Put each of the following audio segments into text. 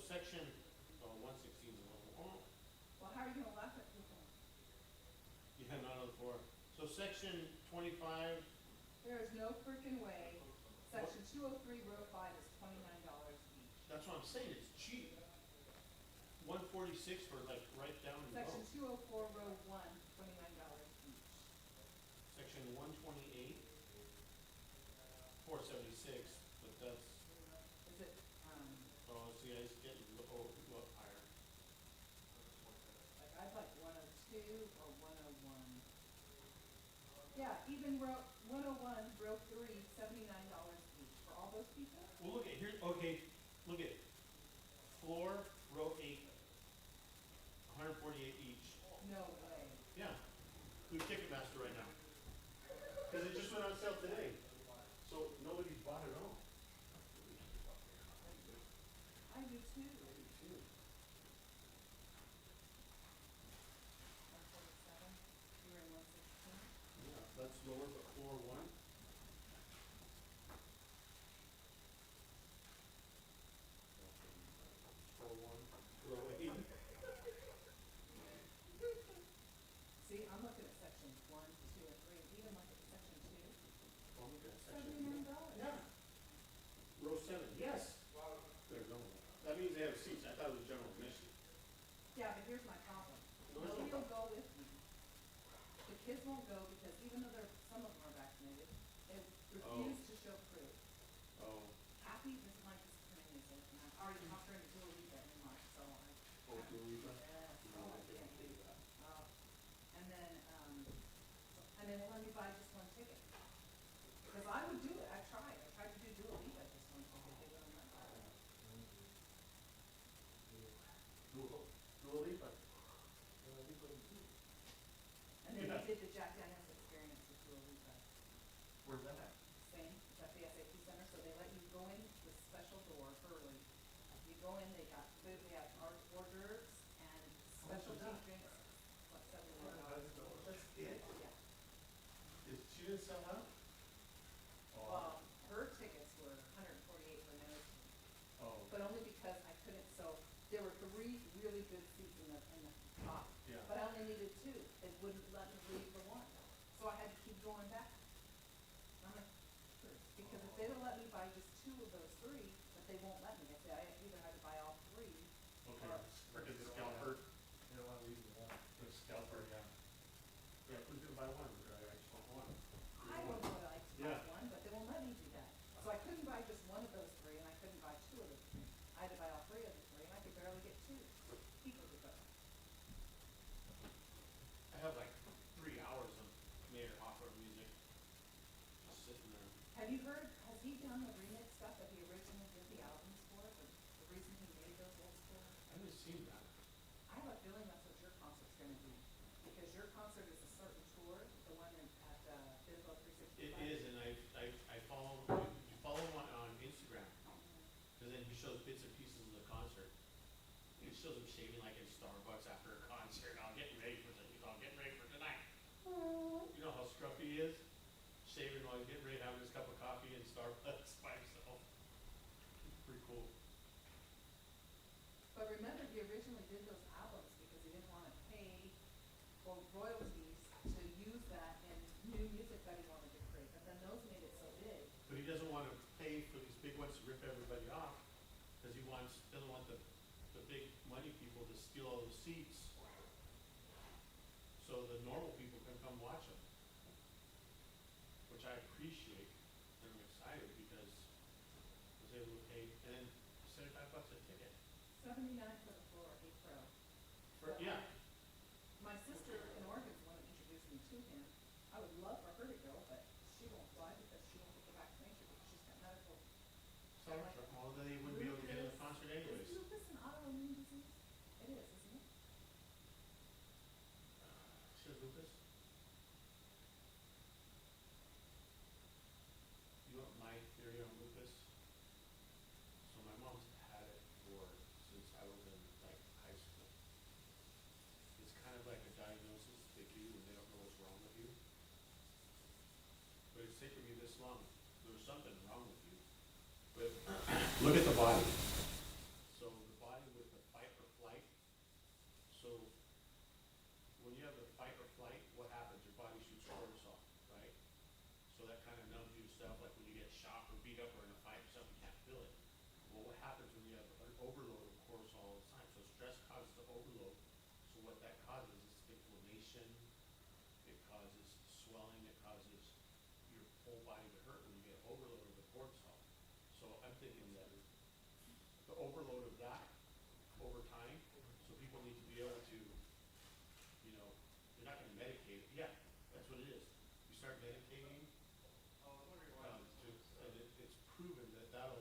section, 116 is level, Well, how are you gonna laugh at people? yeah, not on the floor. So section 25, There is no frickin' way. Section 203, row 5 is $29 each. that's what I'm saying, it's cheap. 146 for like right down the Section road. 204, row 1, $29 each. Section 128, 476, but that's, Is it, oh, see, it's getting higher. like I'd like 102 or 101. Yeah, even row 101, row 3, $79 each for all those people? Well, look at here, okay, look at floor, row 8, 148 each. No way. Yeah, through Ticketmaster right now. Because it just went on sale today. So nobody's bought it all. I do too. 147, you were in 116. Yeah, that's lower, but floor 1. Floor 1, row 8. See, I'm looking at sections 1, 2, and 3, even look at section 2. Oh, look at section. $79. Yeah. Row 7, yes. There's no one. That means they have seats. I thought it was general admission. Yeah, but here's my problem. No, it's Nobody no will go with me. The kids won't go because even though some of them are vaccinated, they refuse to show proof. Oh, Happy doesn't like this kind of music, and I've already talked her into doing that in March, so I. oh, Dua Lipa? Yeah, No, oh, I I didn't can't do wait. that. And then we'll let me buy just one ticket. Because I would do it, I tried to do Dua Lipa just one ticket, they wouldn't let me. Dua Lipa. And then Yeah. we did the Jack Daniels experience with Dua Lipa. Where's that at? Same, it's at the SAP Center, so they let you go in the special door early. You go in, they got food, they have hors d'oeuvres and specialty that? drinks, what, $71? That's it? Yeah. She didn't sell out? Well, her tickets were 148 for nose, Oh. but only because I couldn't, so there were 3 really good seats in the top. Yeah. But I only needed 2, they wouldn't let me leave the one, so I had to keep going back. I'm like, because if they would let me buy just 2 of those 3, but they won't let me, if I either had to buy all 3. Okay, frickin' scalper. You don't want to leave the one. The scalper, yeah. Yeah, who's gonna buy one? I just want one. I don't know what I like to buy Yeah. one, but they won't let me do that. So I couldn't buy just 1 of those 3, and I couldn't buy 2 of the 3. I had to buy all 3 of the 3, and I could barely get 2 people to go. I have like 3 hours of Mayor Hoffer music. Just sitting there. Have you heard, has he done the remix stuff that he originally did the albums for, the reason he made those old school? I haven't seen that. I have a feeling that's what your concert's gonna be, because your concert is a certain tour, the one at Bisbee 365. It is, and I follow, you follow him on Instagram, because then he shows bits and pieces of the concert. He shows him shaving like in Starbucks after a concert. I'm getting ready for tonight. You know how scruffy he is? Shaving while he's getting ready, having his cup of coffee in Starbucks by himself. It's pretty cool. But remember, he originally did those albums because he didn't want to pay for royalties to use that in new music that he wanted to create, but then those made it so big. But he doesn't want to pay for these big ones to rip everybody off, because he doesn't want the big money people to steal all the seats, so the normal people can come watch him, which I appreciate. And I'm excited because I was able to pay, and then $75 a ticket. 79 for the floor, 8 pro. Yeah. My sister in Oregon is the one that introduced me to him. I would love for her to go, but she won't fly because she won't get the vaccination because she's got medical. Well, then they wouldn't be able to get in the concert anyways. Is lupus an autoimmune disease? It is, isn't it? She has lupus? You know what my theory on lupus? So my mom's had it since I was in like high school. It's kind of like a diagnosis they do when they don't know what's wrong with you. beat up or in a fight or something, you can't feel it. Well, what happens when you have an overload of cortisol all the time? So stress causes the overload. So what that causes is inflammation, it causes swelling, it causes your whole body to hurt when you get overload of the cortisol. So I'm thinking that the overload of that over time, so people need to be able to, you know, you're not gonna medicate it. Yeah, that's what it is. You start medicating, and it's proven that that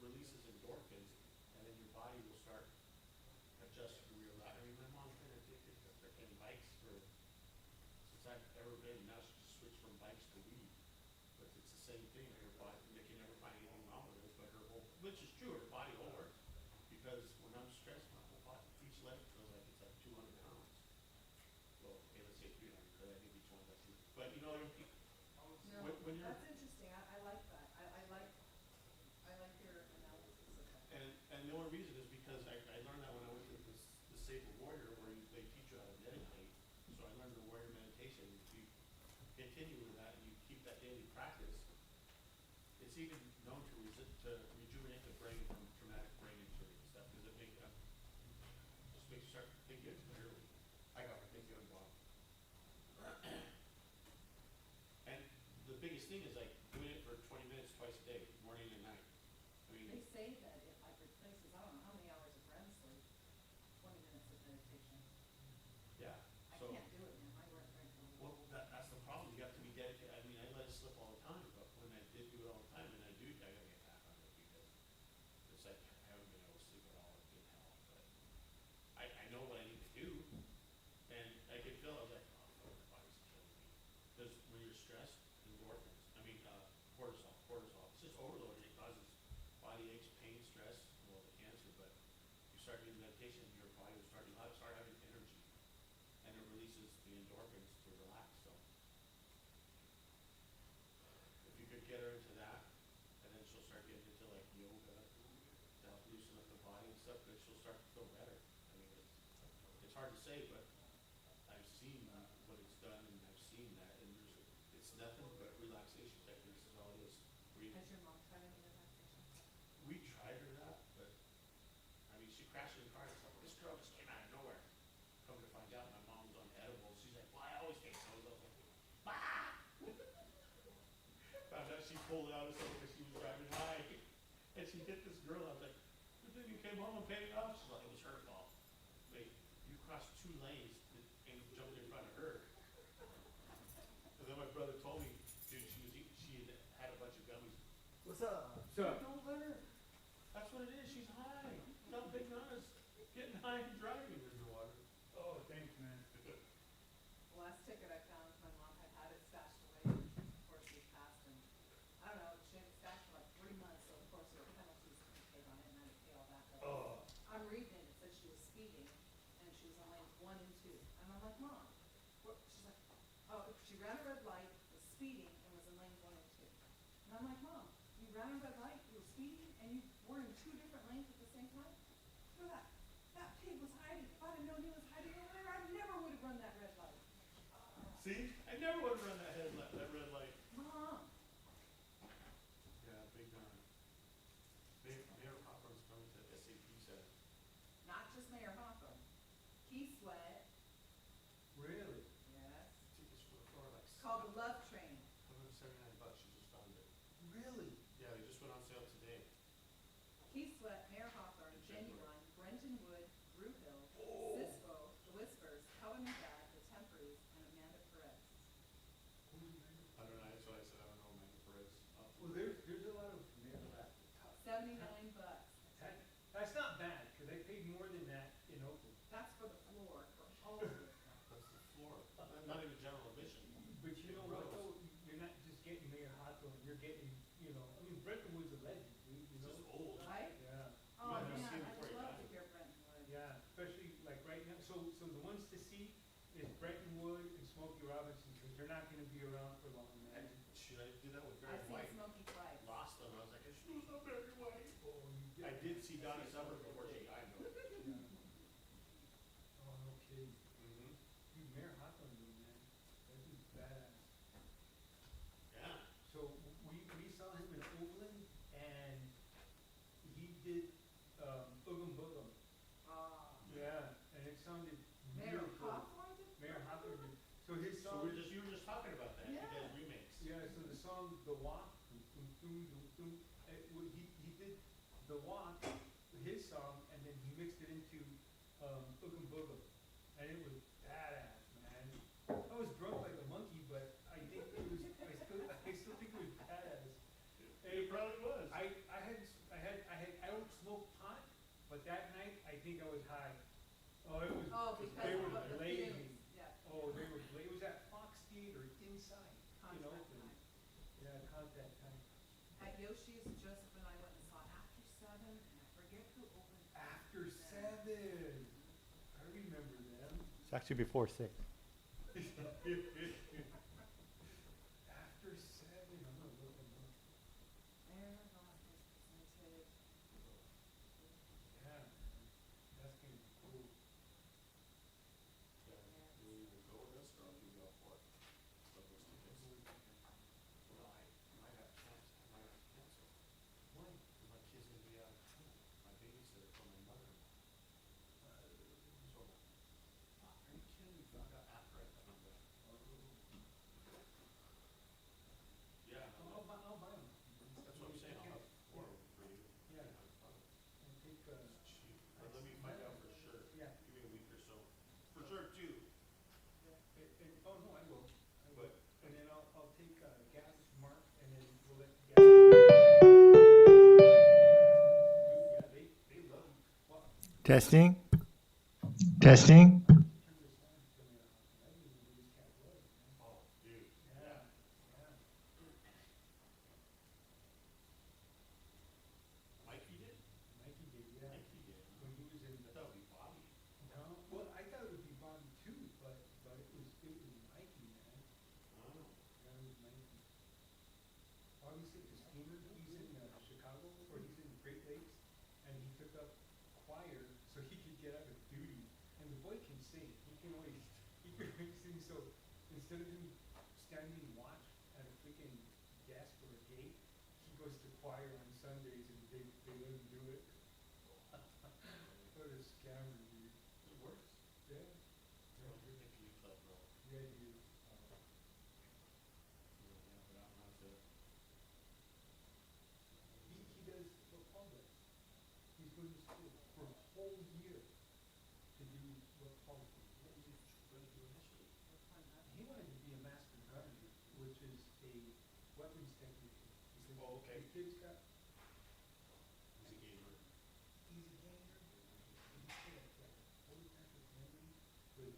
releases endorphins, and then your body will start adjusting to real life. I mean, my mom's been addicted to freaking bikes since I've ever been. Now she just switched from bikes to weed. But it's the same thing. Her body, they can never find anything wrong with it, but which is true, her body will hurt. Because when I'm stressed, my whole body, each leg feels like it's like 200 pounds. Well, okay, let's say 300, because I think each one's like 200. But you know, No, when you're, that's interesting, I like that, I like your analysis of that. and the only reason is because I learned that when I went to the Sacred Warrior, where they teach you how to meditate. So I learned the warrior meditation. If you continue with that and you keep that daily practice, it's even known to rejuvenate the brain from traumatic brain injury and stuff, because it just makes you start thinking clearly. I got to think the other. And the biggest thing is like doing it for 20 minutes twice a day, morning and night. I mean, They say that it like replaces, I don't know how many hours of REM sleep, 20 minutes of meditation. yeah. I So, can't do it, man, my work rate goes. well, that's the problem. You have to be dedicated. I mean, I let it slip all the time, but when I did do it all the time, and I gotta get back on it, because it's like I haven't been able to sleep at all. It's been hell. But I know what I need to do, and I could feel, I was like, oh, fuck, my body's killing me. Because when you're stressed, endorphins, cortisol, it's just overloaded. It causes body aches, pain, stress, well, the cancer. But you start doing meditation, your body will start having energy, and it releases the endorphins to relax. So if you could get her into that, and then she'll start getting into like yoga to help loosen up the body and stuff, but she'll start to feel better. I mean, it's hard to say, but I've seen what it's done, and I've seen that, and it's nothing but relaxation techniques is all it is. Has your mom tried any relaxation? We tried her that, but I mean, she crashed in the car and said, this girl just came out of nowhere. Come to find out, my mom was on edibles. She's like, well, I always take those. I was like, bah! Found out she pulled out of something because she was driving high, and she hit this girl. I was like, but then you came home and paid it off. She's like, it was her fault. Wait, you crossed 2 lanes and jumped in front of her. And then my brother told me, dude, she had a bunch of gummies. What's up? Don't let her. That's what it is. She's high. Not big nuts. Getting high and driving in the water. Oh, thanks, man. The last ticket I found, my mom had it stashed away, of course she passed, and, I don't know, she had it stashed for like 3 months, so of course there were penalties to be paid on it, and I had to pay all that, but Oh. I'm reading it, it said she was speeding, and she was on lanes 1 and 2, and I'm like, Mom, what, she's like, oh, she ran a red light, was speeding, and was in lanes 1 and 2. And I'm like, Mom, you ran a red light, you were speeding, and you were in 2 different lanes at the same time? Look at that, that pig was hiding, if I'd have known he was hiding over there, I never would have run that red light. See? I never would have run that red light. Mom, Yeah, big time. Mayor Cochran's coming to SAP Center. not just Mayor Hawthorne, Keith Sweat, Really? yes, Tickets for like it's called the Love Train. $179. She just found it. Really? Yeah, they just went on sale today. Keith Sweat, Mayor Hawthorne, Genuine, Brenton Wood, Drew Hill, Cisco, The Whispers, Helen McGrath, The Temperies, and Amanda Perez. I don't know. That's what I said. I don't know, man. Perez. Well, there's a lot of mail at the top. $79. That's not bad, because I paid more than that in Oakland. That's for the floor, for all of it. That's the floor. Not even general admission. But you know what, though, you're not just getting Mayor Hawthorne, you're getting, I mean, Brenton Wood's a legend, you It's know? just old. Right? Yeah, Oh, I've man, seen it I'd before you love died. to hear Brenton Wood. yeah, especially like right now, so the ones to see is Brenton Wood and Smokey Robinson, because they're not gonna be around for long, man. Should I do that with I've Barry seen White? Smokey twice. Lost them. I was like, I should have done Barry White. Oh, you I did see Donna Summer before she died, though. Yeah. Oh, no kidding. Mm-hmm. Dude, Mayor Hawthorne, dude, man, that dude's badass. Yeah. So we doom, doom, doom. He did the walk, his song, and then he mixed it into Ooga Booga, and it was badass, man. I was drunk like a monkey, but I think it was. I still think it was badass. It probably was. I don't smoke pot, but that night I think I was high. Oh, it was. Oh, because They of were what the blazing. feelings, yeah. Oh, they were. It was at Fox Theater inside. You know. Contact time. Yeah, contact time. At Yoshi's, Joseph and I went and saw After Seven, and I forget who opened After Seven. I remember them. It's actually before 6. After Seven. I'm gonna look them up. There was this percentage. Yeah, man. That's gonna be cool. Yeah, you either go with us or I'll give you all 4 of those tickets. Well, I might have to cancel. Why? Because my kid's gonna be out of town. My babysitter for my mother-in-law. So, Are you kidding me? found out after I come back. Yeah, no, I'll buy them. that's what I'm saying. I'll have 4 of them for you. Yeah. Have fun. I'll take, It's cheap. But let me find out for sure. Yeah. Give me a week or so. For sure, too. Oh, no, I will. But And then I'll take, Gaz, Mark, and then we'll let Gaz. Yeah, they love you. Well, Testing. Testing. turn this on. I didn't even know this cat was, man. oh, dude. Yeah. Mikey did? Mikey did, yeah. Mikey did. Huh? When he was in I thought it would be Bobby. No, well, I thought it would be Bobby too, but it was Mikey, man. Oh. Yeah, it was Mikey. Bobby's a steamer. He's in Chicago, or he's in Great Lakes, and he took up choir so he could get out of duty. And the boy can sing. He can always sing. So instead of him standing watch at a freaking desk or a gate, he goes to choir on Sundays, and they let him do it. What a scammer, dude. It works. Yeah. Well, you're making me club, bro. Yeah, dude. Yeah, but I don't have to. He does what Paul does. He's going to school for a whole year to do what Paul's doing. What was he going to do initially? He wanted to be a master gunner, which is a weapons technician. Because Oh, okay. the kid's got, He's a gamer. he's a gamer, he's got like photographic memory, which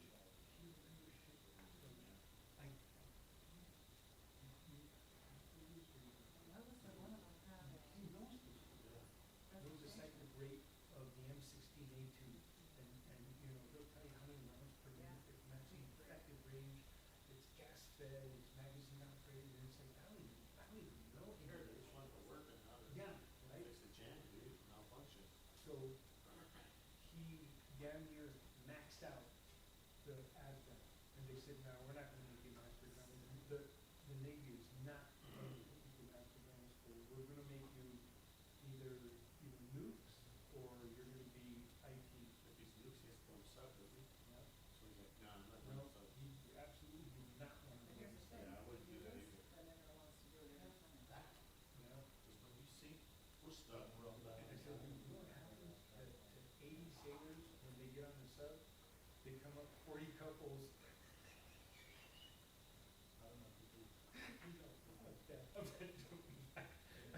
he remembers shit from like, What was the one of them having? he knows this. Yeah. Knows the cyclic rate of the M16A2, and you know, he'll tell you how many rounds per minute, its maximum effective range, it's gas fed, it's magazine operated, and it's like, I don't even know any Here, of they this. just want it to work and how to Yeah, right? fix the jam, dude. Malfunction. So he damn near maxed out the ASVAB, and they said, no, we're not gonna make you master gunner. The Navy is not going to put you through master gunner school. We're gonna make you either nukes or you're gonna be IT. If he's nukes, he has to go and sub, doesn't he? Yeah. So he's like, nah, I'm not No, going to sub. he absolutely do not want to But go here's the inside. thing, Yeah, I if wouldn't you do that lose, either. then everyone wants to do it every time. That. Yeah. Because when you see, we're stuck. We're all done. I said, dude, you know what happens to 80 sailors when they get on the sub? They come up 40 couples. I don't know if you do. You know, fuck that. I'm not doing that.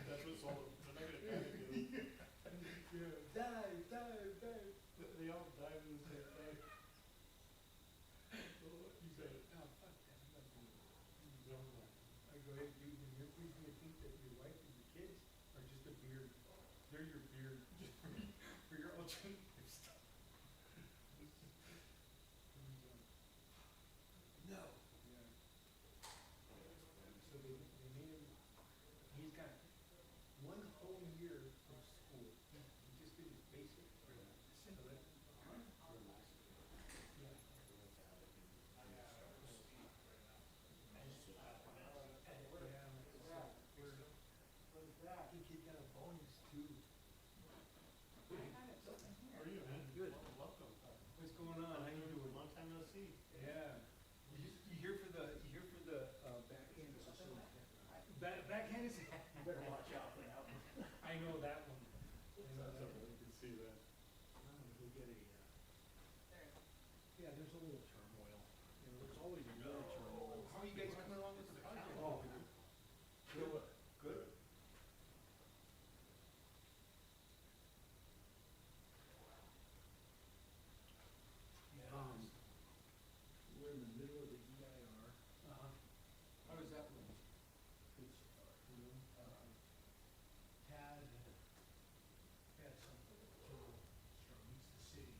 That's what's all. They're not gonna panic, dude. Yeah, dive. They all dive in the same time. He's like, no, fuck that. I'm not doing that. No. I go, hey, dude, and you're please gonna think that your wife and your kids are just a beard. They're your beard for your alternative stuff. No. Yeah. So they made him, he's got 1 whole year of school. He just did his basic. Yeah. I think he got a bonus too. How are you, man? Good. Welcome. What's going on? How you doing? Long time no see. Yeah. You here for the backhand? Backhand is. You better watch get a, There you go. yeah, there's a little turmoil. You know, there's always a little turmoil. How are you guys coming along with the project? Oh, good. Good? We're in the middle of the EIR. Uh-huh. How does that look? Good so far, you know? Tad had something with Kimball Strong, he's the city,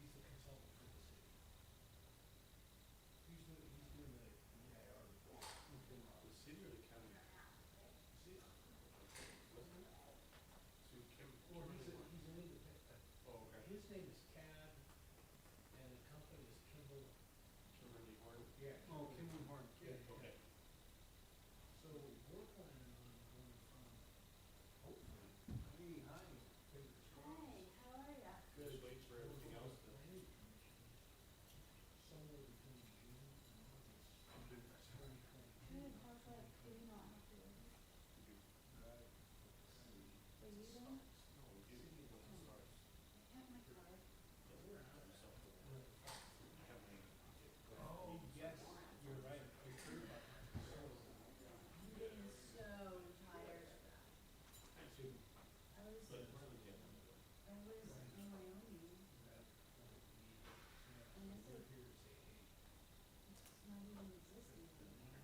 he's the consultant for the city. He's doing the EIR report. Okay. The city or the county? See, Wasn't it? So well, Kimberly Horn. he's an independent, Oh, okay. his name is Tad, and the company is Kimball. Kimberly Horn. Yeah. Oh, Kimberly Horn. Yeah. Okay. So we're planning on going from, hopefully, Hey, hi. fingers crossed. Hi, how are ya? Just wait for everything else to. Planning commission, somewhere between June and August, I'm doing that. 2022. Good, how's that? Do you not have to work? Right. For you then? No, we do. When it starts. I have my card. Doesn't have himself to work. I have my. Oh, yes, you're right, I heard about that. I'm getting so tired. I too. I was, But it's not legit. I was in Wyoming, and this is, it's not even existing anymore.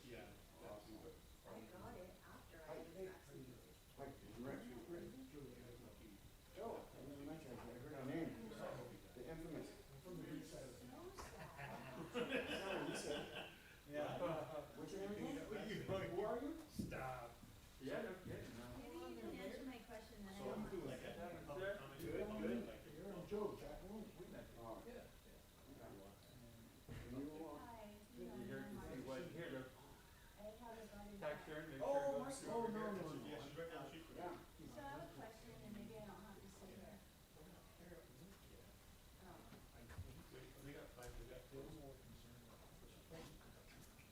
Yeah. That's what. I got it after I was vaccinated. Joe, I never met you, I heard your name, the infamous. From the good side of the. So sad. No, you said, Yeah. what's your name again? Who Who are you? Stop. Yeah, no kidding, no. Maybe you can answer my question that I So I'm don't doing want like to a say. public comment. Good. Like, You're on Joe, Jack Maloney. We met. Oh, Yeah. and you, Hi, you know, you here to see what, here to I haven't got it text back. her and make sure. Oh, my, oh, no, no, no. Yeah, she's right down the street from me. Yeah. So I have a question, and maybe I don't have to sit here. We got five, we got. They were more concerned about.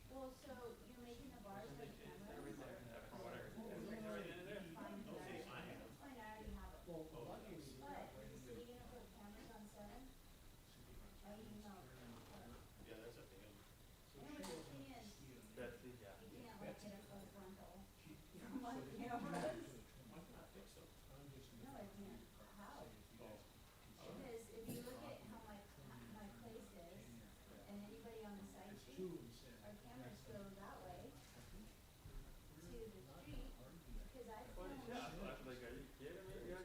Well, so you're making the bars have cameras? Whatever. Fine, No, I say I have. It's fine, I already have it. Well, luckily. But is the city gonna put cameras on 7? I emailed her. Yeah, that's up to him. No, but the thing is, That's it, yeah. you can't like get a full frontal She, from my cameras. I think so. I'm just. No, I can't. How? Because if you look at how my place is, and anybody on the side Two street, of them said. our cameras go that way to the street, because I filmed. Yeah, like, are you kidding me? Yeah.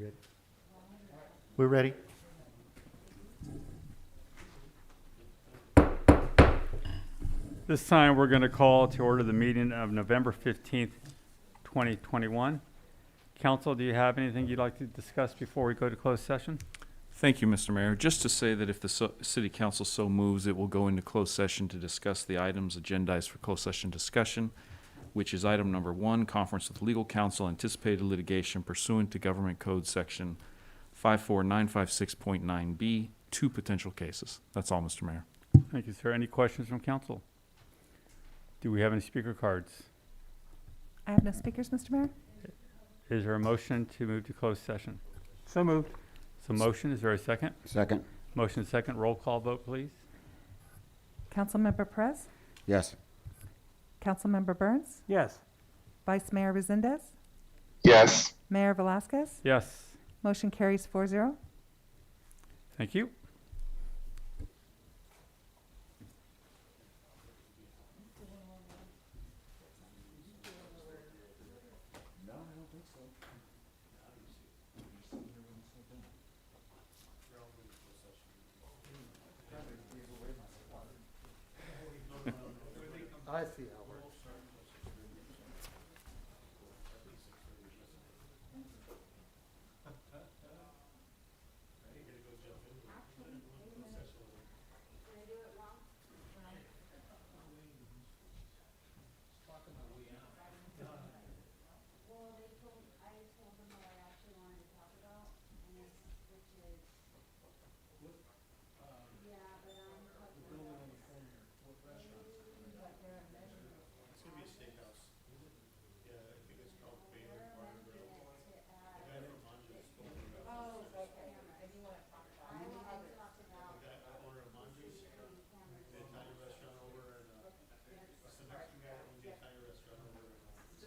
good. We're ready. This time, we're going to call to order the meeting of November 15th, 2021. Council, do you have anything you'd like to discuss before we go to closed session? Thank you, Mr. Mayor. Just to say that if the city council so moves, it will go into closed session to discuss the items agendized for closed session discussion, which is item number 1, conference with legal counsel, anticipated litigation pursuant to Government Code Section 54956.9B, 2 potential cases. That's all, Mr. Mayor. Thank you, sir. Any questions from council? Do we have any speaker cards? I have no speakers, Mr. Mayor. Is there a motion to move to closed session? So moved. So motion, is there a second? Second. Motion second, roll call vote, please. Councilmember Perez, Yes. Councilmember Burns, Yes. Vice Mayor Resendez, Yes. Mayor Velasquez. Yes. Motion carries 4-0. Thank you. I see how it works. Did I do it wrong? Well, I told them what I actually wanted to talk about, and it's, which is. Yeah, but I'm talking about. It's gonna be a steakhouse. Yeah, I think it's called Baylor Bar and Grill. The guy from Manja's told me about this. I talked about. The guy, owner of Manja's, the Italian restaurant over in, it's the Mexican guy that owns the Italian restaurant over in,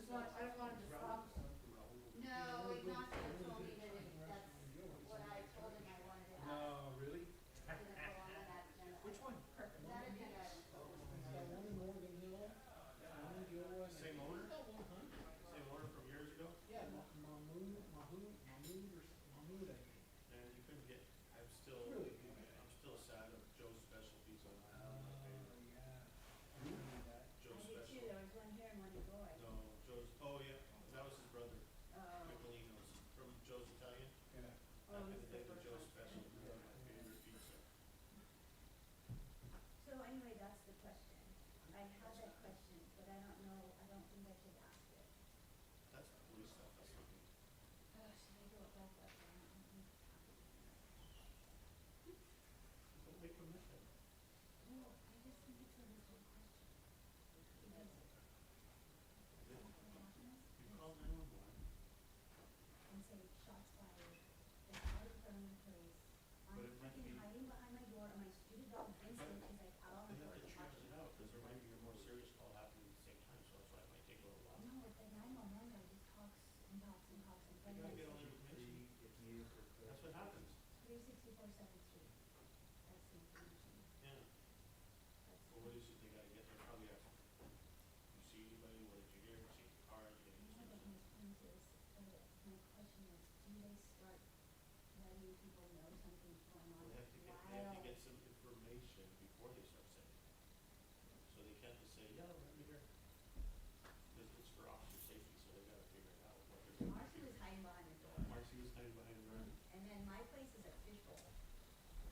I just wanted to stop. No, Ignacio told me that that's what I told him I wanted to ask. No, really? Gonna go on that agenda. Which one? That agenda item. same owner? Same owner from years ago? And you couldn't get, I'm still sad of Joe's Special Pizza. Joe's I did too, Special. there was one here and one in Goy. No, Joe's, oh yeah, that was his brother, Michelino's, from Joe's Italian. Yeah. Back in the day, the Joe's Special was my favorite pizza. So anyway, that's the question. I had that question, but I don't know, I don't think I should ask it. That's police stuff, that's not me. Should I go back up? Don't make them miss it. No, I just think it's a legal question. Because. You call 911. And say shots fired, it's right in front of the place. I'm But it might freaking be- hiding behind my door and my stupid dog Vincent is like out on They the have porch to triage watching. it out, cause there might be a more serious call happening at the same time, so that's why it might take a little while. No, but the 911 guy just talks and talks and talks and You gotta get all finally. the information. That's what happens, 364 Second Street. That's the information. yeah. That's. Well, what is it, they gotta get there, probably have, you see anybody, what did you hear, see the car, you No, but get my point is, my question is, do they start letting people know something's going on Well, they have to while? get some information before they start saying it. So they can't just say, yeah, let me hear. Cause it's for officer safety, so they gotta figure it out, what they're gonna Marcy do. was hiding behind the door. Marcy was hiding behind the room, And then my place is a fishbowl.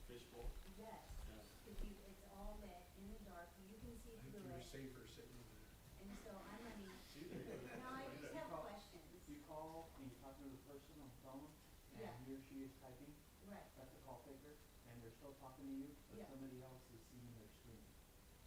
fishbowl, Yes, yeah. cause it's all lit in the dark, you can see through it, safer sitting over there. and so I'm running. See, there you go. Now I just have questions. You call and you talk to the person on the phone, and Yeah. he or she is typing, Right, that's a call taker, and they're still talking to you, but Yeah. somebody else is seeing their screen.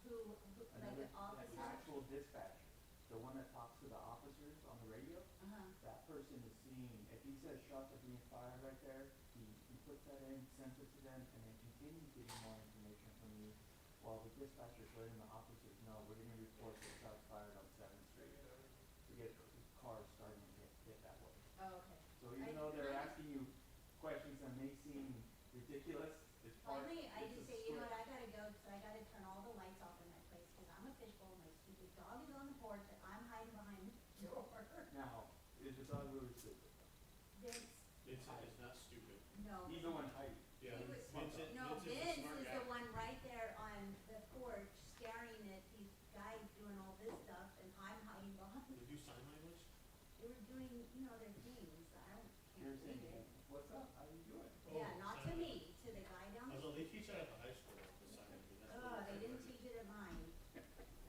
like Another, the officer? the actual dispatcher, the one that talks to the officers on the radio, Uh-huh, that person is seeing, if he says shots are being fired right there, he puts that in, sends it to them, and then continues getting more information from you, while the dispatcher's letting the officers know, we're gonna report the shots fired on Seventh Street. To get cars starting to get hit that way. oh, okay. So even though they're asking you questions that may seem ridiculous, it's part, Finally, I it's just a say, you know what, script. I gotta go, cause I gotta turn all the lights off in my place, cause I'm a fishbowl, my stupid dog is on the porch, and I'm hiding behind the door. Now, is the dog really stupid? Vince, It's No. He's the one hype. Yeah, He was- Vincent, No, Vincent's a Vince smart is guy. the one right there on the porch staring at these guys doing all this stuff and I'm hiding behind. They do sign language? They were doing, their things. I don't, You're can't read saying, it. what's up, how you doing? Yeah, Oh, not sign to language. me, to the guy down the Although they street. teach that at the high school, the sign language. That's Oh, what they didn't learned. teach it at mine.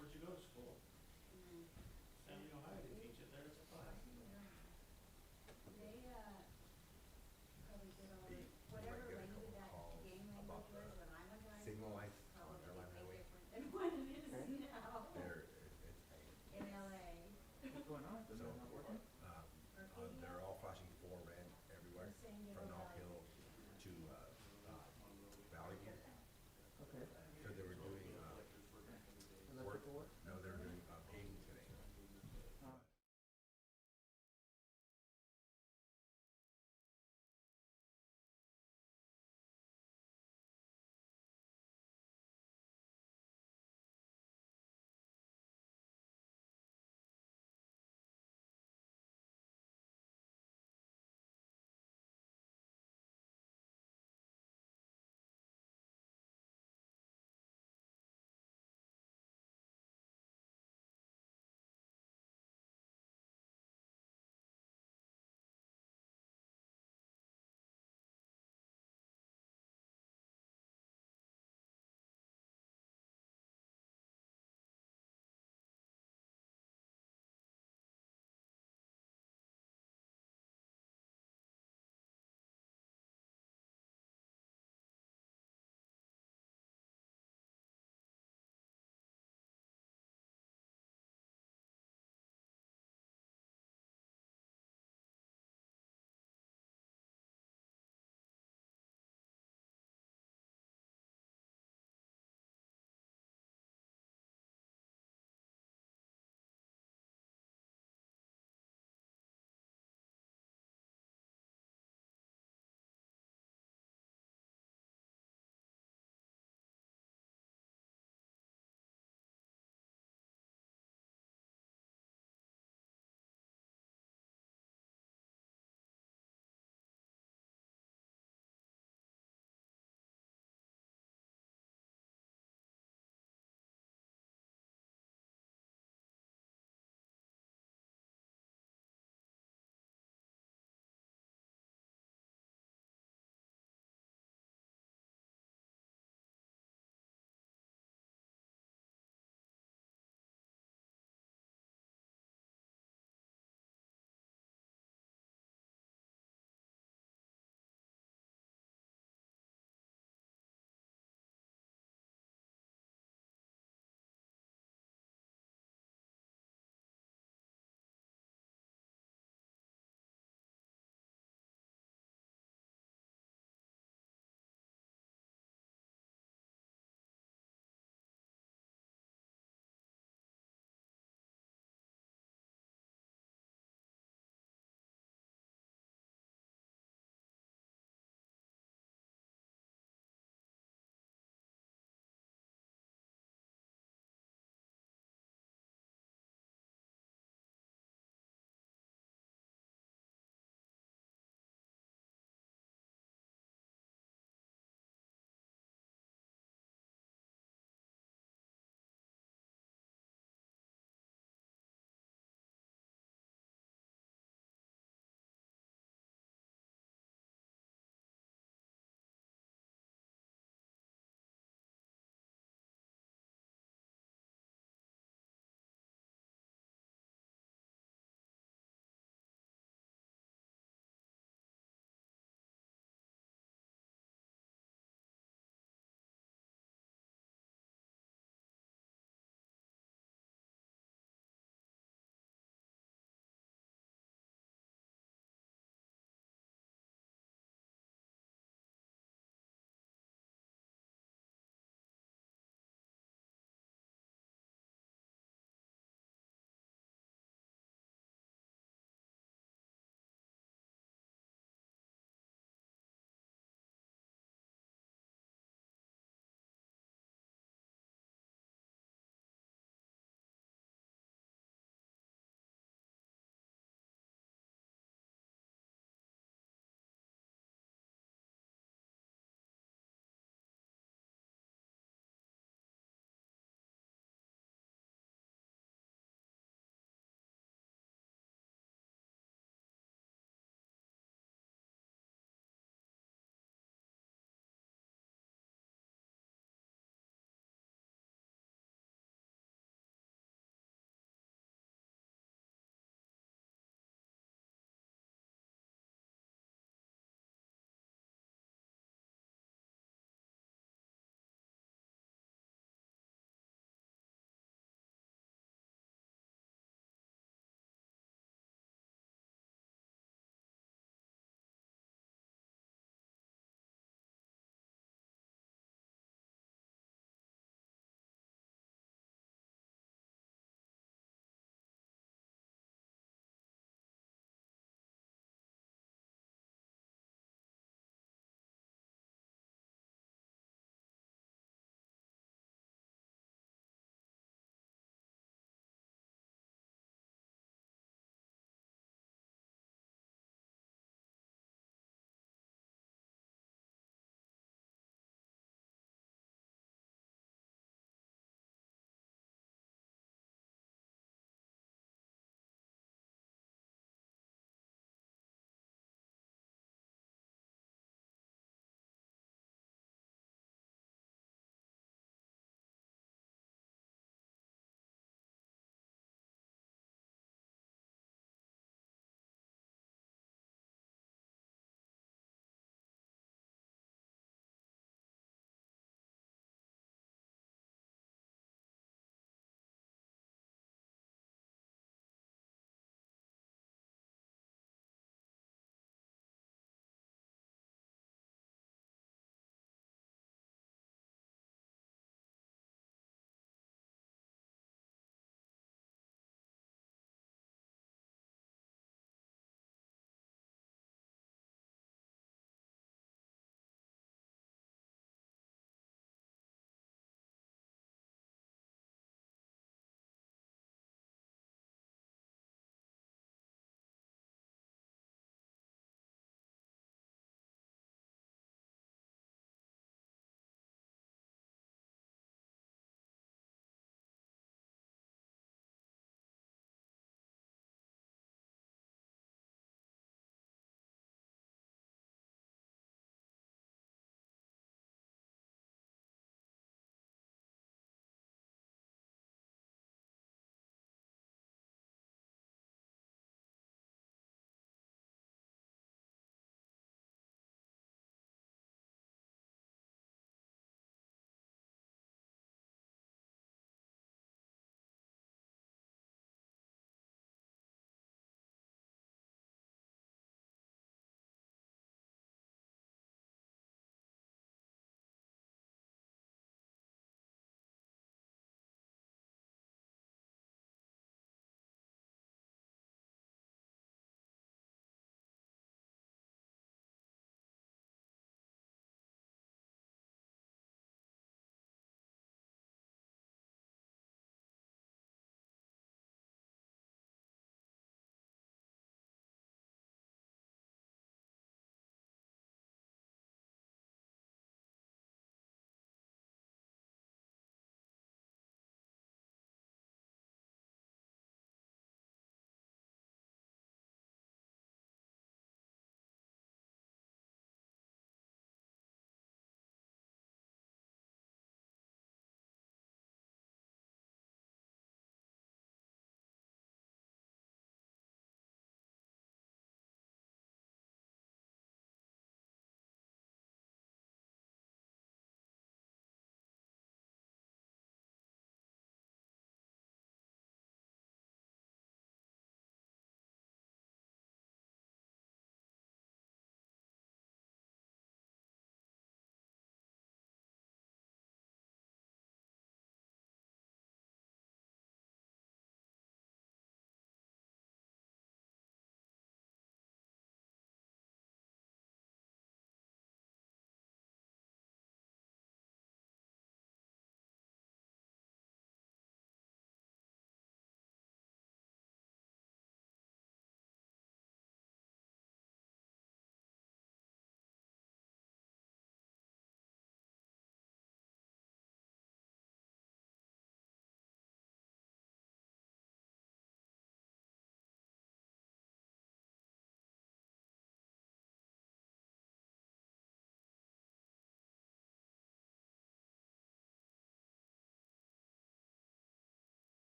Where'd you go to school? Mm. Stanley, Ohio, they teach it there as a class. They, probably did all, whatever language that game language was when I went to high school, lights on probably Airline way Highway. different than what it is now They're, it's pain. in LA. What's going on? So, Doesn't it not work? they're all flashing for red everywhere, Saying from they Knob were Hill to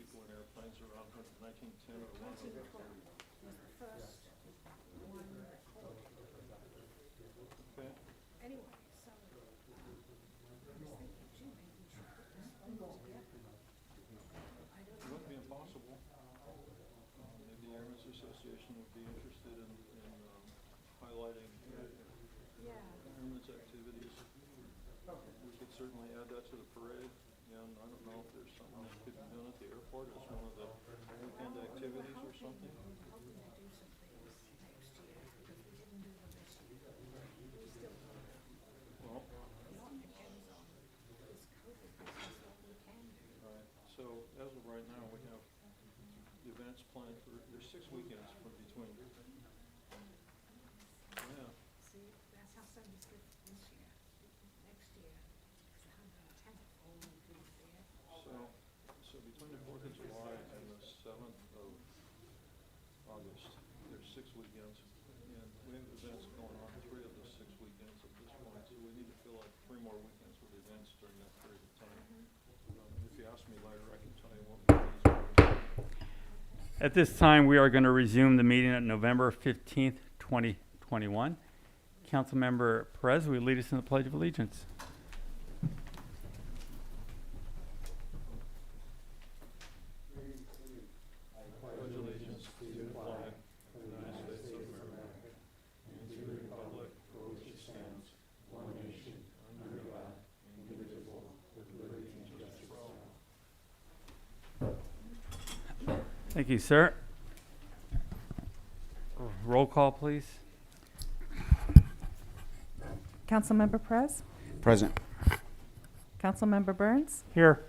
people in airplanes around 1910 or around. Okay. Anyway, so, I was thinking, gee, maybe we should put this photo together. I don't It wouldn't be impossible. Maybe the Airmen's Association would be interested in highlighting yeah. Airmen's activities. We could certainly add that to the parade, and I don't know if there's something that could be done at the airport as one of the weekend activities or something. We're hoping to do some things next year, because we didn't do them this year. We still will. Well, A lot depends on this COVID business, what we can do. right, so as of right now, we have the events planned for, there's 6 weekends from between. Yeah, See, that's how some is good this year. Next year, it's 110th, all we do there. so between the 4th of July and the 7th of August, there's 6 weekends. And we have events going on 3 of the 6 weekends at this point, so we need to fill out 3 more weekends with events during that period of time. If you ask me later, I can tell you what these are. At this time, we are going to resume the meeting at November 15th, 2021. Councilmember Perez, will you lead us in the Pledge of Allegiance? Pledge allegiance to the flag of the United States of America and to the republic for which it stands, one nation, under God, indivisible, with liberty and justice for all. Thank you, sir. Roll call, please. Councilmember Perez? Present. Councilmember Burns? Here.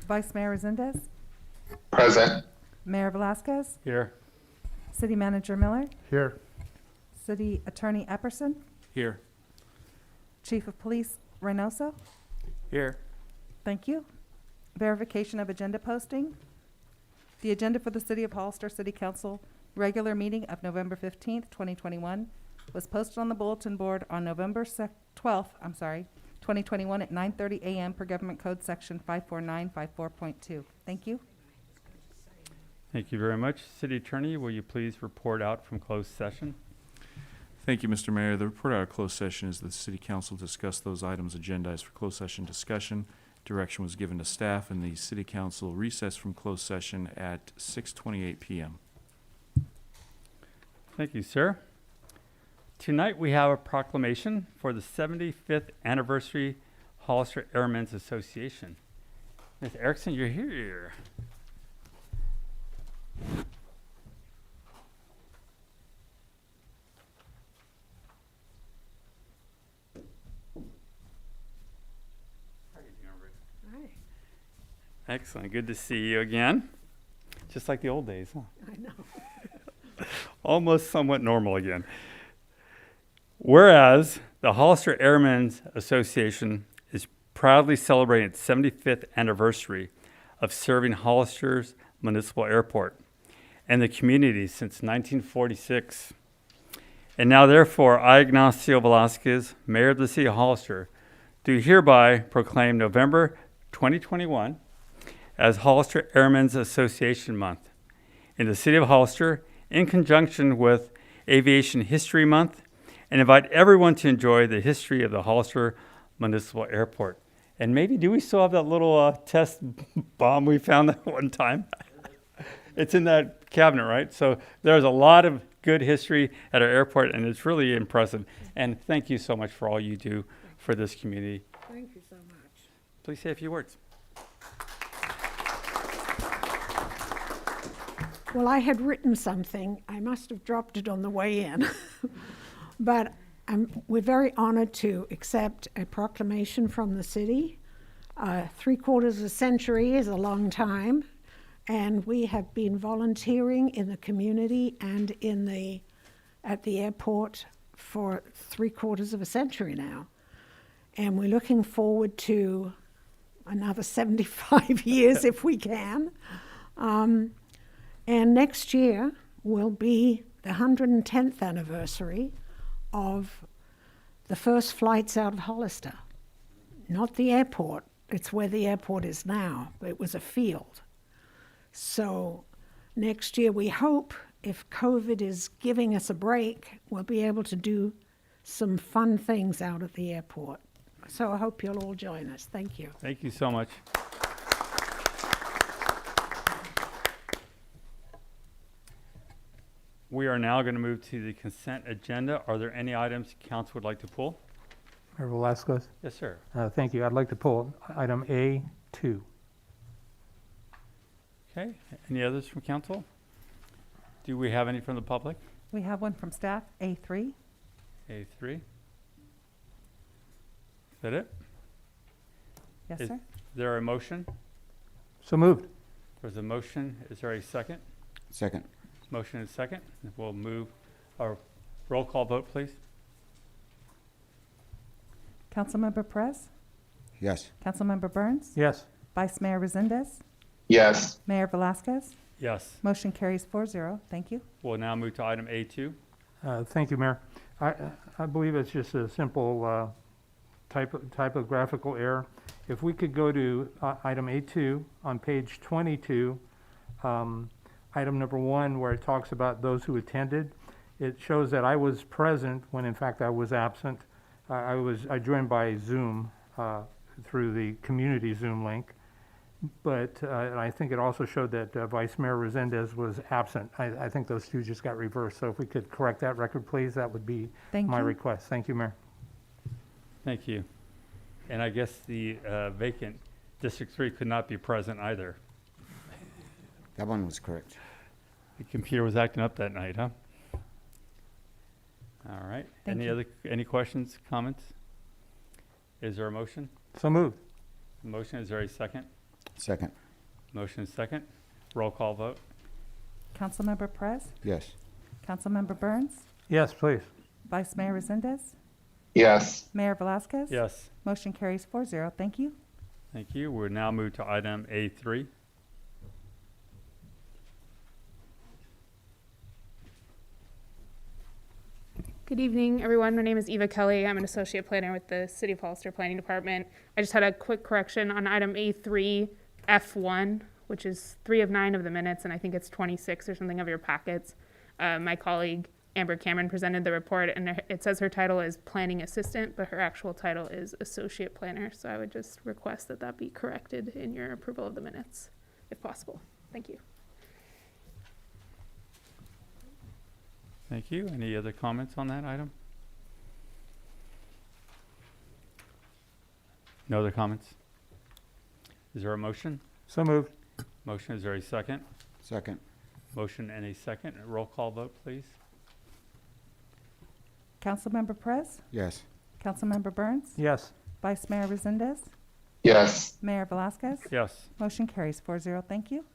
Vice Mayor Resendez? Present. Mayor Velazquez? Here. City Manager Miller? Here. City Attorney Epperson? Here. Chief of Police Reynoso? Here. Thank you. Verification of agenda posting. The agenda for the City of Hollister City Council regular meeting of November 15th, 2021 was posted on the bulletin board on November 12th, 2021 at 9:30 a.m. per Government Code Section 54954.2. Thank you. Thank you very much. City Attorney, will you please report out from closed session? Thank you, Mr. Mayor. The report out of closed session is the City Council discussed those items agendized for closed session discussion. Direction was given to staff, and the City Council recessed from closed session at 6:28 p.m. Thank you, sir. Tonight we have a proclamation for the 75th anniversary Hollister Airmen's Association. Ms. Erickson, you're here. How are you doing, Rick? Hi, Excellent. Good to see you again. Just like the old days, huh? I know. Almost somewhat normal again. Whereas the Hollister Airmen's Association is proudly celebrating its 75th anniversary of serving Hollister's Municipal Airport and the community since 1946. And now, therefore, I, Ignacio Velasquez, Mayor of the City of Hollister, do hereby proclaim November 2021 as Hollister Airmen's Association Month in the City of Hollister in conjunction with Aviation History Month, and invite everyone to enjoy the history of the Hollister Municipal Airport. And maybe, do we still have that little test bomb we found that one time? It's in that cabinet, right? So there's a lot of good history at our airport, and it's really impressive. And thank you so much for all you do for this community. Thank you so much. Please say a few words. Well, I had written something. I must have dropped it on the way in. But we're very honored to accept a proclamation from the city. 3/4 of a century is a long time, and we have been volunteering in the community and at the airport for 3/4 of a century now. And we're looking forward to another 75 years if we can. And next year will be the 110th anniversary of the first flights out of Hollister. Not the airport, It's where the airport is now, but it was a field. So next year, we hope, if COVID is giving us a break, we'll be able to do some fun things out at the airport. So I hope you'll all join us. Thank you. Thank you so much. We are now going to move to the consent agenda. Are there any items council would like to pull? Mayor Velazquez, Yes, sir. thank you. I'd like to pull item A2. Okay, any others from council? Do we have any from the public? We have one from staff, A3. A3. Is that it? Yes, Is sir. there a motion? So moved. There's a motion. Is there a second? Second. Motion is second. We'll move our roll call vote, please. Councilmember Perez, Yes. Councilmember Burns, Yes. Vice Mayor Resendez, Yes. Mayor Velazquez. Yes. Motion carries 4-0. Thank you. We'll now move to item A2. Thank you, Mayor. I believe it's just a simple typographical error. If we could go to item A2 on page 22, item number 1, where it talks about those who attended, it shows that I was present when in fact I was absent. I joined by Zoom through the community Zoom link, but I think it also showed that Vice Mayor Resendez was absent. I think those two just got reversed. So if we could correct that record, please, that would be my request. Thank you, Mayor. Thank you. And I guess the vacant District 3 could not be present either. That one was correct. The computer was acting up that night, huh? All right. Thank you. Any questions, comments? Is there a motion? So moved. Motion, is there a second? Second. Motion is second. Roll call vote. Councilmember Perez, Yes. Councilmember Burns, Yes, please. Vice Mayor Resendez, Yes. Mayor Velazquez. Yes. Motion carries 4-0. Thank you. Thank you. We'll now move to item A3. Good evening, everyone. My name is Eva Kelly. I'm an associate planner with the City of Hollister Planning Department. I just had a quick correction on item A3, F1, which is 3 of 9 of the minutes, and I think it's 26 or something of your packets. My colleague, Amber Cameron, presented the report, and it says her title is planning assistant, but her actual title is associate planner. So I would just request that that be corrected in your approval of the minutes, if possible. Thank you. Thank you. Any other comments on that item? No other comments? Is there a motion? So moved. Motion, is there a second? Second. Motion and a second. Roll call vote, please. Councilmember Perez, Yes. Councilmember Burns, Yes. Vice Mayor Resendez, Yes. Mayor Velazquez. Yes. Motion carries 4-0. Thank you.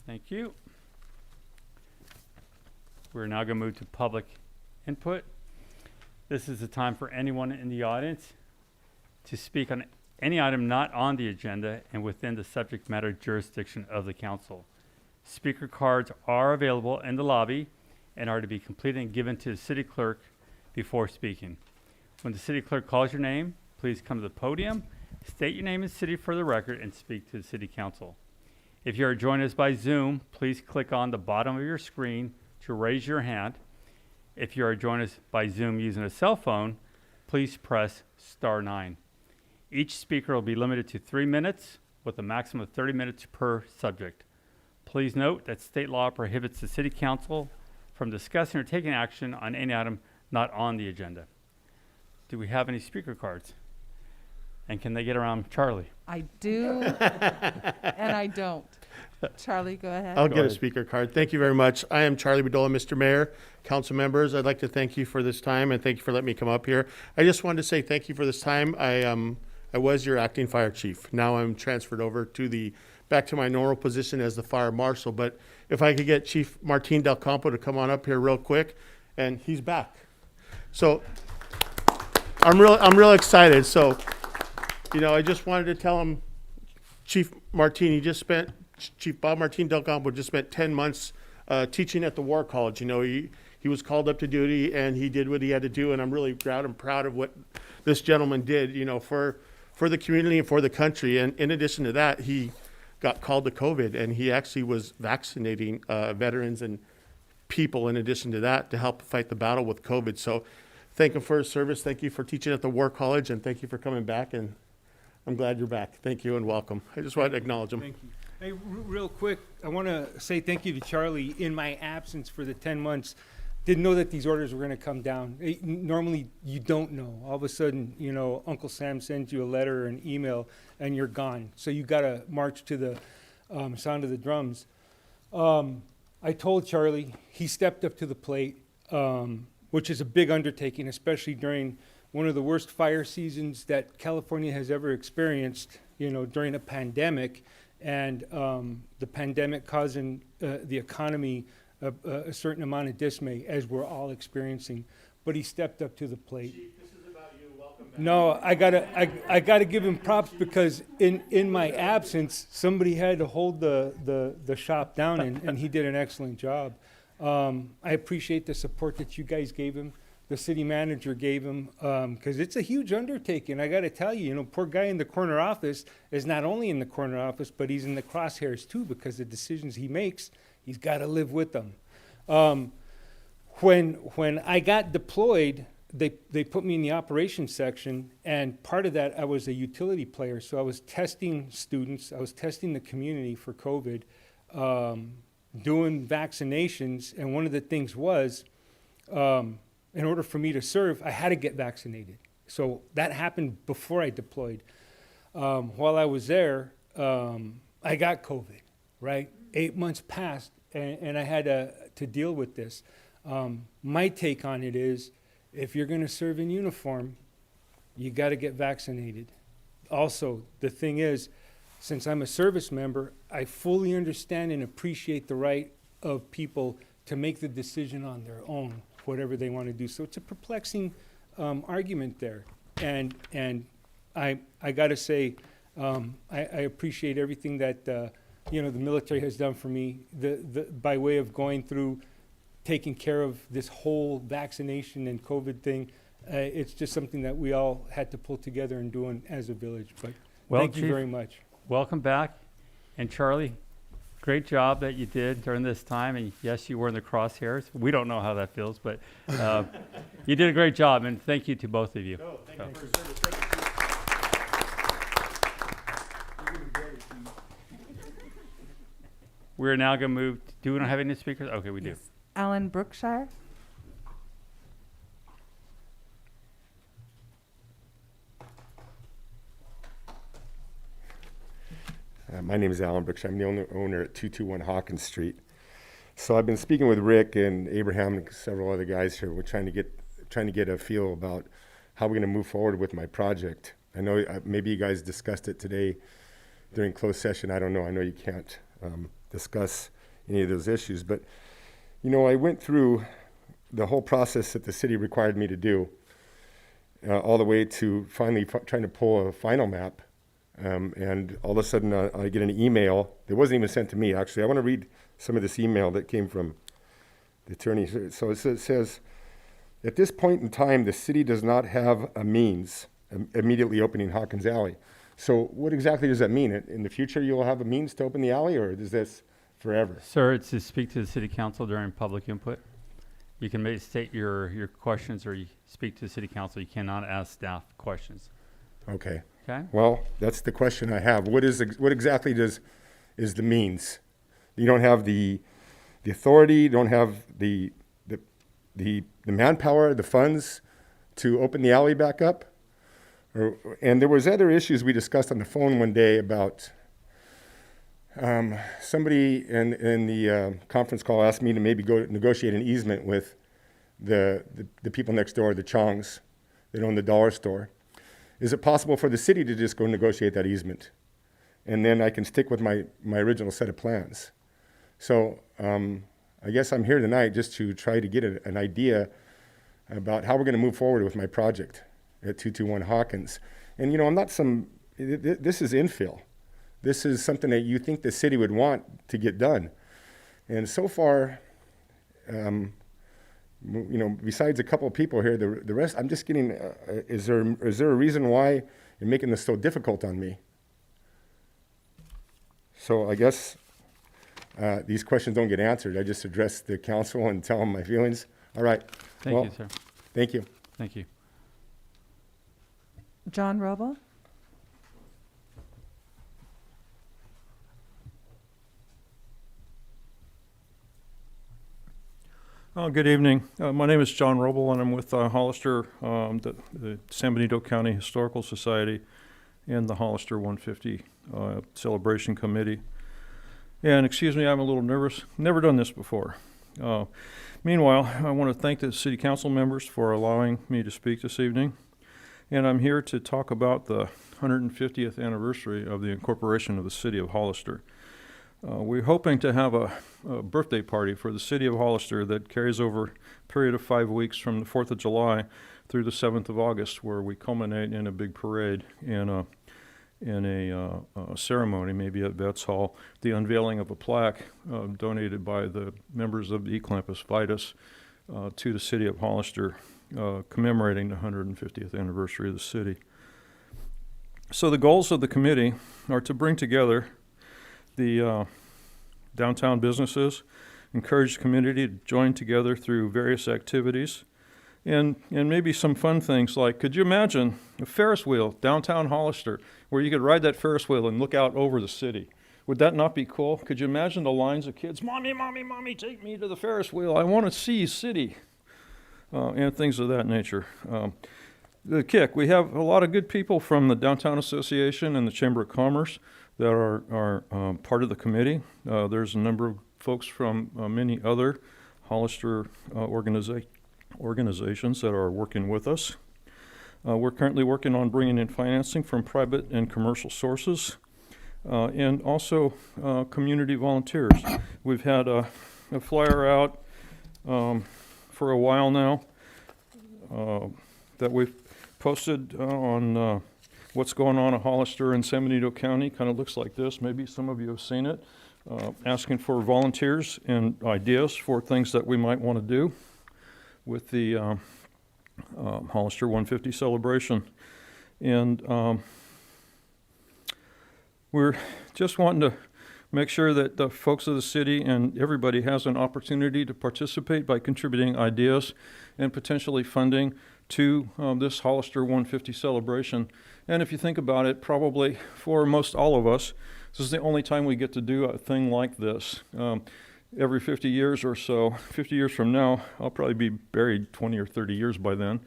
Thank you. We're now going to move to public input. This is the time for anyone in the audience to speak on any item not on the agenda and within the subject matter jurisdiction of the council. Speaker cards are available in the lobby and are to be completed and given to the city clerk before speaking. When the city clerk calls your name, please come to the podium, state your name and city for the record, and speak to the city council. If you are joining us by Zoom, please click on the bottom of your screen to raise your hand. If you are joining us by Zoom using a cell phone, please press *9. Each speaker will be limited to 3 minutes with a maximum of 30 minutes per subject. Please note that state law prohibits the city council from discussing or taking action on any item not on the agenda. Do we have any speaker cards? And can they get around Charlie? I do, and I don't. Charlie, go ahead. I'll get a speaker card. Thank you very much. I am Charlie Bedolla, Mr. Mayor, council members. I'd like to thank you for this time and thank you for letting me come up here. I just wanted to say thank you for this time. I was your acting fire chief. Now I'm transferred over to back to my normal position as the fire marshal. But if I could get Chief Martin Del Campo to come on up here real quick, and he's back. So I'm real excited. So, I just wanted to tell him, Chief Bob Martin Del Campo just spent 10 months teaching at the War College. He was called up to duty and he did what he had to do, and I'm really proud of what this gentleman did, for the community and for the country. And in addition to that, he got called to COVID, and he actually was vaccinating veterans and people in addition to that to help fight the battle with COVID. So thank him for his service. Thank you for teaching at the War College, and thank you for coming back. And I'm glad you're back. Thank you and welcome. I just wanted to acknowledge him. Thank you. Hey, real quick, I want to say thank you to Charlie in my absence for the 10 months. Didn't know that these orders were going to come down. Normally, you don't know. All of a sudden, you know, Uncle Sam sends you a letter or an email, and you're gone. So you got to march to the sound of the drums. I told Charlie, he stepped up to the plate, which is a big undertaking, especially during one of the worst fire seasons that California has ever experienced, you know, during a pandemic, and the pandemic causing the economy a certain amount of dismay, as we're all experiencing. But he stepped up to the plate. Chief, this is about you. Welcome back. No, I gotta give him props, because in my absence, somebody had to hold the shop down, and he did an excellent job. I appreciate the support that you guys gave him, the city manager gave him, because it's a huge undertaking. I gotta tell you, you know, poor guy in the corner office is not only in the corner office, but he's in the crosshairs too, because the decisions he makes, he's gotta live with them. When I got deployed, they put me in the operations section, and part of that, I was a utility player. So I was testing students, I was testing the community for COVID, doing vaccinations, and one of the things was, in order for me to serve, I had to get vaccinated. So that happened before I deployed. While I was there, I got COVID, right? 8 months passed, and I had to deal with this. My take on it is, if you're going to serve in uniform, you got to get vaccinated. Also, the thing is, since I'm a service member, I fully understand and appreciate the right of people to make the decision on their own, whatever they want to do. So it's a perplexing argument there. And I got to say, I appreciate everything that you know, the military has done for me, by way of going through taking care of this whole vaccination and COVID thing. It's just something that we all had to pull together and do as a village. But Well, thank you Chief, very much. Welcome back. And Charlie, great job that you did during this time. And yes, you were in the crosshairs. We don't know how that feels, but you did a great job. And thank you to both of you. Oh, thank you for your service. Thank you, Chief. We're now going to move. Do we not have any speakers? Okay, we do. Alan Brookshire. My name is Alan Brookshire. I'm the owner at 221 Hawkins Street. So I've been speaking with Rick and Abraham and several other guys here. We're trying to get a feel about how we're going to move forward with my project. I know maybe you guys discussed it today during closed session. I don't know. I know you can't discuss any of those issues, but you know, I went through the whole process that the city required me to do, all the way to finally trying to pull a final map. And all of a sudden I get an email that wasn't even sent to me, actually. I want to read some of this email that came from the attorney. So it says, at this point in time, the city does not have a means immediately opening Hawkins Alley. So what exactly does that mean? In the future, you'll have a means to open the alley, or is this forever? Sir, it's to speak to the city council during public input. You can state your questions, or you speak to the city council. You cannot ask staff questions. Okay. Okay? Well, that's the question I have. What exactly is the means? You don't have the authority, you don't have the manpower, the funds to open the alley back up? And there was other issues we discussed on the phone one day about somebody in the conference call asked me to maybe go negotiate an easement with the people next door, the Chongs that own the dollar store. Is it possible for the city to just go negotiate that easement? And then I can stick with my original set of plans. So I guess I'm here tonight just to try to get an idea about how we're going to move forward with my project at 221 Hawkins. And you know, this is infill. This is something that you think the city would want to get done. And so far, you know, besides a couple of people here, the rest, I'm just getting, is there a reason why and making this so difficult on me. So I guess these questions don't get answered. I just address the council and tell them my feelings. All right. Thank you, sir. Thank you. Thank you. John Robo? Good evening. My name is John Roble, and I'm with Hollister, the San Benito County Historical Society, and the Hollister 150 Celebration Committee. And excuse me, I'm a little nervous. Never done this before. Meanwhile, I want to thank the city council members for allowing me to speak this evening. And I'm here to talk about the 150th anniversary of the incorporation of the city of Hollister. We're hoping to have a birthday party for the city of Hollister that carries over a period of 5 weeks from the 4th of July through the 7th of August, where we culminate in a big parade and a ceremony, maybe at Vets Hall, the unveiling of a plaque donated by the members of the Eclampus Vitus to the city of Hollister, commemorating the 150th anniversary of the city. So the goals of the committee are to bring together the downtown businesses, encourage the community to join together through various activities, and maybe some fun things like, could you imagine a Ferris wheel downtown Hollister where you could ride that Ferris wheel and look out over the city? Would that not be cool? Could you imagine the lines of kids, "Mommy, Mommy, Mommy, take me to the Ferris wheel. I want to see city," and things of that nature. The kick, we have a lot of good people from the Downtown Association and the Chamber of Commerce that are part of the committee. There's a number of folks from many other Hollister organizations that are working with us. We're currently working on bringing in financing from private and commercial sources, and also community volunteers. We've had a flyer out for a while now that we've posted on what's going on at Hollister and San Benito County. Kind of looks like this. Maybe some of you have seen it. Asking for volunteers and ideas for things that we might want to do with the Hollister 150 celebration. And we're just wanting to make sure that the folks of the city and everybody has an opportunity to participate by contributing ideas and potentially funding to this Hollister 150 celebration. And if you think about it, probably for most all of us, this is the only time we get to do a thing like this. Every 50 years or so, 50 years from now, I'll probably be buried 20 or 30 years by then.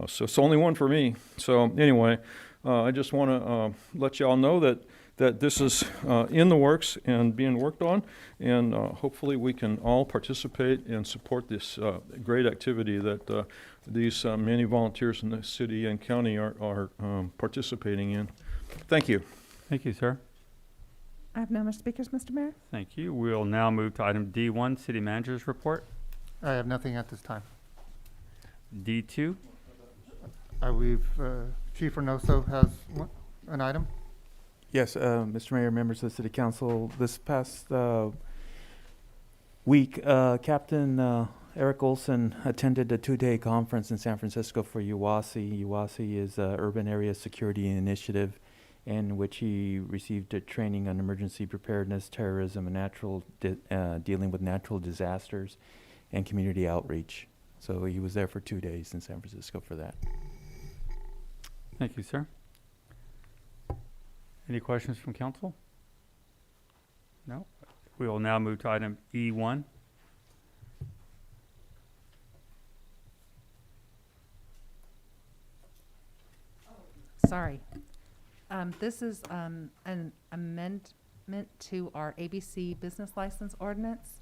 So it's only one for me. So anyway, I just want to let you all know that this is in the works and being worked on, and hopefully we can all participate and support this great activity that these many volunteers in the city and county are participating in. Thank you. Thank you, sir. I have no more speakers, Mr. Mayor. Thank you. We'll now move to item D1, City Manager's Report. I have nothing at this time. D2. I believe Chief Reynoso has an item. Yes, Mr. Mayor, members of the City Council, this past week, Captain Eric Olson attended a 2-day conference in San Francisco for UASI. UASI is an Urban Area Security Initiative in which he received a training on emergency preparedness, terrorism, and dealing with natural disasters and community outreach. So he was there for 2 days in San Francisco for that. Thank you, sir. Any questions from council? No? We will now move to item E1. Sorry. This is an amendment to our ABC business license ordinance.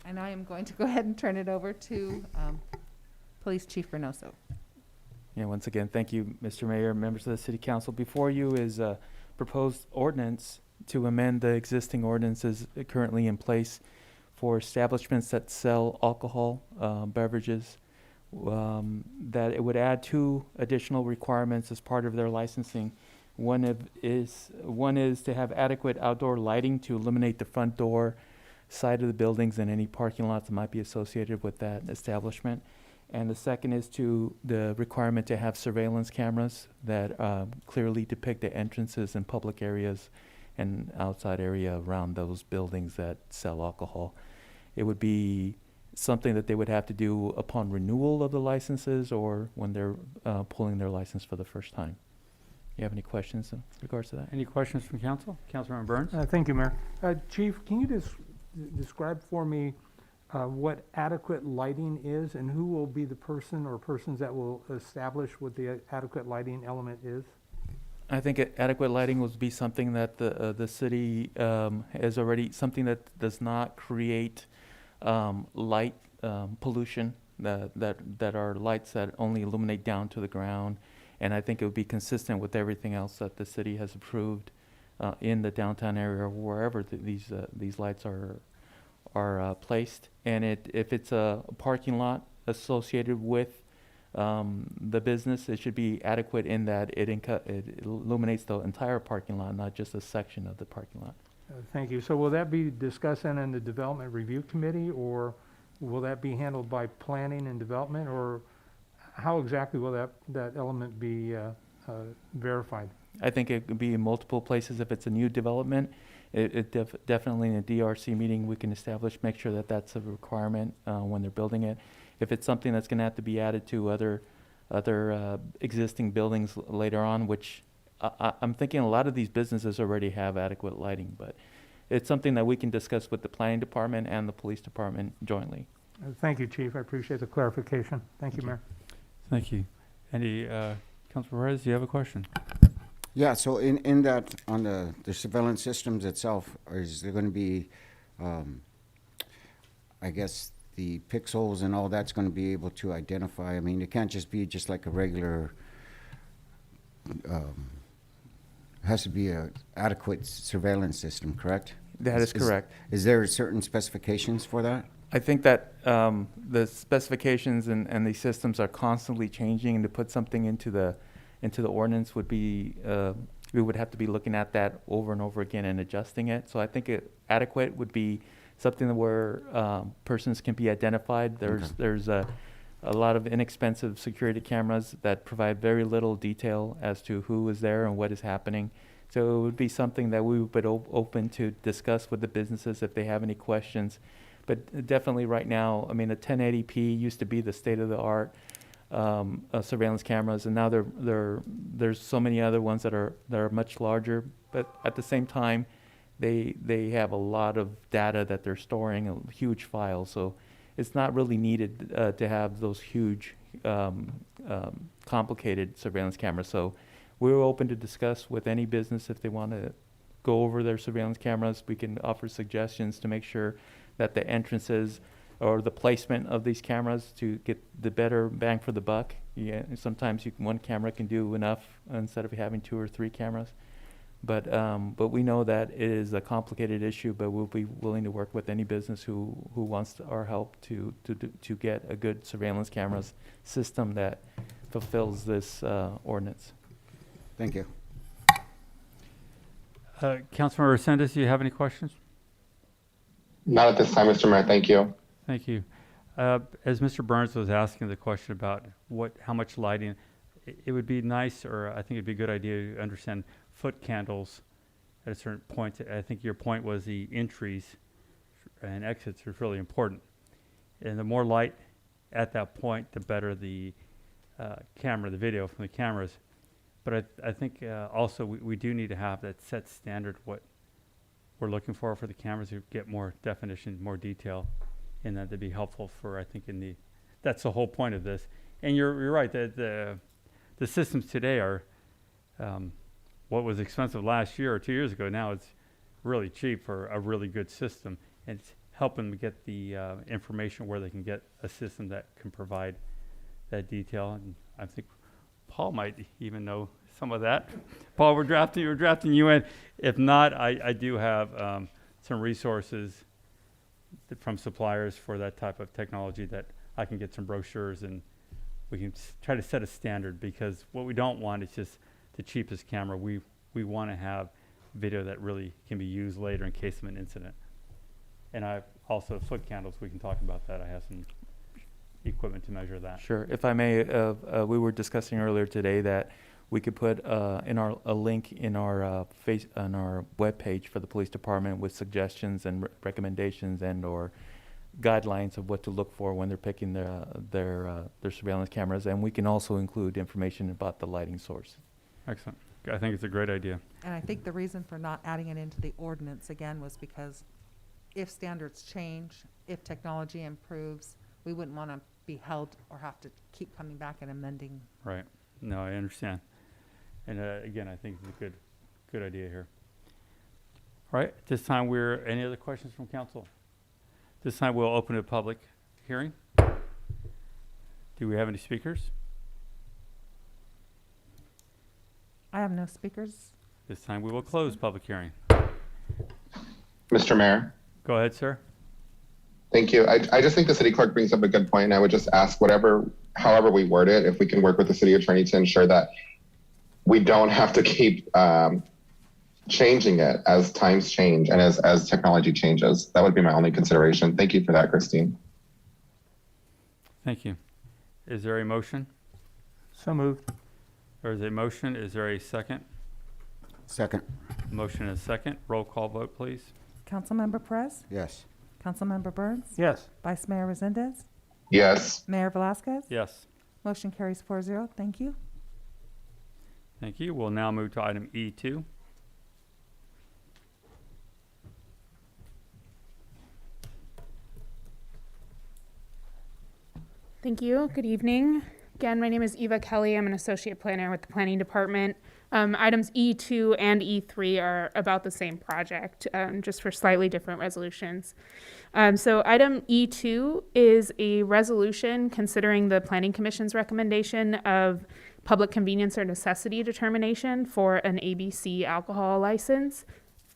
And I am going to go ahead and turn it over to Police Chief Reynoso. Yeah, once again, thank you, Mr. Mayor, members of the City Council. Before you is a proposed ordinance to amend the existing ordinances currently in place for establishments that sell alcohol beverages, that it would add 2 additional requirements as part of their licensing. One is to have adequate outdoor lighting to illuminate the front door, side of the buildings, and any parking lots that might be associated with that establishment. And the second is to the requirement to have surveillance cameras that clearly depict the entrances in public areas and outside area around those buildings that sell alcohol. It would be something that they would have to do upon renewal of the licenses or when they're pulling their license for the first time. You have any questions in regards to that? Any questions from council? Councilmember Burns? Thank you, Mayor. Chief, can you describe for me what adequate lighting is and who will be the person or persons that will establish what the adequate lighting element is? I think adequate lighting would be something that the city has already, something that does not create light pollution, that are lights that only illuminate down to the ground. And I think it would be consistent with everything else that the city has approved in the downtown area or wherever these lights are placed. And if it's a parking lot associated with the business, it should be adequate in that it illuminates the entire parking lot, not just a section of the parking lot. Thank you. So will that be discussed then in the Development Review Committee, or will that be handled by Planning and Development, or how exactly will that element be verified? I think it could be in multiple places. If it's a new development, definitely in a DRC meeting we can establish, make sure that that's a requirement when they're building it. If it's something that's going to have to be added to other existing buildings later on, which I'm thinking a lot of these businesses already have adequate lighting, but it's something that we can discuss with the planning department and the police department jointly. Thank you, Chief. I appreciate the clarification. Thank you, Mayor. Thank you. Any, Councilor Perez, do you have a question? Yeah, so in that, on the surveillance systems itself, is there going to be, I guess, the pixels and all that's going to be able to identify? I mean, it can't just be just like a regular, has to be a adequate surveillance system, correct? That is correct. Is there certain specifications for that? I think that the specifications and the systems are constantly changing, and to put something into the ordinance would be, we would have to be looking at that over and over again and adjusting it. So I think adequate would be something where persons can be identified. There's a lot of inexpensive security cameras that provide very little detail as to who is there and what is happening. So it would be something that we would be open to discuss with the businesses if they have any questions. But definitely right now, I mean, the 1080p used to be the state-of-the-art surveillance cameras, and now there's so many other ones that are much larger. But at the same time, they have a lot of data that they're storing, a huge file. So it's not really needed to have those huge, complicated surveillance cameras. So we're open to discuss with any business if they want to go over their surveillance cameras. We can offer suggestions to make sure that the entrances or the placement of these cameras to get the better bang for the buck. Yeah, sometimes one camera can do enough instead of having 2 or 3 cameras. But we know that it is a complicated issue, but we'll be willing to work with any business who wants our help to get a good surveillance cameras system that fulfills this ordinance. Thank you. Councilmember Resendez, do you have any questions? Not at this time, Mr. Mayor. Thank you. Thank you. As Mr. Burns was asking the question about how much lighting, it would be nice, or I think it'd be a good idea to understand foot candles at a certain point. I think your point was the entries and exits are really important. And the more light at that point, the better the the video from the cameras. But I think also we do need to have that set standard, what we're looking for the cameras, to get more definition, more detail, and that'd be helpful for, I think, that's the whole point of this. And you're right, that the systems today are, what was expensive last year or 2 years ago, now it's really cheap for a really good system. And it's helping them get the information where they can get a system that can provide that detail. And I think Paul might even know some of that. Paul, we're drafting you in. If not, I do have some resources from suppliers for that type of technology that I can get some brochures, and we can try to set a standard, because what we don't want is just the cheapest camera. We want to have video that really can be used later in case of an incident. And I also foot candles, we can talk about that. I have some equipment to measure that. Sure. If I may, we were discussing earlier today that we could put a link in our on our webpage for the police department with suggestions and recommendations and/or guidelines of what to look for when they're picking their surveillance cameras, and we can also include information about the lighting source. Excellent. I think it's a great idea. And I think the reason for not adding it into the ordinance again was because if standards change, if technology improves, we wouldn't want to be held or have to keep coming back and amending. Right. No, I understand. And again, I think it's a good idea here. All right. At this time, any other questions from council? This time, we'll open a public hearing. Do we have any speakers? I have no speakers. This time, we will close public hearing. Mr. Mayor, Go ahead, sir. thank you. I just think the city clerk brings up a good point, and I would just ask however we word it, if we can work with the city attorney to ensure that we don't have to keep changing it as times change and as technology changes. That would be my only consideration. Thank you for that, Christine. Thank you. Is there a motion? So moved. There is a motion. Is there a second? Second. Motion and a second. Roll call vote, please. Councilmember Perez? Yes. Councilmember Burns? Yes. Vice Mayor Resendez? Yes. Mayor Velasquez? Yes. Motion carries 4-0. Thank you. Thank you. We'll now move to item E2. Thank you. Good evening. Again, my name is Eva Kelly. I'm an associate planner with the planning department. Items E2 and E3 are about the same project, just for slightly different resolutions. So item E2 is a resolution considering the Planning Commission's recommendation of public convenience or necessity determination for an ABC alcohol license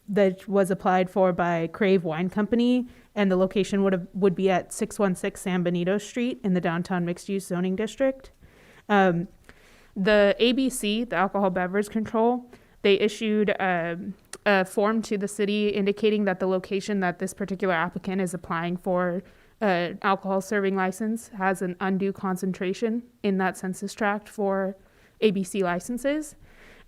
that was applied for by Crave Wine Company, and the location would be at 616 San Benito Street in the downtown mixed-use zoning district. The ABC, the Alcohol Beverage Control, they issued a form to the city indicating that the location that this particular applicant is applying for an alcohol serving license has an undue concentration in that census tract for ABC licenses.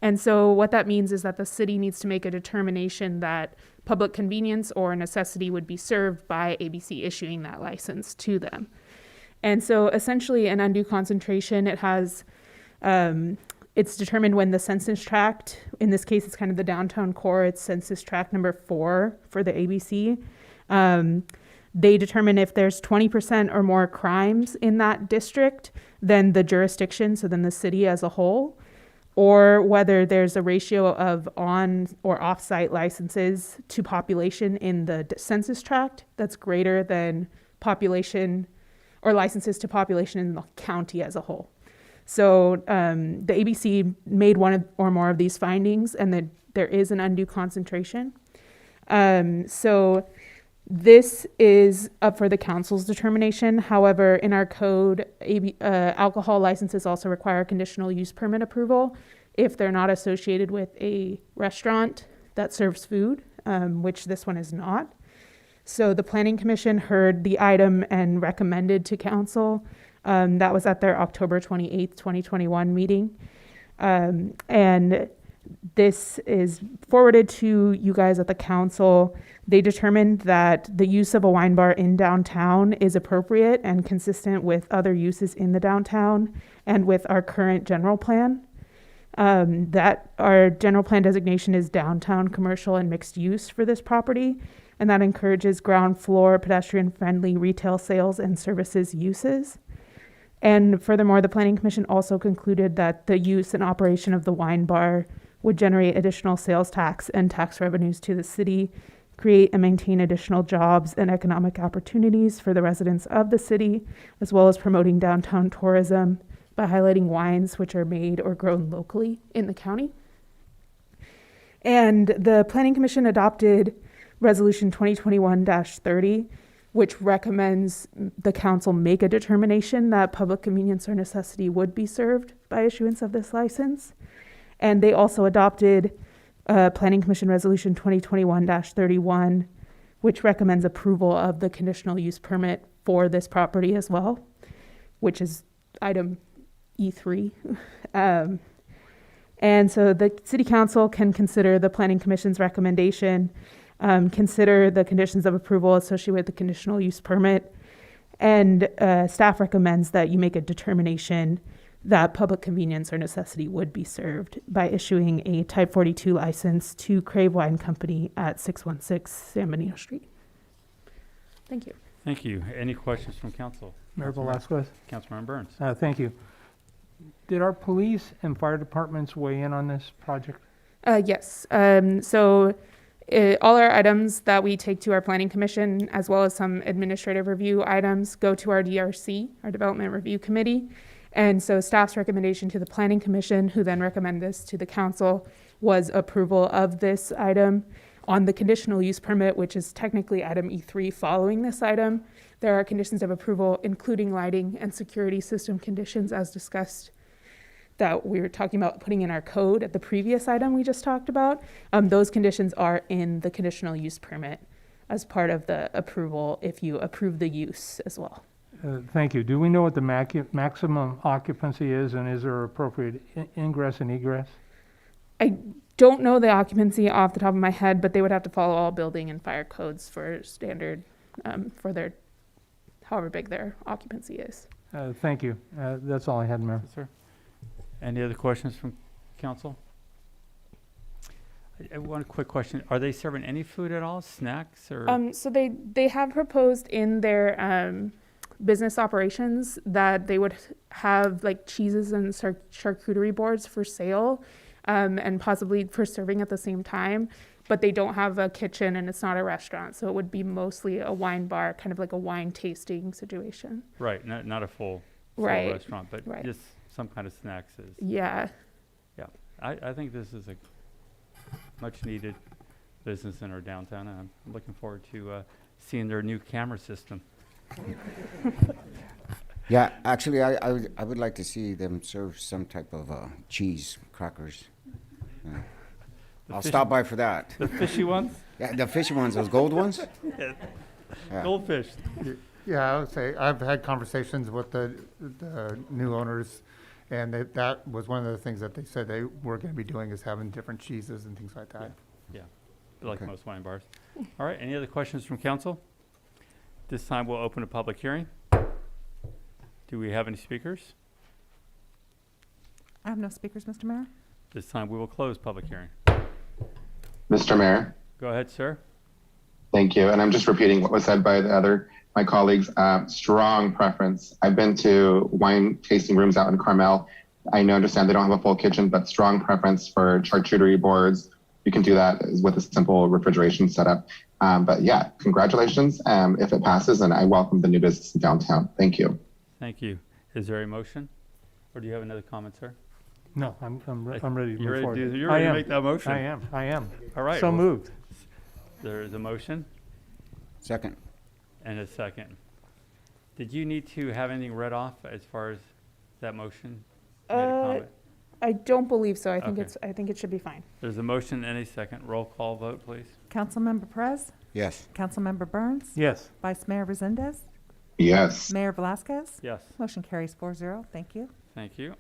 And so what that means is that the city needs to make a determination that public convenience or necessity would be served by ABC issuing that license to them. And so essentially an undue concentration, it has, it's determined when the census tract, in this case it's kind of the downtown core, it's census tract number 4 for the ABC. They determine if there's 20% or more crimes in that district, then the jurisdiction, so then the city as a whole, or whether there's a ratio of on or off-site licenses to population in the census tract that's greater than population or licenses to population in the county as a whole. So the ABC made one or more of these findings, and that there is an undue concentration. So this is up for the council's determination. However, in our code, alcohol licenses also require conditional use permit approval if they're not associated with a restaurant that serves food, which this one is not. So the Planning Commission heard the item and recommended to council. That was at their October 28th, 2021 meeting. And this is forwarded to you guys at the council. They determined that the use of a wine bar in downtown is appropriate and consistent with other uses in the downtown and with our current general plan. That our general plan designation is downtown commercial and mixed use for this property, and that encourages ground floor pedestrian-friendly retail sales and services uses. And furthermore, the Planning Commission also concluded that the use and operation of the wine bar would generate additional sales tax and tax revenues to the city, create and maintain additional jobs and economic opportunities for the residents of the city, as well as promoting downtown tourism by highlighting wines which are made or grown locally in the county. And the Planning Commission adopted Resolution 2021-30, which recommends the council make a determination that public convenience or necessity would be served by issuance of this license. And they also adopted Planning Commission Resolution 2021-31, which recommends approval of the conditional use permit for this property as well. which is item E3. And so the city council can consider the planning commission's recommendation, consider the conditions of approval associated with the conditional use permit, and staff recommends that you make a determination that public convenience or necessity would be served by issuing a Type 42 license to Crave Wine Company at 616 San Benito Street. Thank you. Thank you. Any questions from council? Mayor Velasquez? Councilmember Burns. Thank you. Did our police and fire departments weigh in on this project? Yes. So all our items that we take to our planning commission, as well as some administrative review items, go to our DRC, our Development Review Committee. And so staff's recommendation to the planning commission, who then recommend this to the council, was approval of this item. On the conditional use permit, which is technically item E3 following this item, there are conditions of approval, including lighting and security system conditions as discussed that we were talking about putting in our code at the previous item we just talked about. Those conditions are in the conditional use permit as part of the approval if you approve the use as well. Thank you. Do we know what the maximum occupancy is, and is there appropriate ingress and egress? I don't know the occupancy off the top of my head, but they would have to follow all building and fire codes for standard, for their, however big their occupancy is. Thank you. That's all I had, Mayor. Yes, sir. Any other questions from council? One quick question. Are they serving any food at all? Snacks or? So they have proposed in their business operations that they would have like cheeses and charcuterie boards for sale, and possibly for serving at the same time, but they don't have a kitchen and it's not a restaurant. So it would be mostly a wine bar, kind of like a wine tasting situation. Right, not a full Right. restaurant, but Right. just some kind of snacks is. Yeah. Yeah, I think this is a much needed business in our downtown, and I'm looking forward to seeing their new camera system. Yeah, actually, I would like to see them serve some type of cheese crackers. Yeah. I'll stop by for that. The fishy ones? Yeah, the fishy ones, those gold ones? Yeah. Yeah. Goldfish. Yeah, I would say I've had conversations with the new owners, and that was one of the things that they said they were going to be doing is having different cheeses and things like that. Yeah, like Okay. most wine bars. All right, any other questions from council? This time we'll open a public hearing. Do we have any speakers? I have no speakers, Mr. Mayor. This time we will close public hearing. Mr. Mayor, Go ahead, sir. thank you. And I'm just repeating what was said by my colleagues. Strong preference. I've been to wine tasting rooms out in Carmel. I understand they don't have a full kitchen, but strong preference for charcuterie boards. You can do that with a simple refrigeration setup. But yeah, congratulations if it passes, and I welcome the new business in downtown. Thank you. Thank you. Is there a motion? Or do you have another comment, sir? No, I'm ready to move You're ready forward. to, you're ready I to am. make that motion? I am. All right. So well, moved. There is a motion Second. and a second. Did you need to have anything read off as far as that motion? You made a comment. I don't believe so. I think Okay. I think it should be fine. There's a motion and a second. Roll call vote, please. Councilmember Perez, Yes. Councilmember Burns, Yes. Vice Mayor Resendez, Yes. Mayor Velasquez. Yes. Motion carries 4-0. Thank you. Thank you.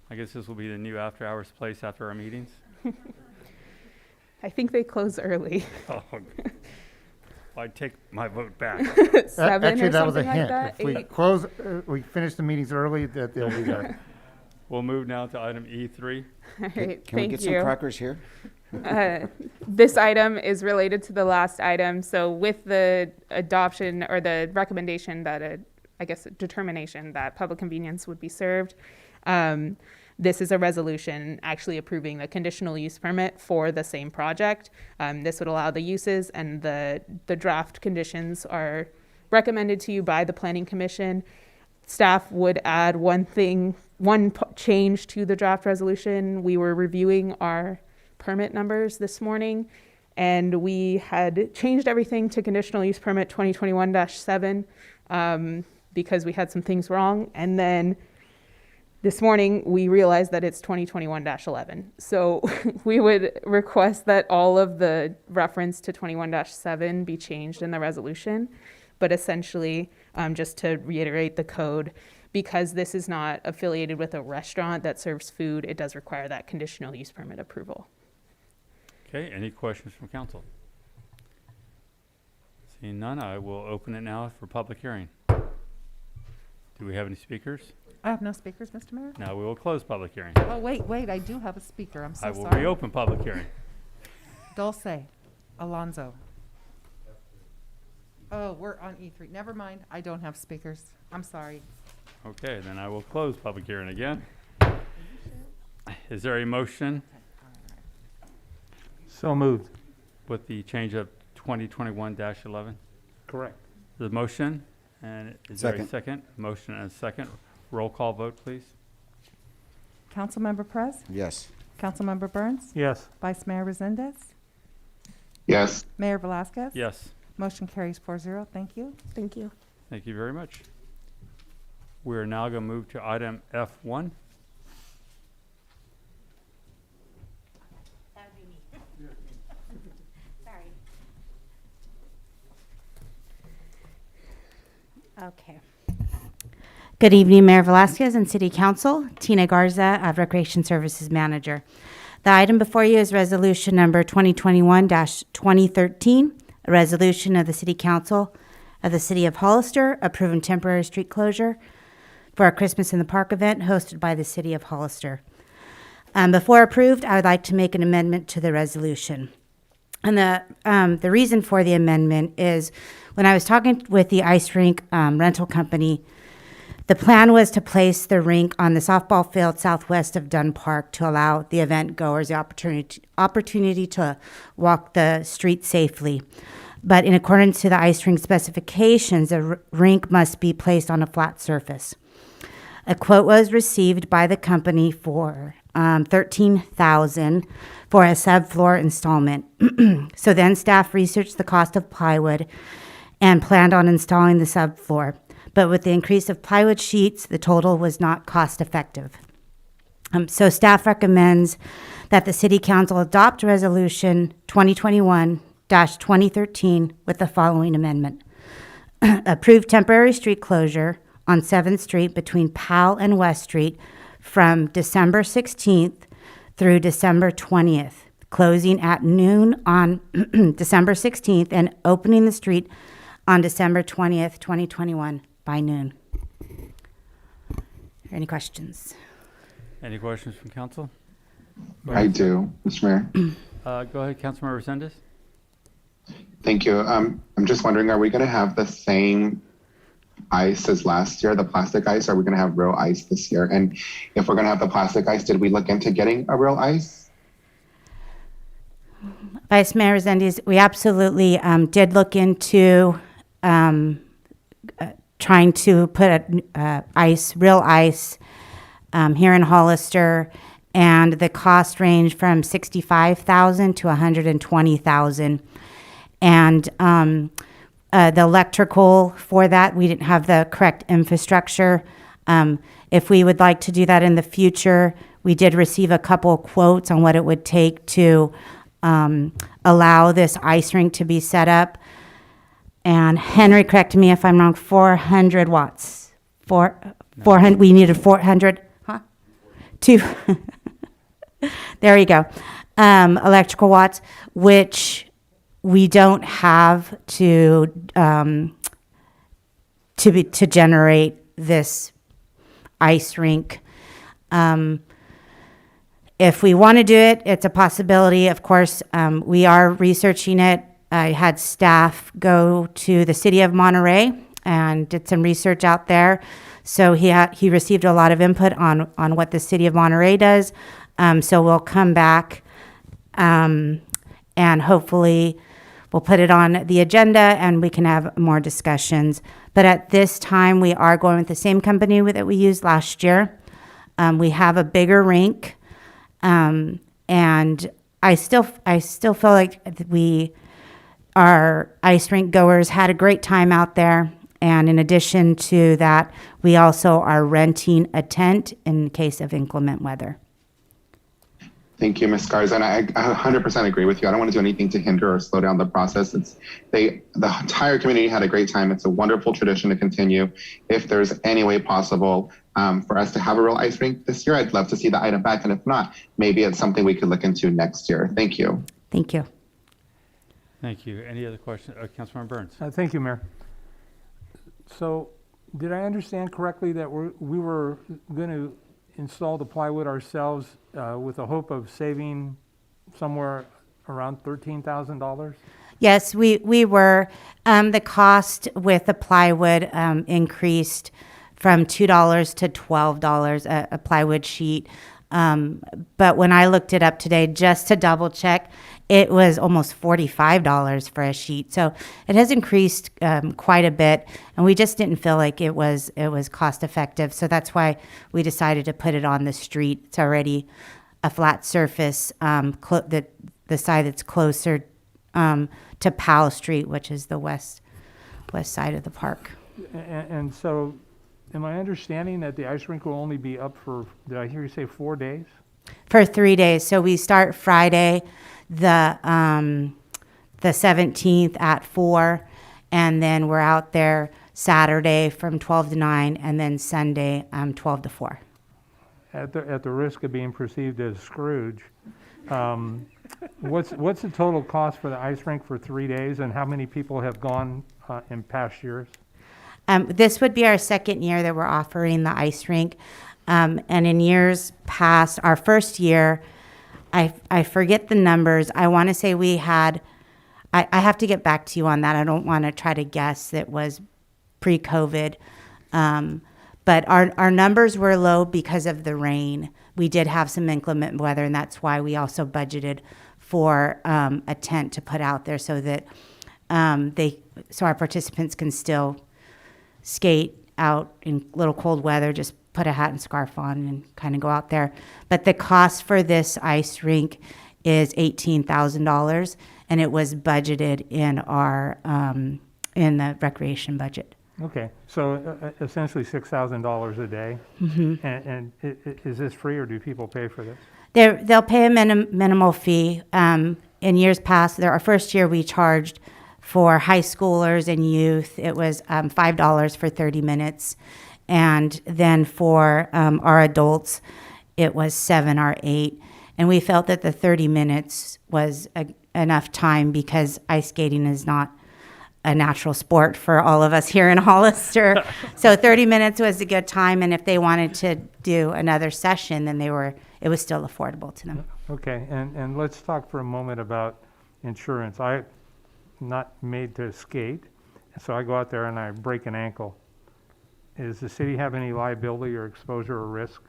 I guess this will be the new after-hours place after our meetings. I think they close early. Oh, I take my vote back. 7 Actually, or that was a something like hint. that. If we 8. close, we finish the meetings early, that they'll be there. We'll move now to item E3. All right, Can we thank get you. some crackers here? This item is related to the last item. So with the adoption or the recommendation that determination that public convenience would be served, this is a resolution actually approving the conditional use permit for the same project. This would allow the uses, and the draft conditions are recommended to you by the Planning Commission. Staff would add one change to the draft resolution. We were reviewing our permit numbers this morning, and we had changed everything to conditional use permit 2021-7 because we had some things wrong. And then This morning, we realized that it's 2021-11. So we would request that all of the reference to 21-7 be changed in the resolution. But essentially, just to reiterate the code, because this is not affiliated with a restaurant that serves food, it does require that conditional use permit approval. Okay, any questions from council? Seeing none, I will open it now for public hearing. Do we have any speakers? I have no speakers, Mr. Mayor. Now we will close public hearing. Oh, wait, I do have a speaker. I'm so I will sorry. reopen public hearing. Dulce, Alonso. Oh, we're on E3. Never mind. I don't have speakers. I'm sorry. Okay, then I will close public hearing again. Is there a motion So moved. with the change of 2021-11? Correct. The motion, and is there a Second. second? Motion and a second. Roll call vote, please. Councilmember Perez? Yes. Councilmember Burns? Yes. Vice Mayor Resendez? Yes. Mayor Velazquez? Yes, Motion carries 4-0. Thank you. Thank you. thank you very much. We're now going to move to item F1. That would be me. Sorry. Okay. Good evening, Mayor Velazquez and City Council. Tina Garza, Recreation Services Manager. The item before you is resolution number 2021-2013, a resolution of the City Council of the City of Hollister approving temporary street closure for a Christmas in the Park event hosted by the City of Hollister. Before approved, I would like to make an amendment to the resolution. And the reason for the amendment is when I was talking with the ice rink rental company, the plan was to place the rink on the softball field southwest of Dunn Park to allow the event goers the opportunity to walk the street safely. But in accordance to the ice rink specifications, the rink must be placed on a flat surface. A quote was received by the company for $13,000 for a subfloor installment. So then staff researched the cost of plywood and planned on installing the subfloor. But with the increase of plywood sheets, the total was not cost effective. So staff recommends that the City Council adopt Resolution 2021-2013 with the following amendment. Approve temporary street closure on 7th Street between Powell and West Street from December 16th through December 20th, closing at noon on December 16th and opening the street on December 20th, 2021 by noon. Any questions? Any questions from council? I do, Mr. Mayor. Go ahead, Councilmember Resendez. Thank you. I'm just wondering, are we going to have the same ice as last year, the plastic ice? Are we going to have real ice this year? And if we're going to have the plastic ice, did we look into getting a real ice? Vice Mayor Resendez, we absolutely did look into trying to put real ice here in Hollister, and the cost ranged from $65,000 to $120,000. And the electrical for that, we didn't have the correct infrastructure. If we would like to do that in the future, we did receive a couple of quotes on what it would take to allow this ice rink to be set up. And Henry, correct me if I'm wrong, 400 watts. 400, we needed 400, huh? There you go. Electrical watts, which we don't have to generate this ice rink. If we want to do it, it's a possibility. Of course, we are researching it. I had staff go to the city of Monterey and did some research out there. So he received a lot of input on what the city of Monterey does. So we'll come back and hopefully we'll put it on the agenda and we can have more discussions. But at this time, we are going with the same company that we used last year. We have a bigger rink, and I still feel like our ice rink goers had a great time out there, And in addition to that, we also are renting a tent in case of inclement weather. Thank you, Ms. Garza, and I 100% agree with you. I don't want to do anything to hinder or slow down the process. The entire community had a great time. It's a wonderful tradition to continue. If there's any way possible for us to have a real ice rink this year, I'd love to see the item back. And if not, maybe it's something we could look into next year. Thank you. Thank you. Thank you. Any other questions? Councilmember Burns. Thank you, Mayor. So, did I understand correctly that we were going to install the plywood ourselves with the hope of saving somewhere around $13,000? Yes, we were. The cost with the plywood increased from $2 to $12 a plywood sheet. But when I looked it up today, just to double check, it was almost $45 for a sheet. So it has increased quite a bit, and we just didn't feel like it was cost effective. So that's why we decided to put it on the street. It's already a flat surface, the side that's closer to Powell Street, which is the west side of the park. And so, am I understanding that the ice rink will only be up for, did I hear you say 4 days? For 3 days. So we start Friday, the 17th at 4, and then we're out there Saturday from 12 to 9, and then Sunday 12 to 4. At the risk of being perceived as Scrooge, what's the total cost for the ice rink for 3 days, and how many people have gone in past years? This would be our second year that we're offering the ice rink. And in years past, our first year, I forget the numbers. I want to say we had, I have to get back to you on that. I don't want to try to guess that was pre-COVID. But our numbers were low because of the rain. We did have some inclement weather, and that's why we also budgeted for a tent to put out there so that so our participants can still skate out in little cold weather, just put a hat and scarf on and kind of go out there. But the cost for this ice rink is $18,000, and it was budgeted in our in the recreation budget. Okay, so essentially $6,000 a day. Mm-hmm. And is this free, or do people pay for this? They'll pay a minimal fee. In years past, our first year we charged for high schoolers and youth. It was $5 for 30 minutes. And then for our adults, it was 7 or 8. And we felt that the 30 minutes was enough time because ice skating is not a natural sport for all of us here in Hollister. So 30 minutes was a good time. And if they wanted to do another session, then it was still affordable to them. Okay, and let's talk for a moment about insurance. I'm not made to skate, so I go out there and I break an ankle. Does the city have any liability or exposure or risk?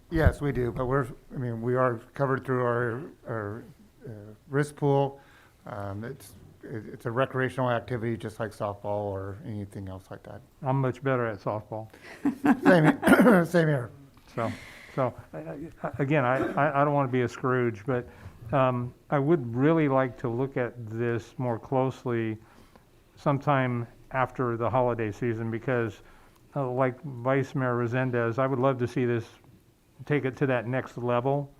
Yes, we do, but we are covered through our risk pool. It's a recreational activity, just like softball or anything else like that. I'm much better at softball. Same here. So again, I don't want to be a Scrooge, but I would really like to look at this more closely sometime after the holiday season, because like Vice Mayor Resendez, I would love to see this take it to that next level.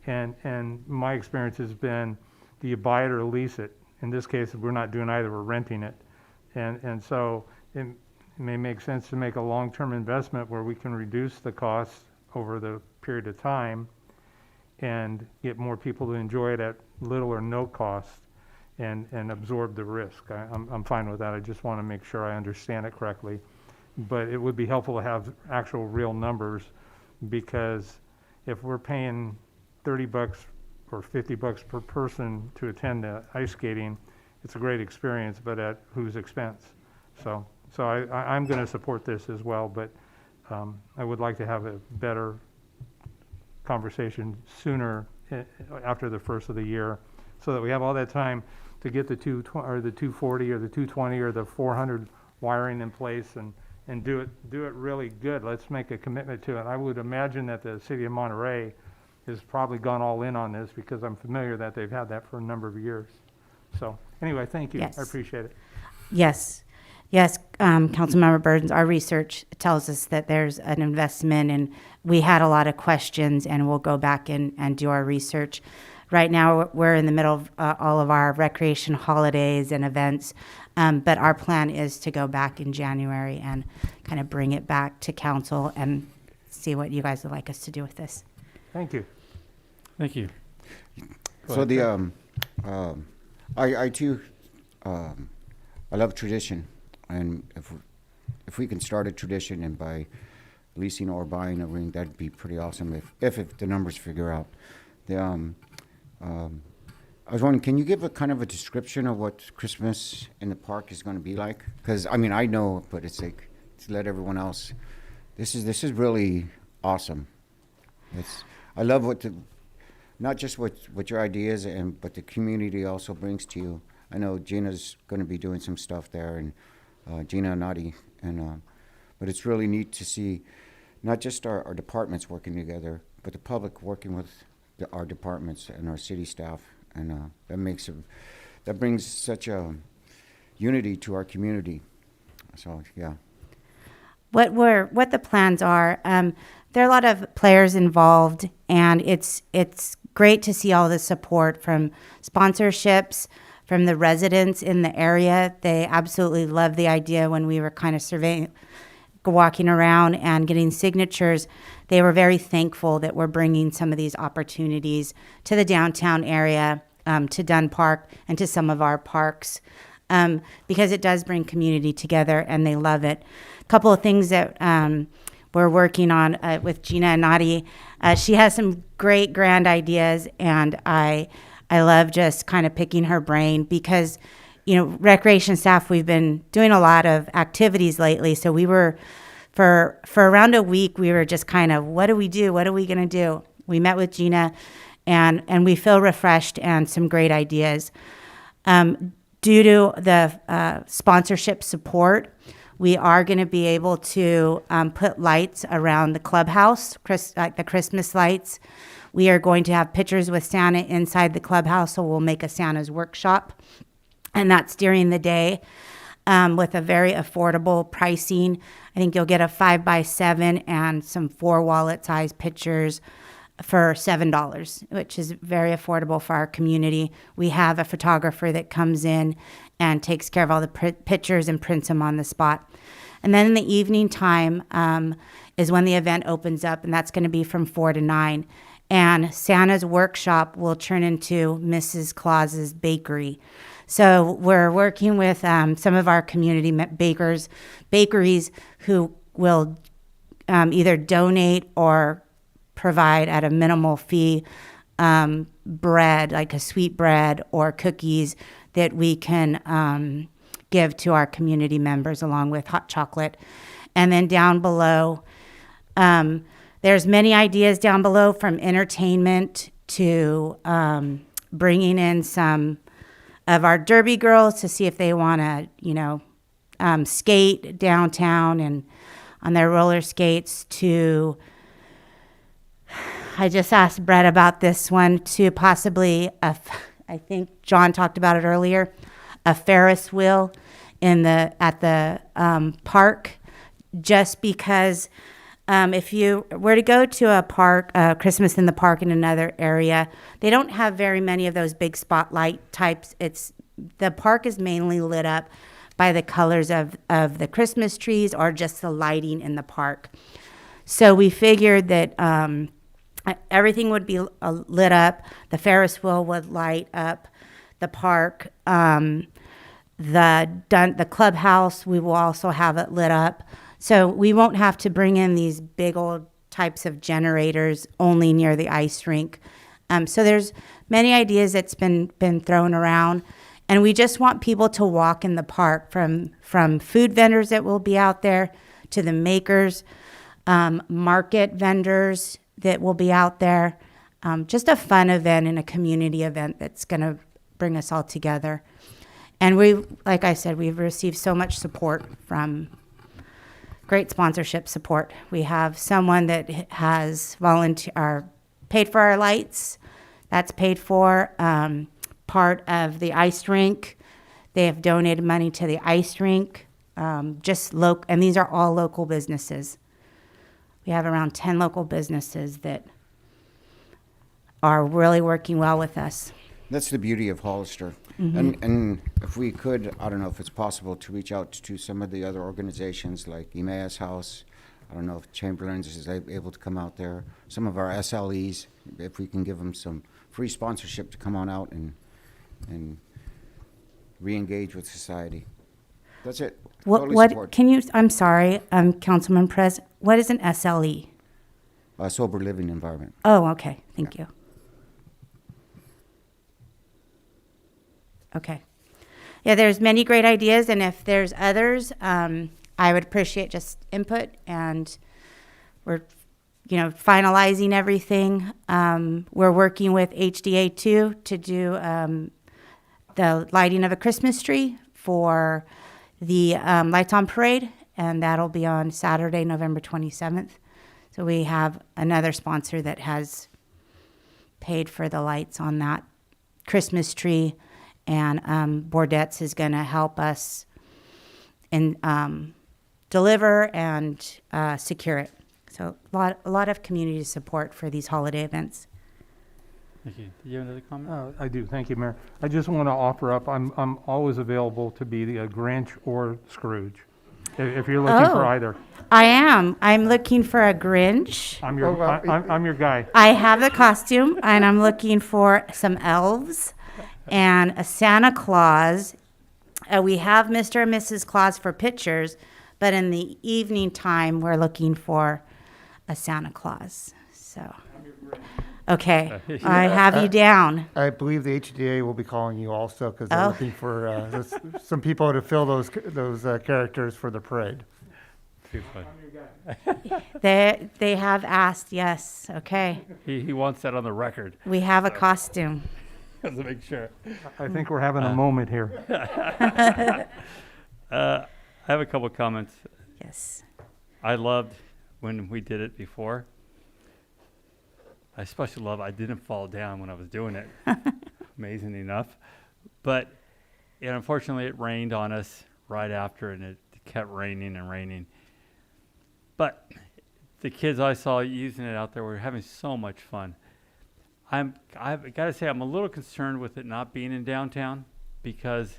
And my experience has been, do you buy it or lease it? In this case, we're not doing either, we're renting it. And so it may make sense to make a long-term investment where we can reduce the costs over the period of time and get more people to enjoy it at little or no cost and absorb the risk. I'm fine with that. I just want to make sure I understand it correctly. But it would be helpful to have actual real numbers, because if we're paying $30 or $50 per person to attend ice skating, it's a great experience, but at whose expense? So I'm going to support this as well, but I would like to have a better conversation sooner after the first of the year, so that we have all that time to get the 240 or the 220 or the 400 wiring in place and do it really good. Let's make a commitment to it. I would imagine that the city of Monterey has probably gone all in on this, because I'm familiar that they've had that for a number of years. So anyway, thank you. Yes. I appreciate it. Yes, yes, Councilmember Burns, our research tells us that there's an investment, and we had a lot of questions, and we'll go back and do our research. Right now, we're in the middle of all of our recreation holidays and events, but our plan is to go back in January and kind of bring it back to council and see what you guys would like us to do with this. Thank you. Thank you. Go So ahead, the, I too, I love tradition, and if we can start a tradition and by leasing or buying a ring, that'd be pretty awesome if the numbers figure out. I was wondering, can you give a kind of a description of what Christmas in the park is going to be like? Because I mean, I know, but it's like to let everyone else. This is really awesome. I love not just what your ideas but the community also brings to you. I know Gina's going to be doing some stuff there, and Gina and Nadi, but it's really neat to see not just our departments working together, but the public working with our departments and our city staff, and that brings such a unity to our community. So yeah. What the plans are, there are a lot of players involved, and it's great to see all the support from sponsorships, from the residents in the area. They absolutely love the idea. When we were kind of walking around and getting signatures, they were very thankful that we're bringing some of these opportunities to the downtown area, to Dunn Park, and to some of our parks, because it does bring community together, and they love it. A couple of things that we're working on with Gina and Nadi. She has some great grand ideas, and I love just kind of picking her brain because, recreation staff, we've been doing a lot of activities lately. So we were, for around a week, we were just kind of, what do we do? What are we going to do? We met with Gina, and we feel refreshed and some great ideas. Due to the sponsorship support, we are going to be able to put lights around the clubhouse, like the Christmas lights. We are going to have pictures with Santa inside the clubhouse, so we'll make a Santa's workshop. And that's during the day with a very affordable pricing. I think you'll get a 5x7 and some 4 wallet-sized pictures for $7, which is very affordable for our community. We have a photographer that comes in and takes care of all the pictures and prints them on the spot. And then in the evening time is when the event opens up, and that's going to be from 4 to 9. And Santa's workshop will turn into Mrs. Claus's bakery. So we're working with some of our community bakeries who will either donate or provide at a minimal fee bread, like a sweet bread or cookies that we can give to our community members along with hot chocolate. And then down below, there's many ideas down below, from entertainment to bringing in some of our derby girls to see if they want to, skate downtown and on their roller skates, to, I just asked Brett about this one, to possibly, I think John talked about it earlier, a Ferris wheel at the park, just because if you were to go to a park, Christmas in the Park in another area, they don't have very many of those big spotlight types. The park is mainly lit up by the colors of the Christmas trees or just the lighting in the park. So we figured that everything would be lit up. The Ferris wheel would light up the park. The clubhouse, we will also have it lit up. So we won't have to bring in these big old types of generators only near the ice rink. So there's many ideas that's been thrown around. And we just want people to walk in the park, from food vendors that will be out there to the makers, market vendors that will be out there. Just a fun event and a community event that's going to bring us all together. And like I said, we've received so much support from great sponsorship support. We have someone that has paid for our lights. That's paid for. Part of the ice rink. They have donated money to the ice rink, and these are all local businesses. We have around 10 local businesses that are really working well with us. That's the beauty of Hollister. Mhm. And if we could, I don't know if it's possible to reach out to some of the other organizations like Emmaus House. I don't know if Chamberlain's is able to come out there. Some of our SLEs, if we can give them some free sponsorship to come on out and re-engage with society. That's it. Totally support. I'm sorry, Councilman Prez, what is an SLE? Sober living environment. Oh, okay, thank you. Okay. Yeah, there's many great ideas, and if there's others, I would appreciate just input, and we're, finalizing everything. We're working with HDA too to do the lighting of a Christmas tree for the Lights on Parade, and that'll be on Saturday, November 27th. So we have another sponsor that has paid for the lights on that Christmas tree, and Bordett's is going to help us in deliver and secure it. So a lot of community support for these holiday events. Thank you. Do you have another comment? I do, thank you, Mayor. I just want to offer up, I'm always available to be the Grinch or Scrooge, if you're looking for either. I am. I'm looking for a Grinch. I'm your guy. I have the costume, and I'm looking for some elves and a Santa Claus. We have Mr. and Mrs. Claus for pictures, but in the evening time, we're looking for a Santa Claus. So, okay, I have you down. I believe the HDA will be calling you also because they're looking for some people to fill those characters for the parade. Too fun. They have asked, yes. Okay. He wants that on the record. We have a costume. To make sure. I think we're having a moment here. I have a couple of comments. Yes. I loved when we did it before. I especially love I didn't fall down when I was doing it. Amazing enough. But unfortunately it rained on us right after, and it kept raining and raining. But the kids I saw using it out there were having so much fun. I've got to say, I'm a little concerned with it not being in downtown, because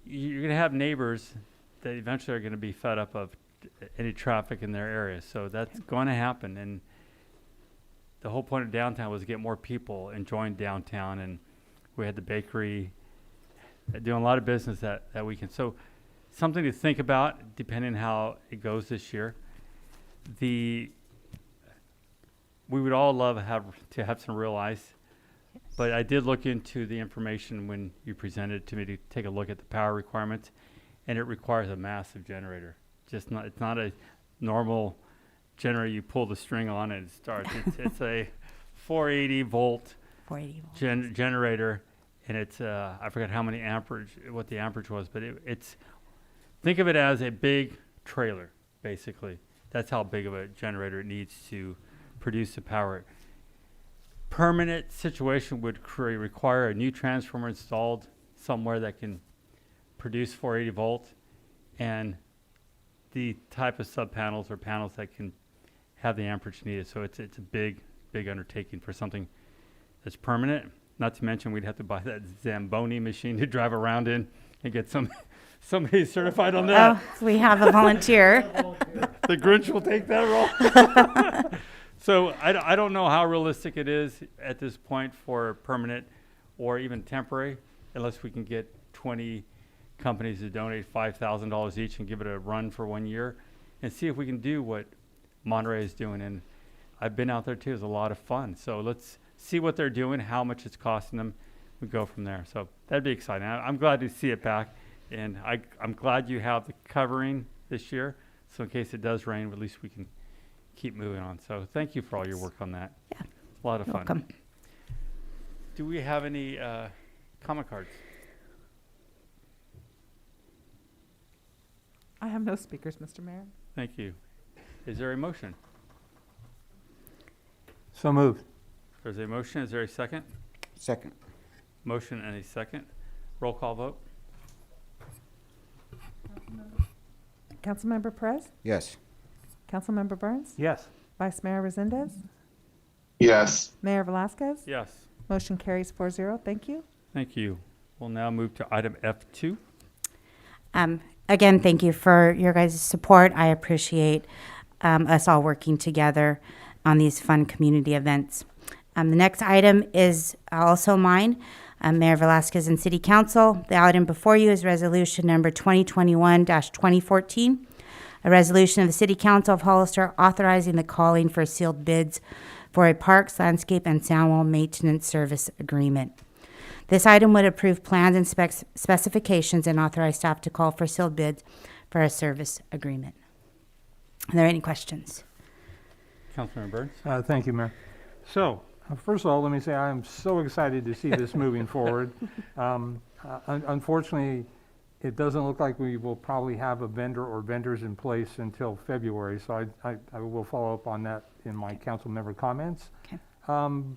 you're going to have neighbors that eventually are going to be fed up of any traffic in their area. So that's going to happen. And the whole point of downtown was to get more people enjoying downtown. And we had the bakery doing a lot of business that weekend. So something to think about depending how it goes this year. We would all love to have some real ice, but I did look into the information when you presented it to me to take a look at the power requirements, and it requires a massive generator. It's not a normal generator you pull the string on and it starts. It's a 480 volt generator, and it's I forgot what the amperage was, but it's think of it as a big trailer, basically. That's how big of a generator it needs to produce the power. Permanent situation would require a new transformer installed somewhere that can produce 480 volt, and the type of sub panels or panels that can have the amperage needed. So it's a big undertaking for something that's permanent. Not to mention we'd have to buy that Zamboni machine to drive around in and get somebody certified on that. Oh, we have a volunteer. The Grinch will take that role. So I don't know how realistic it is at this point for permanent or even temporary, unless we can get 20 companies to donate $5,000 each and give it a run for 1 year and see if we can do what Monterey is doing. And I've been out there too. It's a lot of fun. So let's see what they're doing, how much it's costing them. We go from there. So that'd be exciting. I'm glad to see it back. And I'm glad you have the covering this year. So in case it does rain, at least we can keep moving on. So thank you for all your work on that. Yeah. It's a lot of fun. Welcome. Do we have any comment cards? I have no speakers, Mr. Mayor. Thank you. Is there a motion? So moved. There's a motion. Is there a second? Second. Motion and a second. Roll call vote? Councilmember Perez, Yes. Councilmember Burns, Yes. Vice Mayor Resendez, Yes. Mayor Velasquez. Yes. Motion carries 4-0. Thank you. Thank you. We'll now move to item F2. Again, thank you for your guys' support. I appreciate us all working together on these fun community events. The next item is also mine, Mayor Velasquez and City Council. The item before you is resolution number 2021-2014, a resolution of the City Council of Hollister authorizing the calling for sealed bids for a parks, landscape, and soundwall maintenance service agreement. This item would approve plans and specifications and authorize staff to call for sealed bids for a service agreement. Are there any questions? Councilmember Burns? Thank you, Mayor. So, first of all, let me say I am so excited to see this moving forward. Unfortunately, it doesn't look like we will probably have a vendor or vendors in place until February, so I will follow up on that in my council member comments. Okay.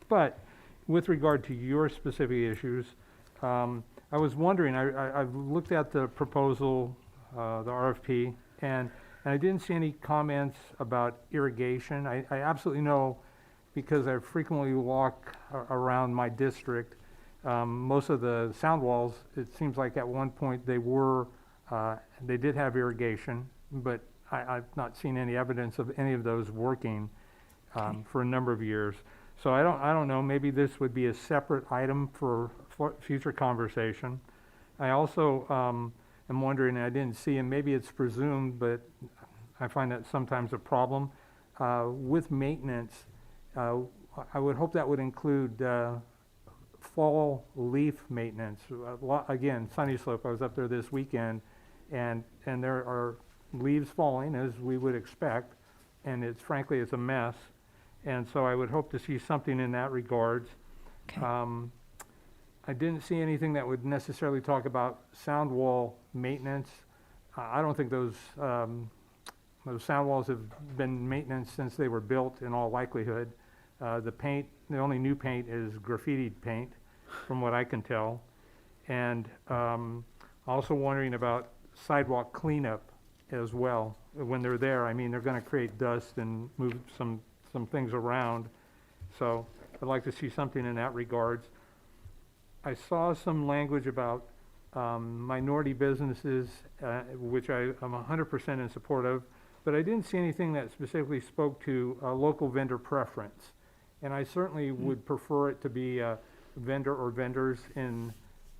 But with regard to your specific issues, I was wondering, I've looked at the proposal, the RFP, and I didn't see any comments about irrigation. I absolutely know, because I frequently walk around my district, most of the sound walls, it seems like at one point they did have irrigation, but I've not seen any evidence of any of those working for a number of years. So I don't know, maybe this would be a separate item for future conversation. I also am wondering, and I didn't see, and maybe it's presumed, but I find that sometimes a problem, with maintenance. I would hope that would include fall leaf maintenance. Again, Sunny Slope, I was up there this weekend, and there are leaves falling, as we would expect, and frankly, it's a mess. And so I would hope to see something in that regards. Okay. I didn't see anything that would necessarily talk about sound wall maintenance. I don't think those sound walls have been maintenance since they were built in all likelihood. The paint, the only new paint is graffitied paint, from what I can tell. And also wondering about sidewalk cleanup as well. When they're there, I mean, they're going to create dust and move some things around. So I'd like to see something in that regards. I saw some language about minority businesses, which I'm 100% in support of, but I didn't see anything that specifically spoke to local vendor preference. And I certainly would prefer it to be a vendor or vendors in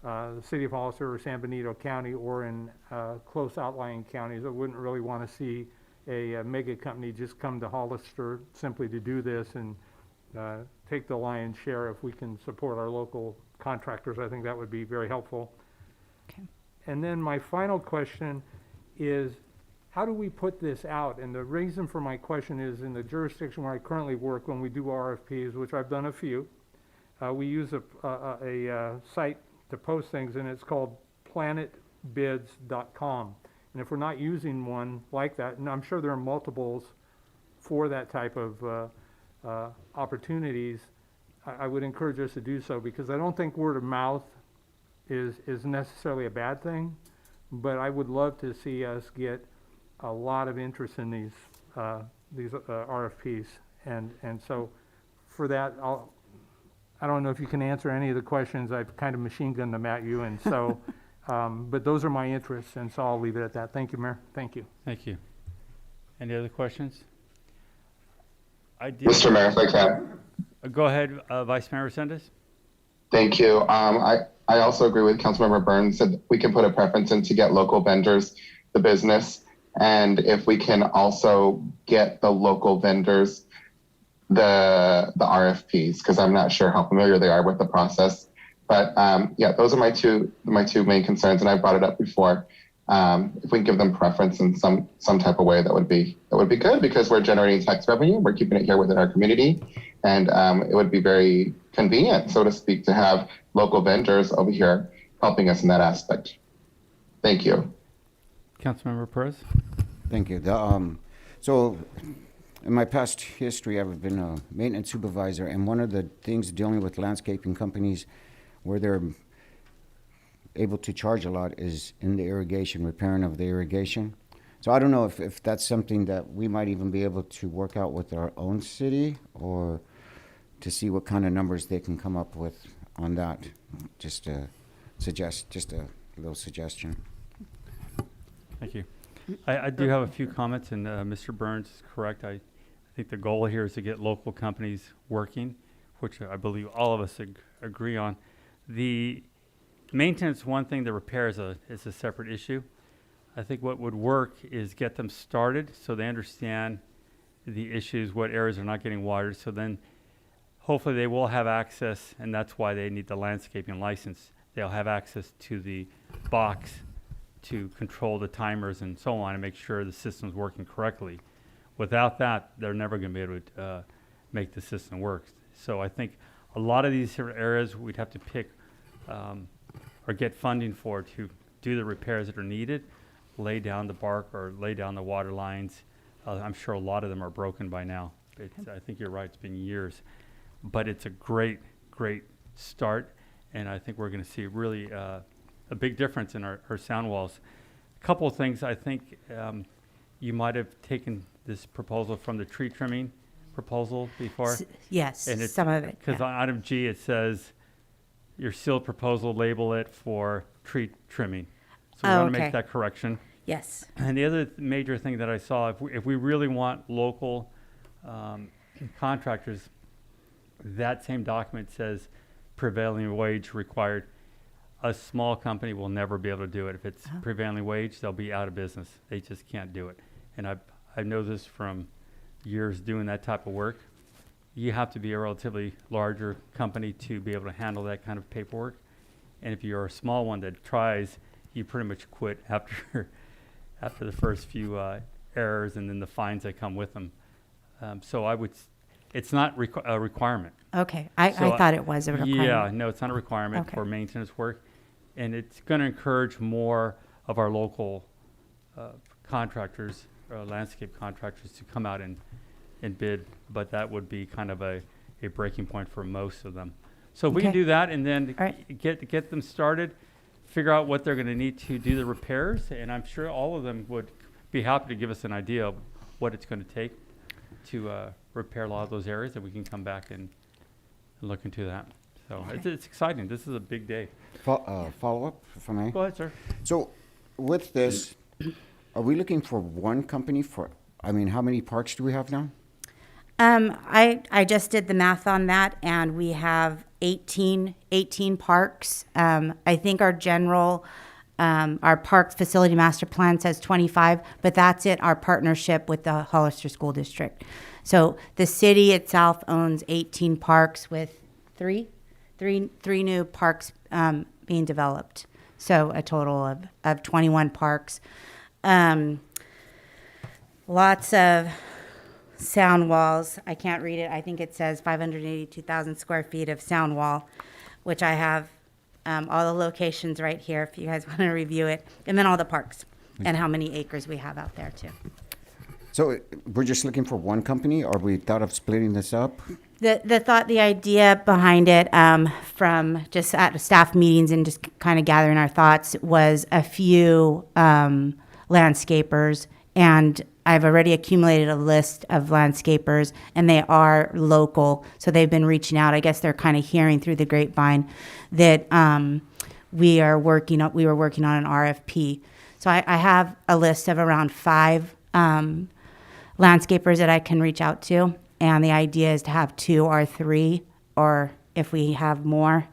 the city of Hollister or San Benito County or in close outlying counties. I wouldn't really want to see a mega company just come to Hollister simply to do this and take the lion's share. If we can support our local contractors, I think that would be very helpful. Okay. And then my final question is, how do we put this out? And the reason for my question is, in the jurisdiction where I currently work, when we do RFPs, which I've done a few, we use a site to post things, and it's called planetbids.com. And if we're not using one like that, and I'm sure there are multiples for that type of opportunities, I would encourage us to do so, because I don't think word of mouth is necessarily a bad thing, but I would love to see us get a lot of interest in these RFPs. And so for that, I don't know if you can answer any of the questions. I've kind of machine gunned them at you, and so, but those are my interests, and so I'll leave it at that. Thank you, Mayor. Thank you. Thank you. Any other questions? Mr. Mayor, if I can. Go ahead, Vice Mayor Resendez. Thank you. I also agree with Councilmember Burns that we can put a preference in to get local vendors, the business, and if we can also get the local vendors the RFPs, because I'm not sure how familiar they are with the process. But yeah, those are my two main concerns, and I brought it up before. If we can give them preference in some type of way, that would be good, because we're generating tax revenue. We're keeping it here within our community, and it would be very convenient, so to speak, to have local vendors over here helping us in that aspect. Thank you. Councilmember Perez. Thank you. So in my past history, I've been a maintenance supervisor, and one of the things dealing with landscaping companies where they're able to charge a lot is in the irrigation, repairing of the irrigation. So I don't know if that's something that we might even be able to work out with our own city, or to see what kind of numbers they can come up with on that. Just a little suggestion. Thank you. I do have a few comments, and Mr. Burns is correct. I think the goal here is to get local companies working, which I believe all of us agree on. The maintenance is one thing, the repair is a separate issue. I think what would work is get them started so they understand the issues, what areas are not getting watered, so then hopefully they will have access, and that's why they need the landscaping license. They'll have access to the box to control the timers and so on and make sure the system's working correctly. Without that, they're never going to be able to make the system work. So I think a lot of these areas we'd have to pick or get funding for to do the repairs that are needed, lay down the bark or lay down the water lines. I'm sure a lot of them are broken by now. I think you're right, it's been years. But it's a great, great start, and I think we're going to see really a big difference in our sound walls. A couple of things. I think you might have taken this proposal from the tree trimming proposal before. Yes, and some of it. Because on item G it says your sealed proposal, label it for tree trimming. So we want to make that correction. Yes. And the other major thing that I saw, if we really want local contractors, that same document says prevailing wage required. A small company will never be able to do it. If it's prevailing wage, they'll be out of business. They just can't do it. And I know this from years doing that type of work. You have to be a relatively larger company to be able to handle that kind of paperwork. And if you're a small one that tries, you pretty much quit after the first few errors and then the fines that come with them. So I would. It's not a requirement. Okay, I thought it was a requirement. Yeah, no, it's not a requirement for maintenance work. And it's going to encourage more of our local contractors, landscape contractors, to come out and bid. But that would be kind of a breaking point for most of them. So we can do that and then get them started, figure out what they're going to need to do the repairs. And I'm sure all of them would be happy to give us an idea of what it's going to take to repair a lot of those areas, and we can come back and look into that. So it's exciting. This is a big day. Follow up, if I may? Go ahead, sir. So with this, are we looking for one company for, how many parks do we have now? I just did the math on that, and we have 18 parks. I think our general, our park facility master plan says 25, but that's in our partnership with the Hollister School District. So the city itself owns 18 parks with three new parks being developed. So a total of 21 parks. Lots of sound walls. I can't read it. I think it says 582,000 square feet of sound wall, which I have all the locations right here if you guys want to review it. And then all the parks and how many acres we have out there too. So we're just looking for one company, or we thought of splitting this up? The idea behind it, from just at staff meetings and just kind of gathering our thoughts, was a few landscapers, and I've already accumulated a list of landscapers, and they are local, so they've been reaching out. I guess they're kind of hearing through the grapevine that we were working on an RFP. So I have a list of around 5 landscapers that I can reach out to, and the idea is to have 2 or 3, or if we have more,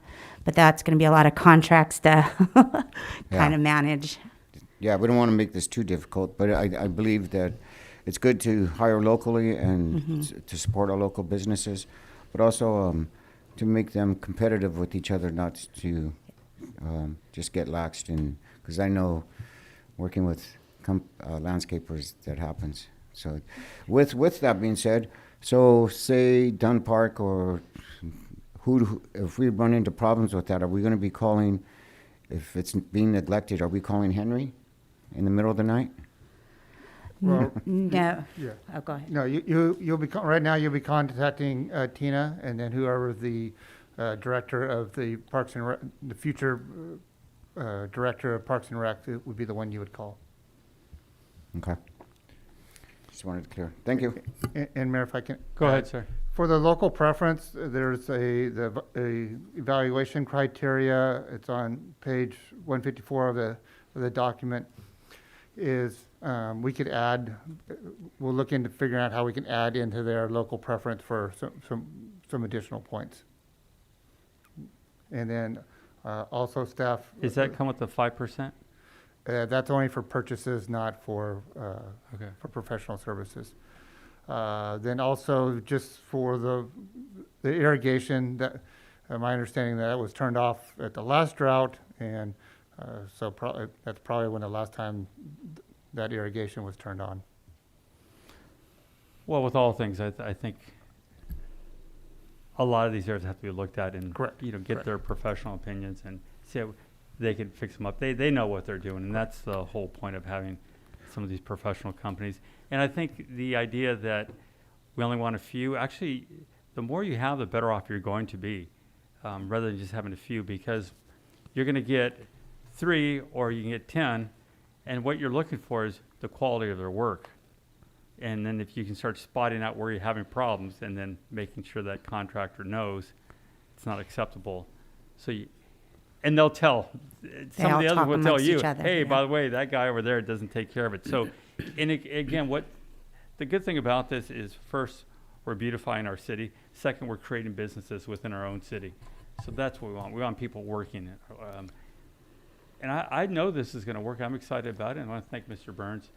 but that's going to be a lot of contracts to kind of manage. Yeah, we don't want to make this too difficult, but I believe that it's good to hire locally and to support our local businesses, but also to make them competitive with each other, not to just get laxed in, because I know working with landscapers that happens. So with that being said, so say Dunn Park, or if we run into problems with that, are we going to be calling, if it's being neglected, are we calling Henry in the middle of the night? Well, No. Yeah. Oh, go ahead. No, you'll be, right now you'll be contacting Tina, and then whoever the director of the Parks and the future Director of Parks and Rec would be the one you would call. Okay. Just wanted to clear. Thank you. And Mayor, if I can. Go ahead, add, sir. For the local preference, there's a evaluation criteria. It's on page 154 of the document. Is we could add, we'll look into figuring out how we can add into their local preference for some additional points. And then also staff. Does that come with the 5%? That's only for purchases, not for Okay. for professional services. Then also just for the irrigation, that my understanding that was turned off at the last drought, and so that's probably when the last time that irrigation was turned on. Well, with all things, I think a lot of these areas have to be looked at and Correct. get Correct. their professional opinions and see how they can fix them up. They know what they're doing, and that's the whole point of having some of these professional companies. And I think the idea that we only want a few, actually, the more you have, the better off you're going to be, rather than just having a few, because you're going to get 3 or you can get 10, and what you're looking for is the quality of their work. And then if you can start spotting out where you're having problems and then making sure that contractor knows it's not acceptable. So and they'll tell, some of the others will tell you, hey, by the way, that guy over there doesn't take care of it. So, and again, the good thing about this is, first, we're beautifying our city. Second, we're creating businesses within our own city. So that's what we want. We want people working. And I know this is going to work. I'm excited about it. And I want to thank Mr. Burns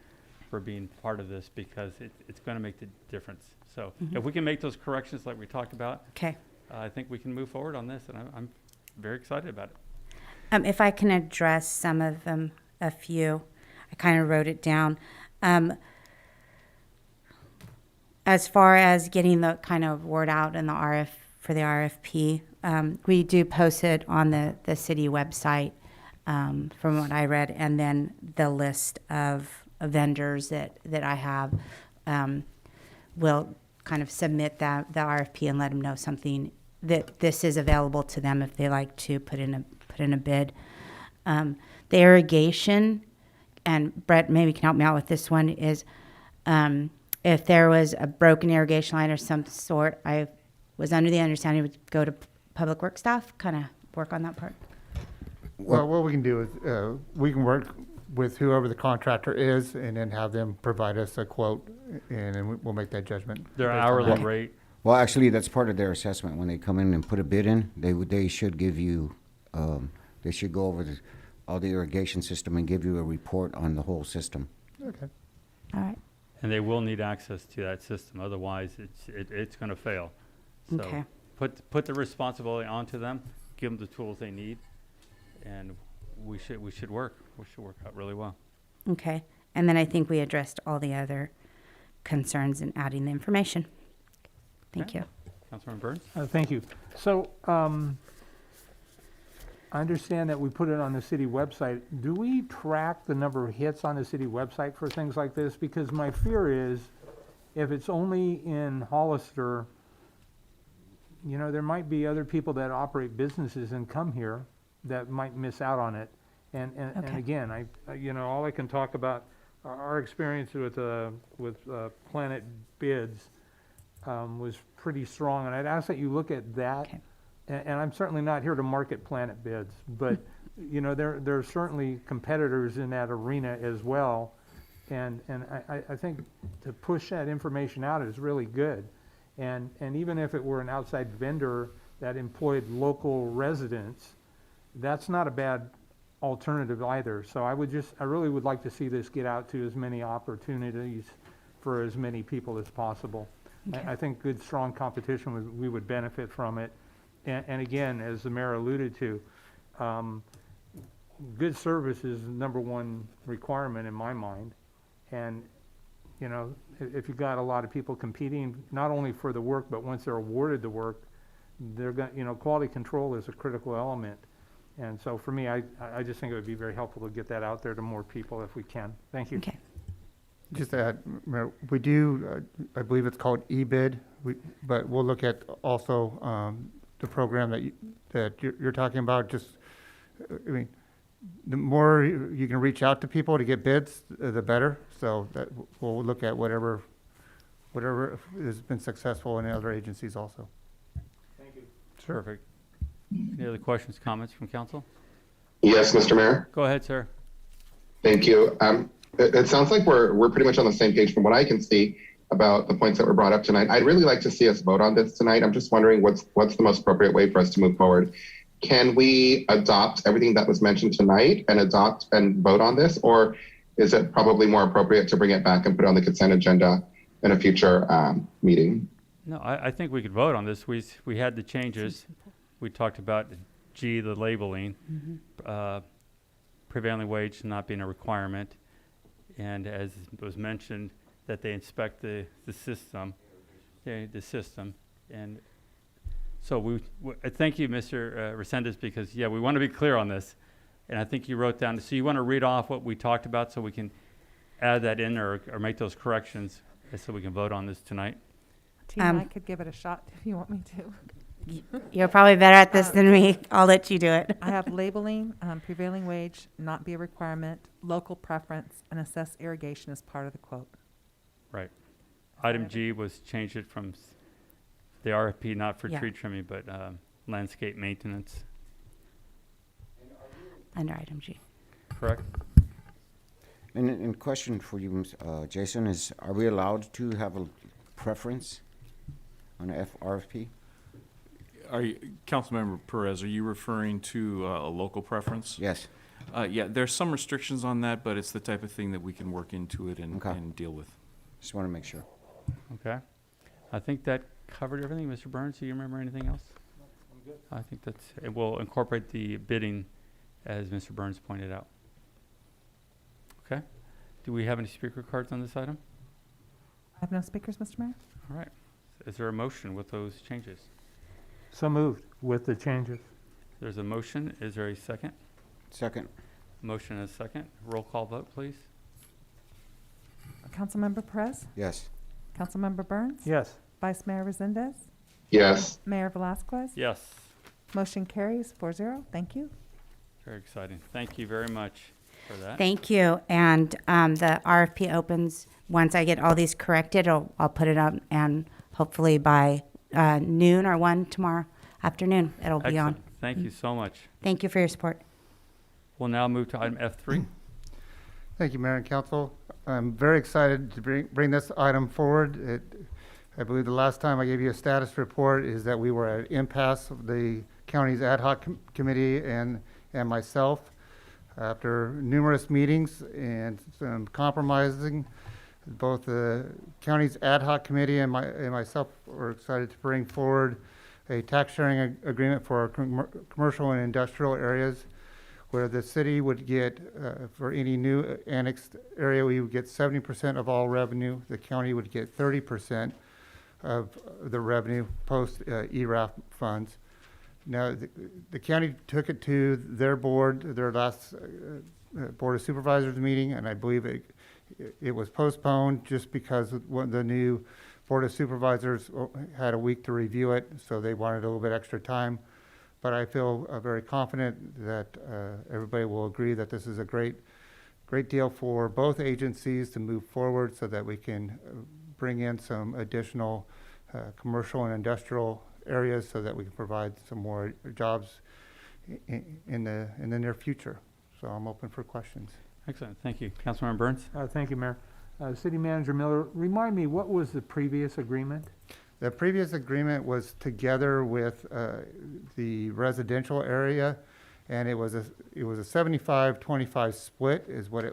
for being part of this, because it's going to make the difference. So if we can make those corrections like we talked about, Okay. I think we can move forward on this, and I'm very excited about it. If I can address some of them, a few, I kind of wrote it down. As far as getting the kind of word out in the for the RFP, we do post it on the city website, from what I read, and then the list of vendors that I have will kind of submit the RFP and let them know something that this is available to them if they like to put in a bid. The irrigation, and Brett maybe can help me out with this one, is if there was a broken irrigation line or some sort, I was under the understanding it would go to public works staff, kind of work on that part. Well, what we can do is we can work with whoever the contractor is, and then have them provide us a quote, and then we'll make that judgment. Their based on hourly that. rate. Well, actually, that's part of their assessment. When they come in and put a bid in, they should give you, they should go over all the irrigation system and give you a report on the whole system. Okay. All right. And they will need access to that system, otherwise it's going to fail. So Okay. put the responsibility onto them, give them the tools they need, and we should work. We should work out really well. Okay. And then I think we addressed all the other concerns in adding the information. Thank Okay. you. Councilman Burns? Thank you. So, I understand that we put it on the city website. Do we track the number of hits on the city website for things like this? Because my fear is, if it's only in Hollister, there might be other people that operate businesses and come here that might miss out on it. And Okay. again, all I can talk about, our experience with Planet Bids was pretty strong, and I'd ask that you look at that. Okay. And I'm certainly not here to market Planet Bids, but there are certainly competitors in that arena as well, and I think to push that information out is really good, and even if it were an outside vendor that employed local residents, that's not a bad alternative either. So I really would like to see this get out to as many opportunities for as many people as possible. Okay. I think good, strong competition, we would benefit from it. And again, as the mayor alluded to, good service is the number one requirement in my mind. And, if you've got a lot of people competing, not only for the work, but once they're awarded the work, they're going, quality control is a critical element. And so for me, I just think it would be very helpful to get that out there to more people if we can. Thank you. Okay. Just to add, Mayor, we do, I believe it's called eBid, but we'll look at also the program that you're talking about. Just, the more you can reach out to people to get bids, the better. So that we'll look at whatever has been successful in other agencies also. Thank you. Sure. Perfect. Any other questions, comments from council? Yes, Mr. Mayor. Go ahead, sir. Thank you. It sounds like we're pretty much on the same page from what I can see about the points that were brought up tonight. I'd really like to see us vote on this tonight. I'm just wondering what's the most appropriate way for us to move forward. Can we adopt everything that was mentioned tonight and adopt and vote on this, or is it probably more appropriate to bring it back and put it on the consent agenda in a future meeting? No, I think we could vote on this. We had the changes. We talked about G, the labeling, prevailing wage not being a requirement, and as was mentioned, that they inspect the system, and so thank you, Mr. Resendez, because we want to be clear on this, and I think you wrote down. So you want to read off what we talked about, so we can add that in or make those corrections, so we can vote on this tonight. Team, I could give it a shot if you want me to. You're probably better at this than me. I'll let you do it. I have labeling, prevailing wage, not be a requirement, local preference, and assess irrigation as part of the quote. Right. Item G was changed it from the RFP, not for Yeah. tree trimming, but landscape maintenance. Under item G. Correct? And question for you, Jason, is are we allowed to have a preference on a RFP? Are you, Councilmember Perez, are you referring to a local preference? Yes. Yeah, there's some restrictions on that, but it's the type of thing that we can work into it and, Okay. and deal with. Just want to make sure. Okay. I think that covered everything. Mr. Burns, do you remember anything else? No, I'm good. I think it will incorporate the bidding, as Mr. Burns pointed out. Okay. Do we have any speaker cards on this item? I have no speakers, Mr. Mayor. All right. Is there a motion with those changes? So moved with the changes. There's a motion. Is there a second? Second. Motion and a second. Roll call vote, please. Councilmember Perez, Yes. Councilmember Burns, Yes. Vice Mayor Resendez, Yes. Mayor Velazquez. Yes. Motion carries 4-0. Thank you. Very exciting. Thank you very much for that. Thank you. And the RFP opens, once I get all these corrected, I'll put it up, and hopefully by noon or 1 tomorrow afternoon, it'll be on. Excellent. Thank you so much. Thank you for your support. We'll now move to item F3. Thank you, Mayor and Council. I'm very excited to bring this item forward. I believe the last time I gave you a status report is that we were at impasse of the county's ad hoc committee and myself. After numerous meetings and some compromising, both the county's ad hoc committee and myself were excited to bring forward a tax sharing agreement for our commercial and industrial areas, where the city would get, for any new annexed area, we would get 70% of all revenue. The county would get 30% of the revenue post ERAF funds. Now, the county took it to their board, their last Board of Supervisors meeting, and I believe it was postponed just because the new Board of Supervisors had a week to review it, so they wanted a little bit extra time. But I feel very confident that everybody will agree that this is a great deal for both agencies to move forward so that we can bring in some additional commercial and industrial areas so that we can provide some more jobs in the near future. So I'm open for questions. Excellent. Thank you. Councilmember Burns? Thank you, Mayor. City Manager Miller, remind me, what was the previous agreement? The previous agreement was together with the residential area, and it was a 75-25 split is what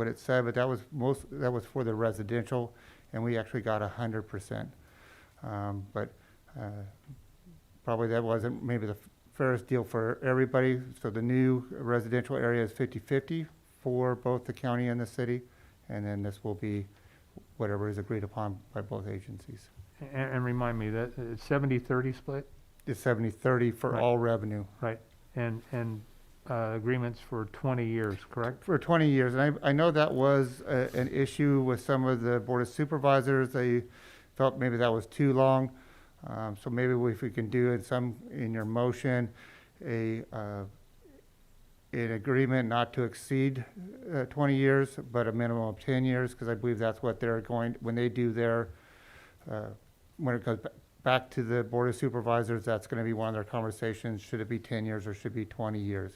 it said, but that was for the residential, and we actually got 100%. But probably that wasn't maybe the fairest deal for everybody. So the new residential area is 50-50 for both the county and the city, and then this will be whatever is agreed upon by both agencies. And remind me, that it's 70-30 split? It's 70-30 for Right. all revenue. Right. And agreements for 20 years, correct? For 20 years, and I know that was an issue with some of the Board of Supervisors. They felt maybe that was too long. So maybe if we can do it in your motion, an agreement not to exceed 20 years, but a minimum of 10 years, because I believe that's what they're going, when they do their, when it goes back to the Board of Supervisors, that's going to be one of their conversations. Should it be 10 years or should it be 20 years?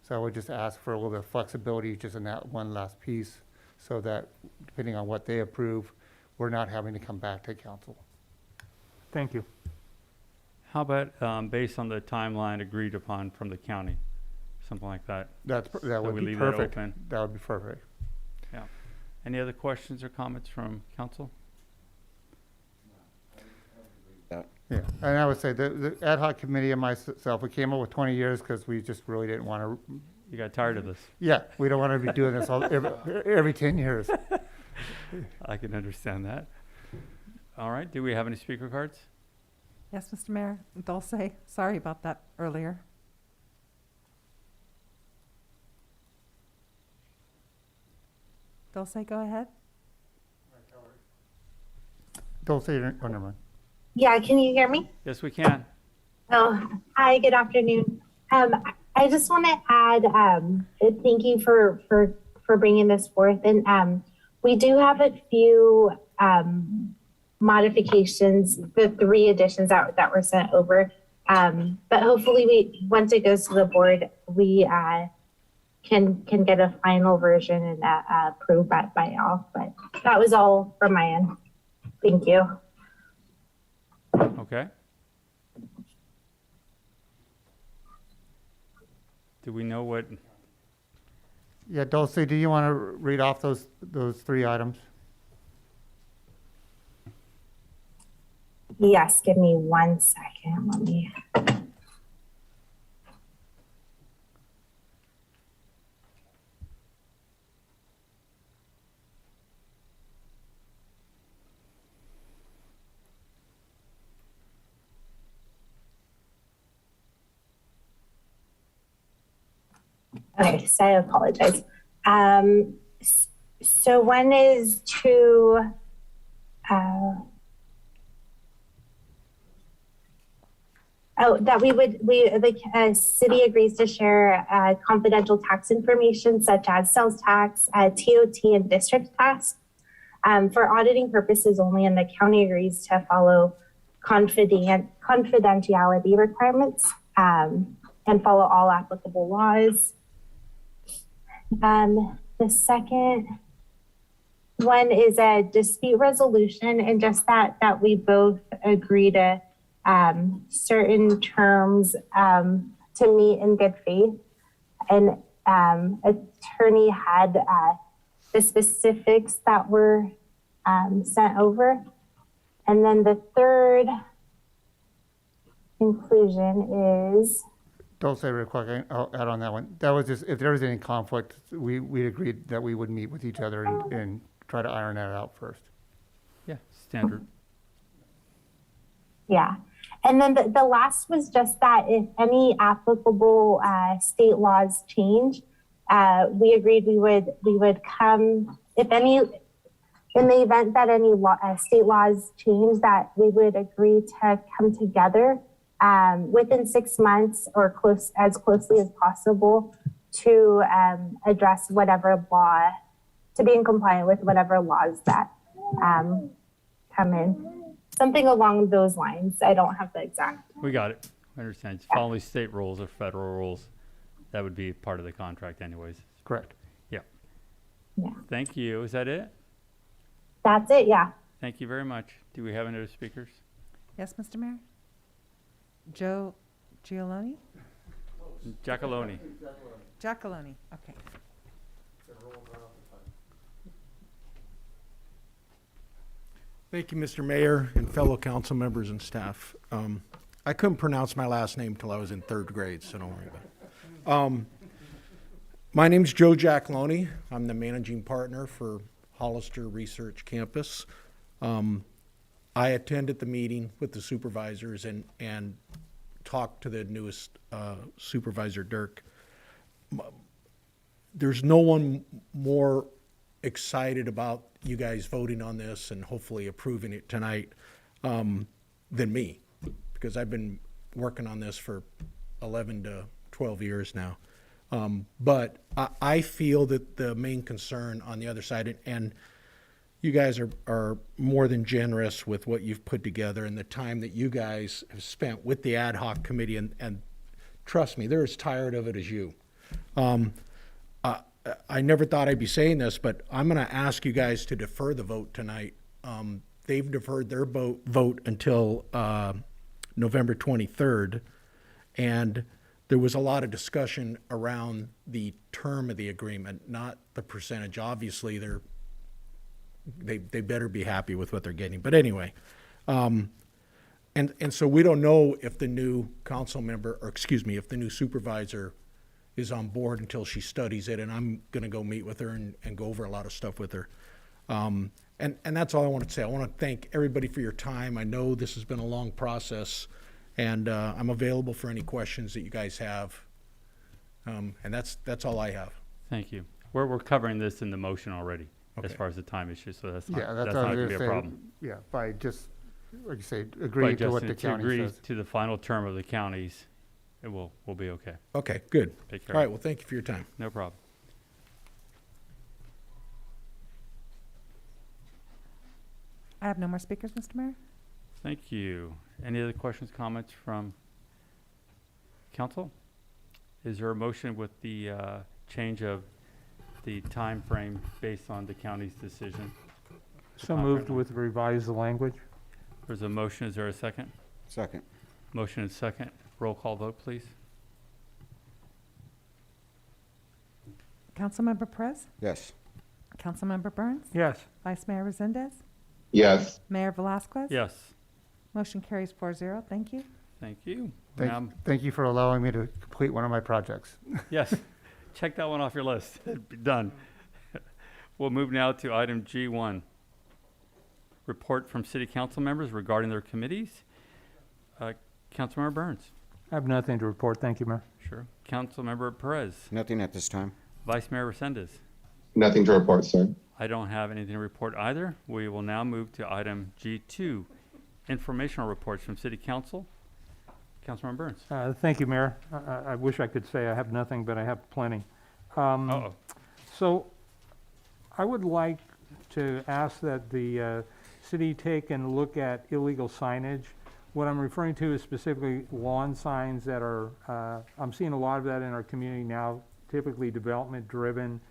So I would just ask for a little bit of flexibility just in that one last piece, so that depending on what they approve, we're not having to come back to council. Thank you. How about based on the timeline agreed upon from the county? Something like that. That So would we be leave that perfect. open? That would be perfect. Yeah. Any other questions or comments from council? Yeah, and I would say the ad hoc committee and myself, we came up with 20 years because we just really didn't want to. You got tired of this? Yeah, we don't want to be doing this every 10 years. I can understand that. All right, do we have any speaker cards? Yes, Mr. Mayor, Dulce, sorry about that earlier. Dulce, go ahead. Don't say, oh, never mind. Yeah, can you hear me? Yes, we can. Oh, hi, good afternoon. I just want to add, thank you for bringing this forth. And we do have a few modifications, the 3 additions that were sent over. But hopefully once it goes to the board, we can get a final version and approved by all. But that was all from my end. Thank you. Okay. Do we know what? Yeah, Dulce, do you want to read off those 3 items? Yes, give me 1 second. Let me. Okay, so I apologize. So one is to that the city agrees to share confidential tax information such as sales tax, TOT, and district tax for auditing purposes only, and the county agrees to follow confidentiality requirements and follow all applicable laws. The second one is a dispute resolution, and just that we both agree to certain terms to meet in good faith. And attorney had the specifics that were sent over. And then the third inclusion is. Don't say real quick, I'll add on that one. That was just, if there was any conflict, we agreed that we would meet with each other and try to iron that out first. Yeah, standard. Yeah. And then the last was just that if any applicable state laws change, we agreed we would come, if any, in the event that any state laws change, that we would agree to come together within 6 months or as closely as possible to address whatever law, to be in compliance with whatever laws that come in. Something along those lines. I don't have the exact. We got it. I understand. Yeah. Following state rules or federal rules, that would be part of the contract anyways. Correct. Yeah. Yeah. Thank you. Is that it? That's it, yeah. Thank you very much. Do we have any other speakers? Yes, Mr. Mayor? Joe Gioloni? Giacalone. Giacalone, okay. Thank you, Mr. Mayor and fellow council members and staff. I couldn't pronounce my last name till I was in 3rd grade, so don't worry about it. My name's Joe Giacalone. I'm the managing partner for Hollister Research Campus. I attended the meeting with the supervisors and talked to the newest supervisor, Dirk. There's no one more excited about you guys voting on this and hopefully approving it tonight than me, because I've been working on this for 11 to 12 years now. But I feel that the main concern on the other side, and you guys are more than generous with what you've put together and the time that you guys have spent with the ad hoc committee, and trust me, they're as tired of it as you. I never thought I'd be saying this, but I'm going to ask you guys to defer the vote tonight. They've deferred their vote until November 23rd, and there was a lot of discussion around the term of the agreement, not the percentage. Obviously, they better be happy with what they're getting. But anyway, and so we don't know if the new council member, or excuse me, if the new supervisor is on board until she studies it, and I'm going to go meet with her and go over a lot of stuff with her. And that's all I want to say. I want to thank everybody for your time. I know this has been a long process, and I'm available for any questions that you guys have. And that's all I have. Thank you. We're covering this in the motion already, as Okay. far as the time issue, so that's not, Yeah, that's that's not what I going was to be gonna a say. problem. Yeah, by just, like you say, But agreeing to what Justin, the to county agree says. to the final term of the counties, we'll be okay. Okay, good. Take care. All right, well, thank you for your time. No problem. I have no more speakers, Mr. Mayor. Thank you. Any other questions, comments from council? Is there a motion with the change of the time frame based on the county's decision? So moved with revised language. There's a motion. Is there a second? Second. Motion and second. Roll call vote, please. Councilmember Perez? Yes. Councilmember Burns? Yes. Vice Mayor Resendez? Yes. Mayor Velazquez? Yes. Motion carries 4-0. Thank you. Thank you. Thank, thank you for allowing me to complete one of my projects. Yes. Check that one off your list. Be done. We'll move now to item G1. Report from city council members regarding their committees. Councilmember Burns. I have nothing to report. Thank you, Mayor. Sure. Councilmember Perez. Nothing at this time. Vice Mayor Resendez. Nothing to report, sir. I don't have anything to report either. We will now move to item G2, informational reports from City Council. Councilmember Burns. Thank you, Mayor. I wish I could say I have nothing, but I have plenty. Uh-oh. So I would like to ask that the city take and look at illegal signage. What I'm referring to is specifically lawn signs that are, I'm seeing a lot of that in our community now, typically development driven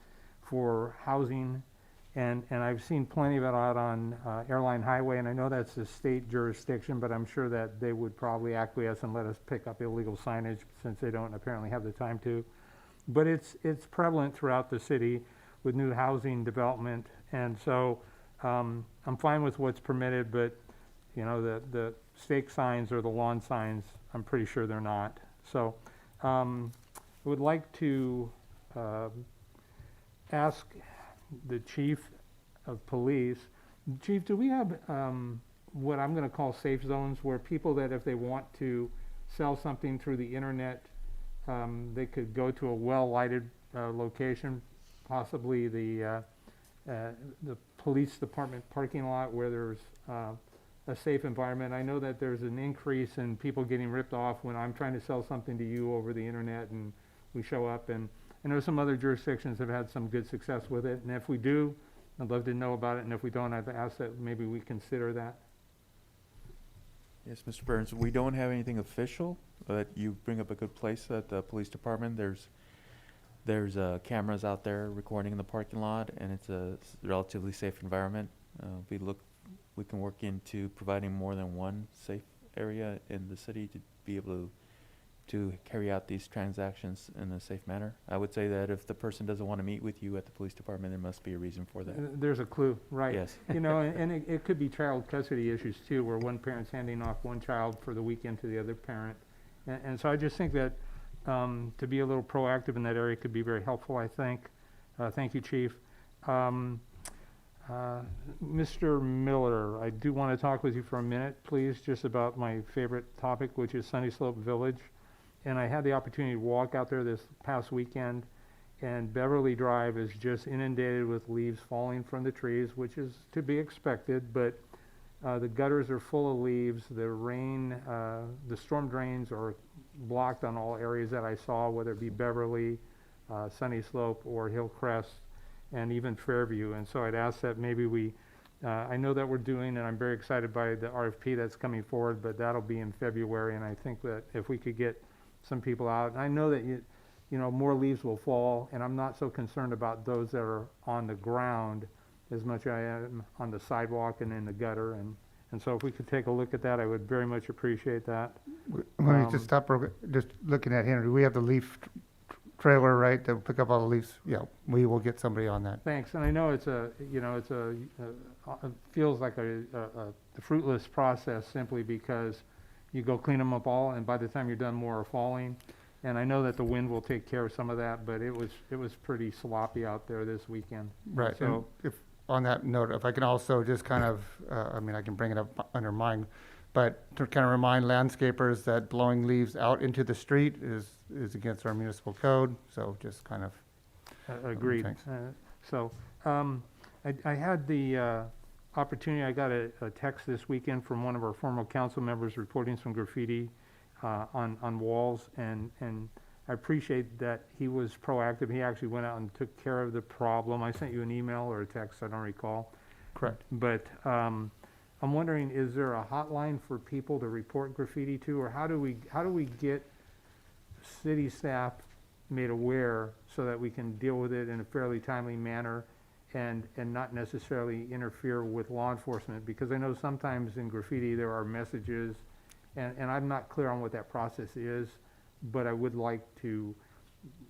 for housing. And I've seen plenty of it out on Airline Highway, and I know that's a state jurisdiction, but I'm sure that they would probably acquiesce and let us pick up illegal signage since they don't apparently have the time to. But it's prevalent throughout the city with new housing development, and so I'm fine with what's permitted, but you know, the stake signs or the lawn signs, I'm pretty sure they're not. So I would like to ask the chief of police, Chief, do we have what I'm going to call safe zones where people that if they want to sell something through the internet, they could go to a well-lighted location, possibly the police department parking lot where there's a safe environment. I know that there's an increase in people getting ripped off when I'm trying to sell something to you over the internet and we show up, and I know some other jurisdictions have had some good success with it, and if we do, I'd love to know about it, and if we don't, I'd ask that maybe we consider that. Yes, Mr. Burns, we don't have anything official, but you bring up a good place at the police department. There's cameras out there recording in the parking lot, and it's a relatively safe environment. We can work into providing more than one safe area in the city to be able to carry out these transactions in a safe manner. I would say that if the person doesn't want to meet with you at the police department, there must be a reason for that. There's a clue, right? Yes. You know, and it could be child custody issues too, where one parent's handing off one child for the weekend to the other parent. And so I just think that to be a little proactive in that area could be very helpful, I think. Thank you, Chief. Mr. Miller, I do want to talk with you for a minute, please, just about my favorite topic, which is Sunny Slope Village. And I had the opportunity to walk out there this past weekend, and Beverly Drive is just inundated with leaves falling from the trees, which is to be expected, but the gutters are full of leaves. The rain, the storm drains are blocked on all areas that I saw, whether it be Beverly, Sunny Slope or Hillcrest, and even Fairview. And so I'd ask that maybe we, I know that we're doing, and I'm very excited by the RFP that's coming forward, but that'll be in February. And I think that if we could get some people out, and I know that more leaves will fall, and I'm not so concerned about those that are on the ground as much as I am on the sidewalk and in the gutter. And so if we could take a look at that, I would very much appreciate that. Let me just stop, just looking at Henry, we have the leaf trailer, right, that will pick up all the leaves? Yeah, we will get somebody on that. Thanks, and I know it feels like a fruitless process simply because you go clean them up all, and by the time you're done, more are falling. And I know that the wind will take care of some of that, but it was pretty sloppy out there this weekend. Right, So, and if, on that note, if I can also just kind of, I can bring it up under mine, but to kind of remind landscapers that blowing leaves out into the street is against our municipal code, so just kind of. Agreed. Thanks. I had the opportunity, I got a text this weekend from one of our former council members reporting some graffiti on walls, and I appreciate that he was proactive. He actually went out and took care of the problem. I sent you an email or a text, I don't recall. Correct. But I'm wondering, is there a hotline for people to report graffiti to, or how do we get city staff made aware so that we can deal with it in a fairly timely manner and not necessarily interfere with law enforcement? Because I know sometimes in graffiti there are messages, and I'm not clear on what that process is, but I would like to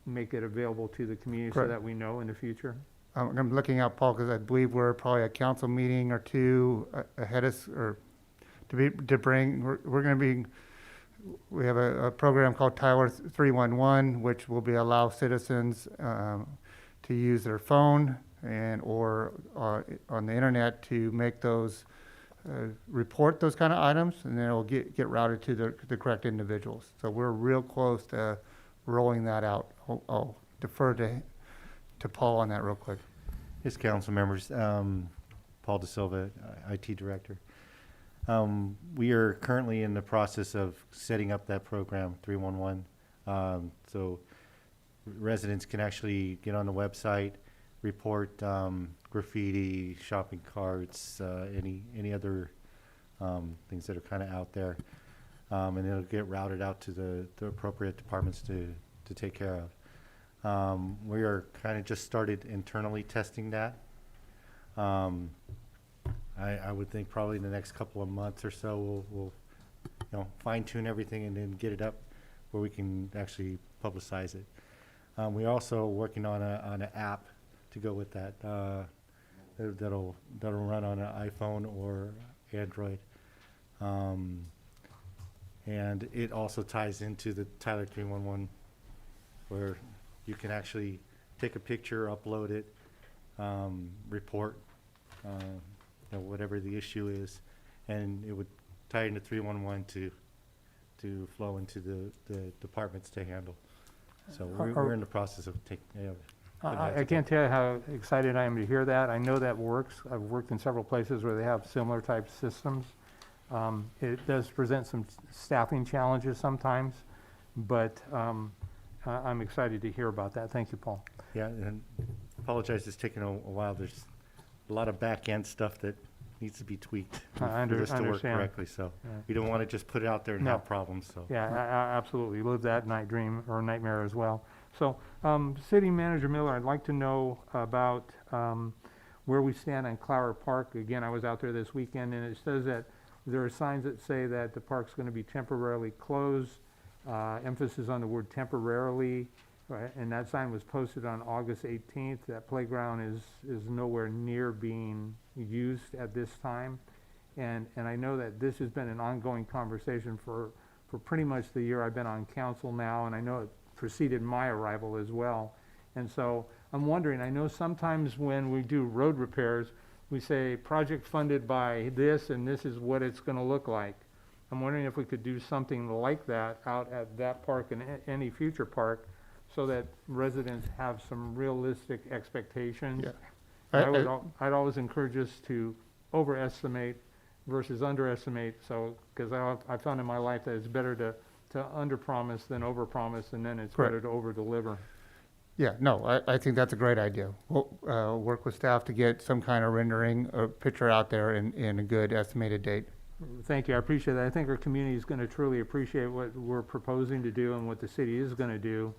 make it available to the community so Correct. that we know in the future. I'm looking out, Paul, because I believe we're probably a council meeting or two ahead of, or to bring, we're going to be, we have a program called Tyler 311, which will be allow citizens to use their phone or on the internet to make those, report those kind of items, and then it'll get routed to the correct individuals. So we're real close to rolling that out. I'll defer to Paul on that real quick. Yes, council members. Paul DeSilva, IT Director. We are currently in the process of setting up that program, 311. So residents can actually get on the website, report graffiti, shopping carts, any other things that are kind of out there. And it'll get routed out to the appropriate departments to take care of. We are kind of just started internally testing that. I would think probably in the next couple of months or so we'll fine tune everything and then get it up where we can actually publicize it. We're also working on an app to go with that that'll run on an iPhone or Android. And it also ties into the Tyler 311 where you can actually take a picture, upload it, report whatever the issue is, and it would tie into 311 to flow into the departments to handle. So we're in the process of taking. I can't tell you how excited I am to hear that. I know that works. I've worked in several places where they have similar type systems. It does present some staffing challenges sometimes, but I'm excited to hear about that. Thank you, Paul. Yeah, and apologize, it's taken a while. There's a lot of back-end stuff that needs to be tweaked for this to work correctly. So we don't want to just put it out there and have problems. So yeah, absolutely. Live that nightmare as well. So, City Manager Miller, I'd like to know about where we stand on Clower Park. Again, I was out there this weekend, and it says that there are signs that say that the park's going to be temporarily closed. Emphasis on the word temporarily, right? And that sign was posted on August 18th. That playground is nowhere near being used at this time. And I know that this has been an ongoing conversation for pretty much the year I've been on council now, and I know it preceded my arrival as well. And so I'm wondering, I know sometimes when we do road repairs, we say project funded by this, and this is what it's going to look like. I'm wondering if we could do something like that out at that park and any future park so that residents have some realistic expectations. Yeah. I'd always encourage us to overestimate versus underestimate. So, because I found in my life that it's better to underpromise than overpromise, and then it's Correct. better to overdeliver. Yeah, no, I think that's a great idea. We'll work with staff to get some kind of rendering or picture out there in a good estimated date. Thank you, I appreciate that. I think our community is going to truly appreciate what we're proposing to do and what the city is going to do.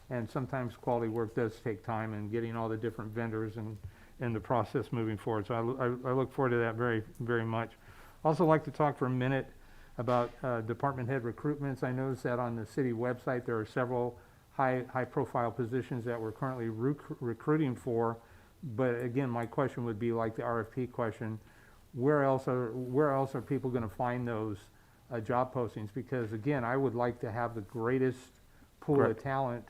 And sometimes quality work does take time, and getting all the different vendors and the process moving forward. So I look forward to that very, very much. Also like to talk for a minute about department head recruitments. I noticed that on the city website there are several high-profile positions that we're currently recruiting for. But again, my question would be like the RFP question: where else are people going to find those job postings? Because again, I would like to have the greatest pool Correct. of talent,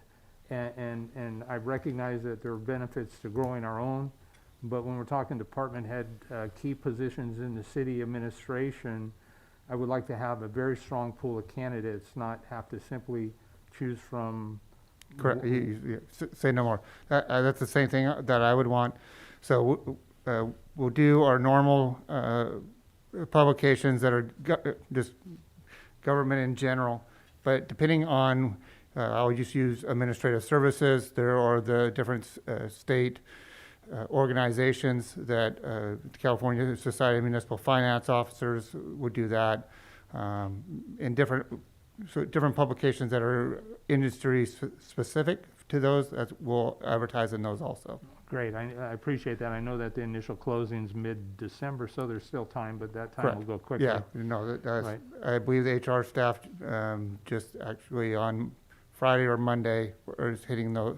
and I recognize that there are benefits to growing our own. But when we're talking department head key positions in the city administration, I would like to have a very strong pool of candidates, not have to simply choose from. Correct. Say no more. That's the same thing that I would want. So we'll do our normal publications that are just government in general. But depending on, I'll just use administrative services. There are the different state organizations that California Society of Municipal Finance Officers would do that. In different publications that are industry specific to those, we'll advertise in those also. Great, I appreciate that. I know that the initial closing's mid-December, so there's still time, but that time Correct. will go quickly. Yeah, no, that's, Right. I believe the HR staff just actually on Friday or Monday is hitting those,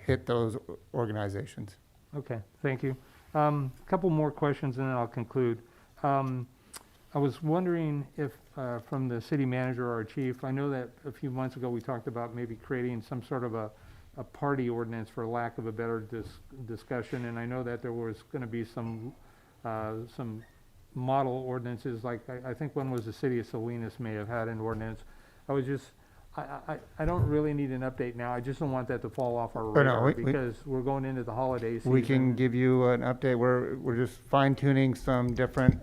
hit those organizations. Okay, thank you. Couple more questions and then I'll conclude. I was wondering if, from the city manager or our chief, I know that a few months ago we talked about maybe creating some sort of a party ordinance, for lack of a better discussion, and I know that there was going to be some model ordinances, like I think one was the city of Salinas may have had an ordinance. I don't really need an update now. I just don't want that to fall off our radar because we're going into the holiday season. We can give you an update. We're just fine tuning some different.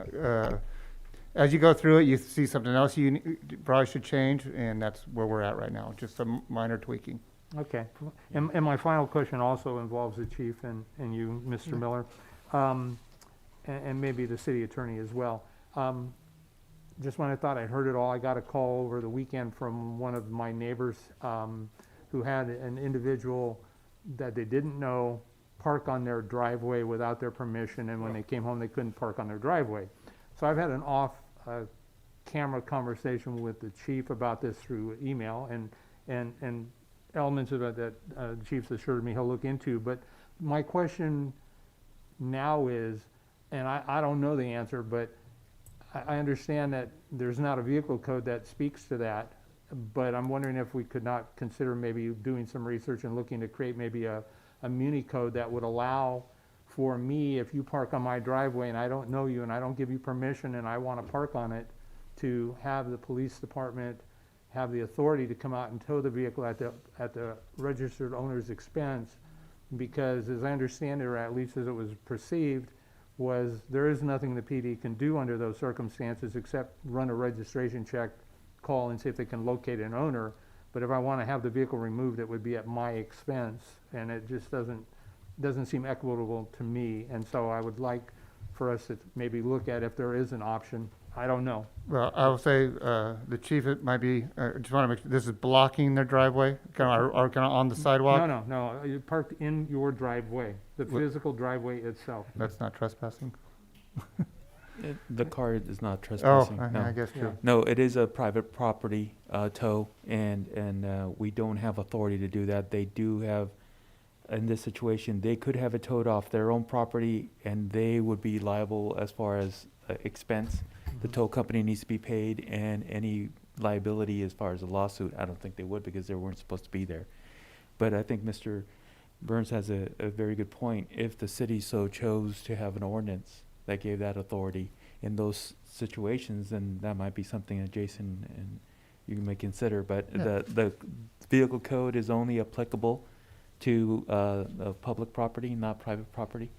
As you go through it, you see something else you probably should change, and that's where we're at right now. Just some minor tweaking. Okay. And my final question also involves the chief and you, Mr. Miller, and maybe the city attorney as well. Just when I thought I heard it all, I got a call over the weekend from one of my neighbors who had an individual that they didn't know park on their driveway without their permission, and when they came home they couldn't park on their driveway. So I've had an off-camera conversation with the chief about this through email, and elements of it that the chief's assured me he'll look into. But my question now is, and I don't know the answer, but I understand that there's not a vehicle code that speaks to that, but I'm wondering if we could not consider maybe doing some research and looking to create maybe a muni code that would allow for me, if you park on my driveway and I don't know you and I don't give you permission and I want to park on it, to have the police department have the authority to come out and tow the vehicle at the registered owner's expense. Because as I understand it, or at least as it was perceived, was there is nothing the PD can do under those circumstances except run a registration check, call and see if they can locate an owner. But if I want to have the vehicle removed, it would be at my expense, and it just doesn't seem equitable to me. And so I would like for us to maybe look at if there is an option. I don't know. Well, I will say the chief, it might be, just want to make sure, this is blocking their driveway, kind of on the sidewalk? No, you parked in your driveway, the physical driveway itself. That's not trespassing? The car is not trespassing. Oh, no. I guess true. No, it is a private property tow, and we don't have authority to do that. They do have, in this situation, they could have it towed off their own property, and they would be liable as far as expense. The tow company needs to be paid, and any liability as far as a lawsuit, I don't think they would, because they weren't supposed to be there. But I think Mr. Burns has a very good point. If the city so chose to have an ordinance that gave that authority in those situations, then that might be something that Jason and you may consider. But Yeah. the vehicle code is only applicable to public property, not private property.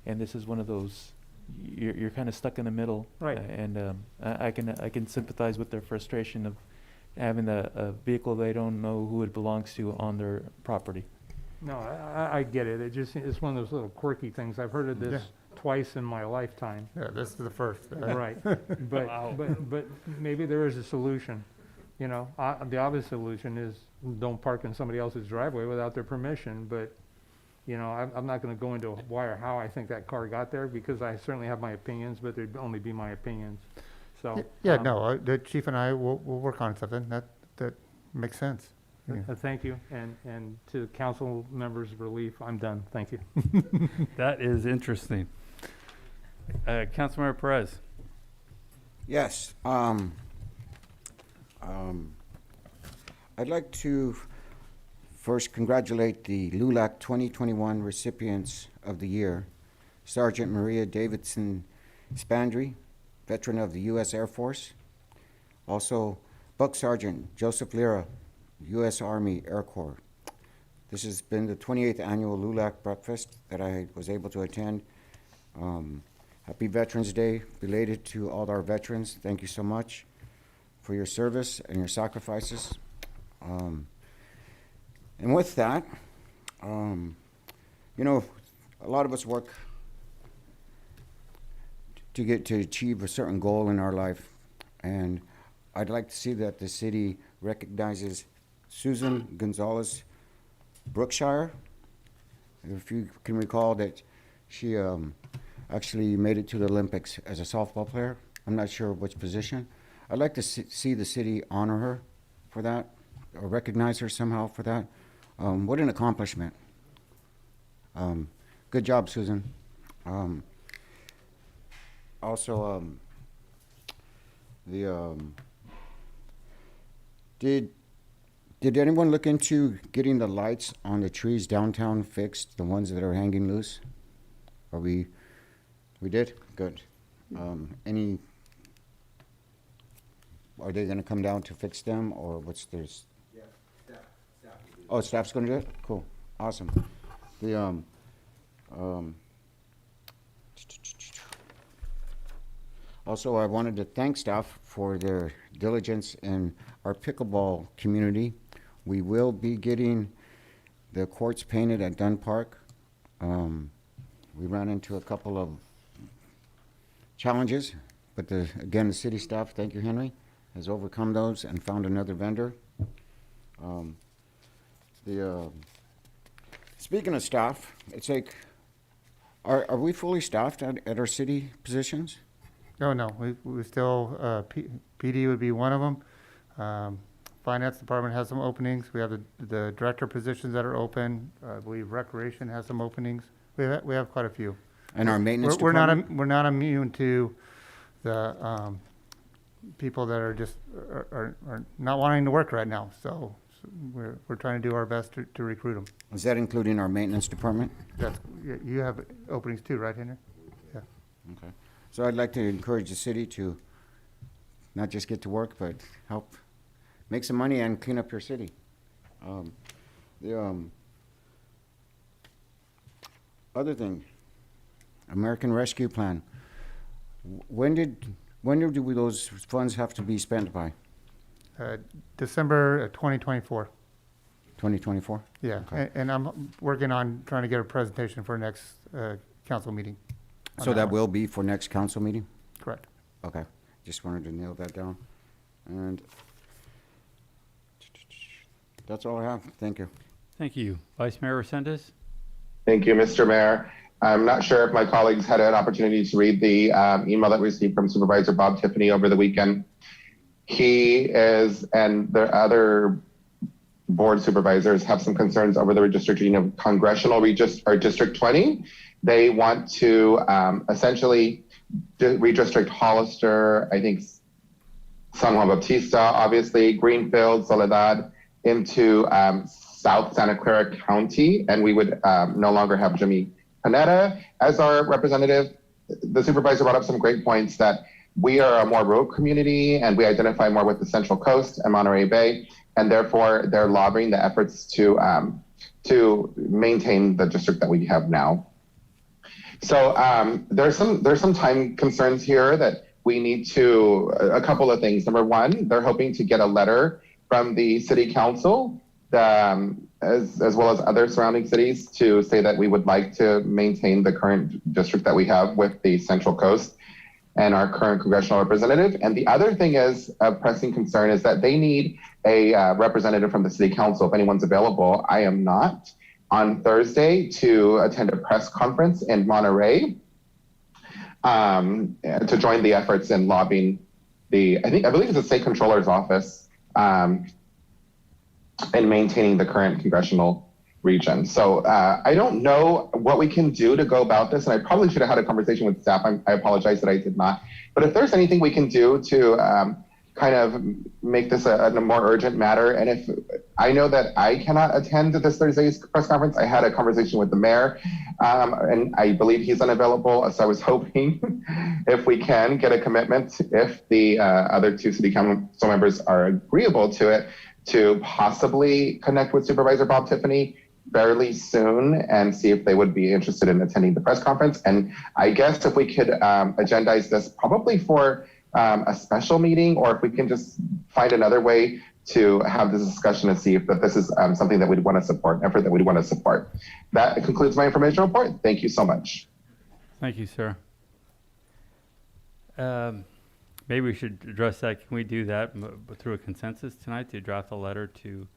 And this is one of those, you're kind of stuck in the middle. Right. And I can sympathize with their frustration of having a vehicle they don't know who it belongs to on their property. No, I get it. It's one of those little quirky things. I've heard of this twice in my lifetime. Yeah, this is the first. Right, but maybe there is a solution. You know, the obvious solution is don't park in somebody else's driveway without their permission, but, you know, I'm not gonna go into why or how I think that car got there, because I certainly have my opinions, but they'd only be my opinions, so. Yeah, no, the chief and I will work on something that makes sense. Yeah. Thank you, and to council members' relief, I'm done, thank you. That is interesting. Councilmember Perez. Yes, I'd like to first congratulate the LULAC 2021 recipients of the year, Sergeant Maria Davidson Spandry, veteran of the U.S. Air Force. Also, Buck Sergeant Joseph Lira, U.S. Army Air Corps. This has been the 28th annual LULAC breakfast that I was able to attend. Happy Veterans Day, belated to all our veterans. Thank you so much for your service and your sacrifices. And with that, you know, a lot of us work to achieve a certain goal in our life, and I'd like to see that the city recognizes Susan Gonzalez Brookshire. If you can recall that she actually made it to the Olympics as a softball player. I'm not sure which position. I'd like to see the city honor her for that, or recognize her somehow for that. What an accomplishment. Good job, Susan. Also, did anyone look into getting the lights on the trees downtown fixed, the ones that are hanging loose? Are we did? Good. Are they gonna come down to fix them, or what's theirs? Yeah, staff. Oh, staff's gonna do it? Cool, awesome. Also, I wanted to thank staff for their diligence in our pickleball community. We will be getting the courts painted at Dunn Park. We ran into a couple of challenges, but again, the city staff, thank you, Henry, has overcome those and found another vendor. Speaking of staff, it's like, are we fully staffed at our city positions? No, we still, PD would be one of them. Finance department has some openings. We have the director positions that are open. I believe recreation has some openings. We have quite a few. And our maintenance We're department? not we're not immune to the people that are just are not wanting to work right now. So we're trying to do our best to recruit them. Is that including our maintenance department? You have openings too, right, Henry? Yeah. Okay. So I'd like to encourage the city to not just get to work, but help make some money and clean up your city. Other thing, American Rescue Plan. When do those funds have to be spent by? December 2024. 2024? Yeah, Okay. and I'm working on trying to get a presentation for next council meeting. on So that one. will be for next council meeting? Correct. Okay, just wanted to nail that down. And that's all I have. Thank you. Thank you. Vice Mayor Resendez? Thank you, Mr. Mayor. I'm not sure if my colleagues had an opportunity to read the email that we received from Supervisor Bob Tiffany over the weekend. He is, and the other board supervisors have some concerns over the redistricting of congressional District 20. They want to essentially redistrict Hollister, I think San Juan Bautista, obviously, Greenfield, Soledad, into South Santa Clara County, and we would no longer have Jimmy Panetta as our representative. The supervisor brought up some great points that we are a more rural community and we identify more with the Central Coast and Monterey Bay, and therefore they're lobbying the efforts to maintain the district that we have now. So there's some time concerns here that we need to, a couple of things. Number one, they're hoping to get a letter from the city council as well as other surrounding cities to say that we would like to maintain the current district that we have with the Central Coast and our current congressional representative. And the other thing is a pressing concern is that they need a representative from the city council if anyone's available. I am not on Thursday to attend a press conference in Monterey to join the efforts in lobbying I believe it's the state controller's office in maintaining the current congressional region. So I don't know what we can do to go about this, and I probably should have had a conversation with staff. I apologize that I did not. But if there's anything we can do to kind of make this a more urgent matter, and if I know that I cannot attend this Thursday's press conference, I had a conversation with the mayor, and I believe he's unavailable. So I was hoping if we can get a commitment, if the other two city council members are agreeable to it, to possibly connect with Supervisor Bob Tiffany fairly soon and see if they would be interested in attending the press conference. And I guess if we could agendize this probably for a special meeting, or if we can just find another way to have this discussion and see if this is something that we'd want to support, an effort that we'd want to support. That concludes my information report. Thank you so much. Thank you, sir. Maybe we should address that. Can we do that through a consensus tonight to draft a letter to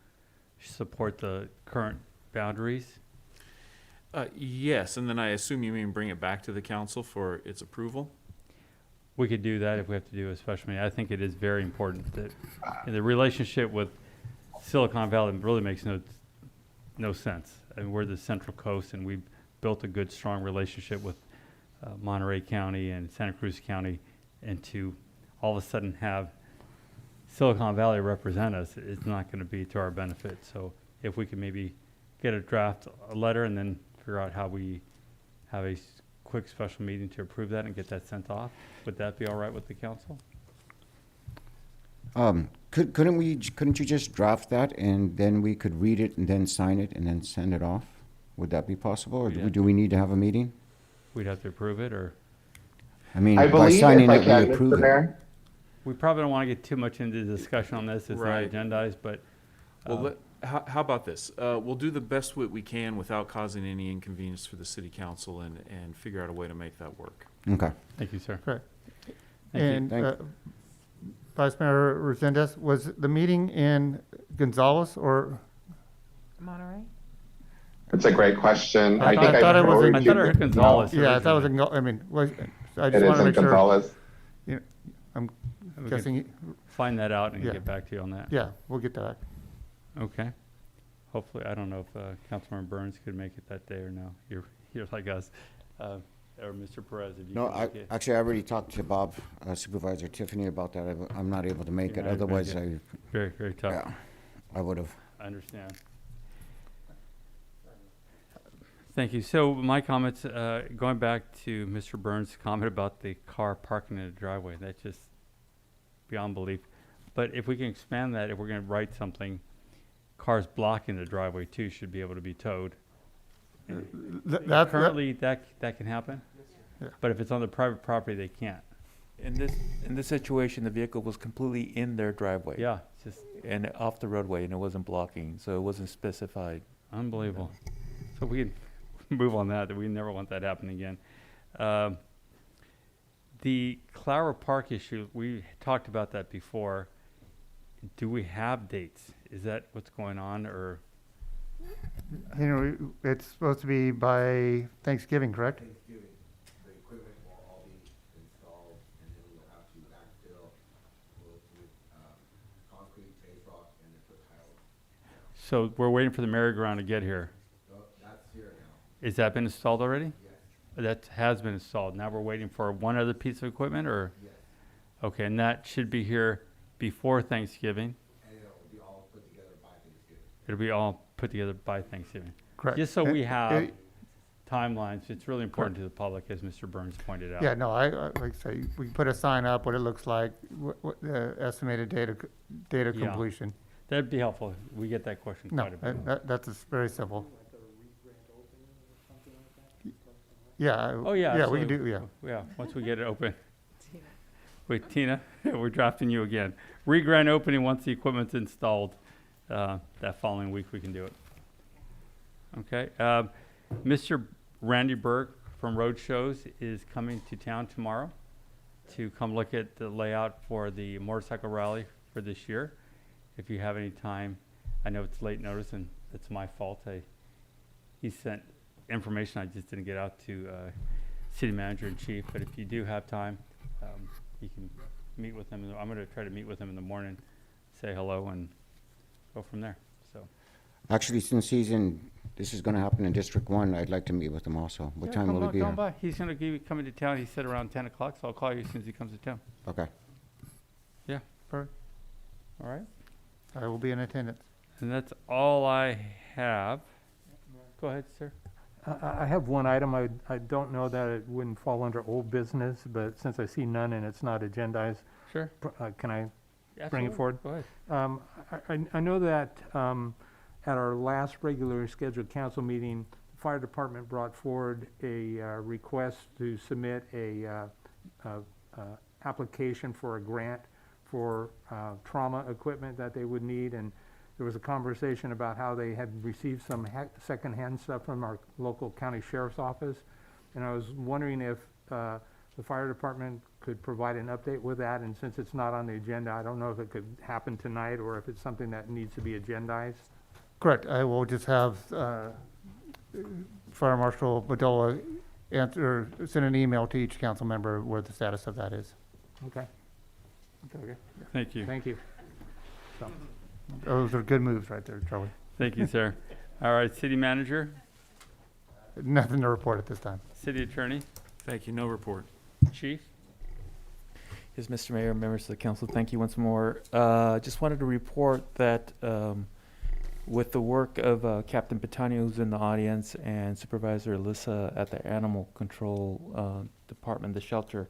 support the current boundaries? Yes, and then I assume you mean bring it back to the council for its approval? We could do that if we have to do a special meeting. I think it is very important that the relationship with Silicon Valley really makes no sense. I mean, we're the Central Coast, and we've built a good, strong relationship with Monterey County and Santa Cruz County, and to all of a sudden have Silicon Valley represent us, it's not going to be to our benefit. So if we could maybe get a letter and then figure out how we have a quick special meeting to approve that and get that sent off, would that be all right with the council? Couldn't you just draft that and then we could read it and then sign it and then send it off? Would that be possible, or do we need to have a meeting? We'd have to approve it, or? I mean, I by believe signing if I it, can, we approve Mr. it. Mayor. We probably don't want to get too much into the discussion on this. It's Right. not agendized, but Well, how about this? We'll do the best we can without causing any inconvenience for the city council and figure out a way to make that work. Okay. thank you, sir. Correct. Thank you. And Vice Mayor Resendez, was the meeting in Gonzales or? Monterey? It's a great question. I thought it was heard in- I thought I heard Gonzales. Yeah, I thought it was in, I mean, I It just is want to in make sure. Gonzales. You know, I'm We can guessing, Find that out and Yeah. get back to you on that. yeah, we'll get that. Okay. Hopefully, I don't know if Councilmember Burns could make it that day or no. You're like us. Or Mr. Perez, if you No, can make it. actually, I already talked to Bob, Supervisor Tiffany about that. I'm not able to make it. You're not able to make Otherwise, it. Very, very tough. yeah, I would have. I understand. Thank you. So my comments, going back to Mr. Burns' comment about the car parking in the driveway, that's just beyond belief. But if we can expand that, if we're going to write something, cars blocking the driveway too should be able to be towed. Currently, that can happen, Yeah. but if it's on the private property, they can't. In this situation, the vehicle was completely in their driveway. Yeah, just And off the roadway, and it wasn't blocking, so it wasn't specified. unbelievable. So we can move on that we never want that to happen again. The Clara Park issue, we talked about that before. Do we have dates? Is that what's going on, or? You know, it's supposed to be by Thanksgiving, correct? Thanksgiving, the equipment will all be installed, and then we'll have to backfill with concrete, base rock, and then put tile. So we're waiting for the merry-go-round to get here. That's here now. Is that been installed already? Yes. That has been installed. Now we're waiting for one other piece of equipment, or? Yes. Okay, and that should be here before Thanksgiving. And it'll be all put together by Thanksgiving. It'll be all put together by Thanksgiving. Correct. Just so we Uh, have timelines. It's really important to the public, as Mr. Burns pointed out. Yeah, no, I like I say, we can put a sign up, what it looks like, what the estimated date of Yeah. completion. That'd be helpful. We get that question No, quite a bit. that's very simple. Yeah. Oh, yeah. Yeah, we can absolutely. do, yeah. Yeah, once we get it open. Wait, Tina, we're drafting you again. Re-grand opening once the equipment's installed. that following week we can do it. Okay. Mr. Randy Burke from Roadshows is coming to town tomorrow to come look at the layout for the motorcycle rally for this year. If you have any time, I know it's late notice and it's my fault. He sent information I just didn't get out to city manager and chief, but if you do have time, you can meet with him. I'm going to try to meet with him in the morning, say hello, and go from there. So, Actually, since this is going to happen in District 1, I'd like to meet with him also. What time will he be come here? by. He's going to be coming to town. He said around 10 o'clock, so I'll call you as soon as he comes to town. Okay. Yeah, perfect. All right. I will be in attendance. And that's all I have. Go ahead, sir. I have one item. I don't know that it wouldn't fall under old business, but since I see none and it's not agendized, Sure. Can I bring Absolutely. it forward? Go ahead. I know that at our last regularly scheduled council meeting, the fire department brought forward a request to submit a application for a grant for trauma equipment that they would need, and there was a conversation about how they had received some secondhand stuff from our local county sheriff's office, and I was wondering if the fire department could provide an update with that, and since it's not on the agenda, I don't know if it could happen tonight or if it's something that needs to be agendized. Correct. I will just have Fire Marshal Bedolla send an email to each council member where the status of that is. Okay. Okay. Thank you. Thank you. So. Those are good moves right there, Charlie. Thank you, sir. All right, city manager, Nothing to report at this time. city attorney, Thank you, no report. chief. Yes, Mr. Mayor, members of the council, thank you once more. Just wanted to report that with the work of Captain Petani, who's in the audience, and Supervisor Alyssa at the Animal Control Department, the shelter,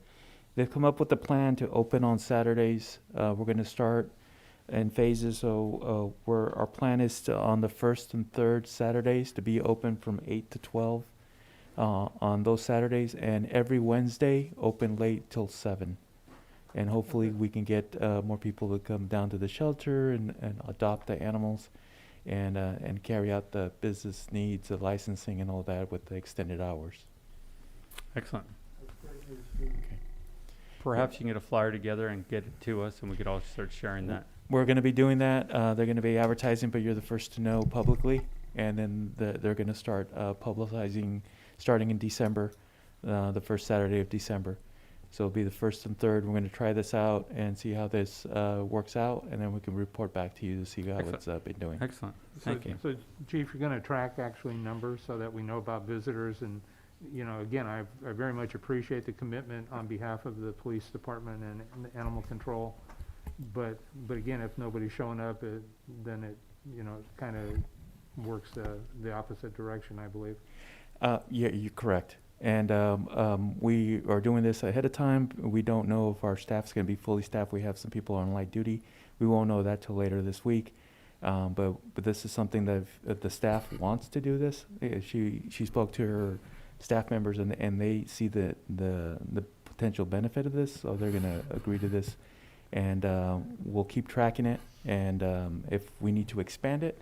they've come up with a plan to open on Saturdays. We're going to start in phases, so our plan is to, on the first and third Saturdays, to be open from 8 to 12 on those Saturdays, and every Wednesday open late till 7. And hopefully we can get more people to come down to the shelter and adopt the animals and carry out the business needs, the licensing and all that with the extended hours. Excellent. Okay. Perhaps you can get a flyer together and get it to us, and we could all start sharing that. We're going to be doing that. They're going to be advertising, but you're the first to know publicly. And then they're going to start publicizing starting in December, the first Saturday of December. So it'll be the first and third. We're going to try this out and see how this works out, and then we can report back to you to see how it's been doing. Excellent. So, Thank you. so Chief, you're going to track actually numbers so that we know about visitors, and again, I very much appreciate the commitment on behalf of the police department and animal control. But again, if nobody's showing up, then it kind of works the opposite direction, I believe. Yeah, you're correct. And we are doing this ahead of time. We don't know if our staff's going to be fully staffed. We have some people on light duty. We won't know that till later this week. But this is something that the staff wants to do this. She spoke to her staff members and they see the potential benefit of this, so they're going to agree to this. And we'll keep tracking it. And if we need to expand it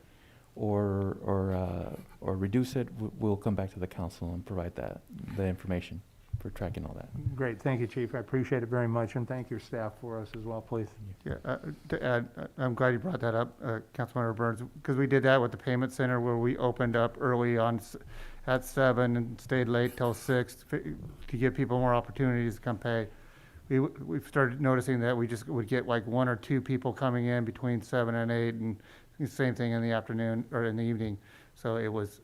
or reduce it, we'll come back to the council and provide the information for tracking all that. Great, thank you, Chief. I appreciate it very much, and thank your staff for us as well, please. Yeah, to add, I'm glad you brought that up, Councilmember Burns, because we did that with the payment center where we opened up early at 7 and stayed late till 6 to give people more opportunities to come pay. We've started noticing that we just would get like 1 or 2 people coming in between 7 and 8, and the same thing in the afternoon or in the evening. So it was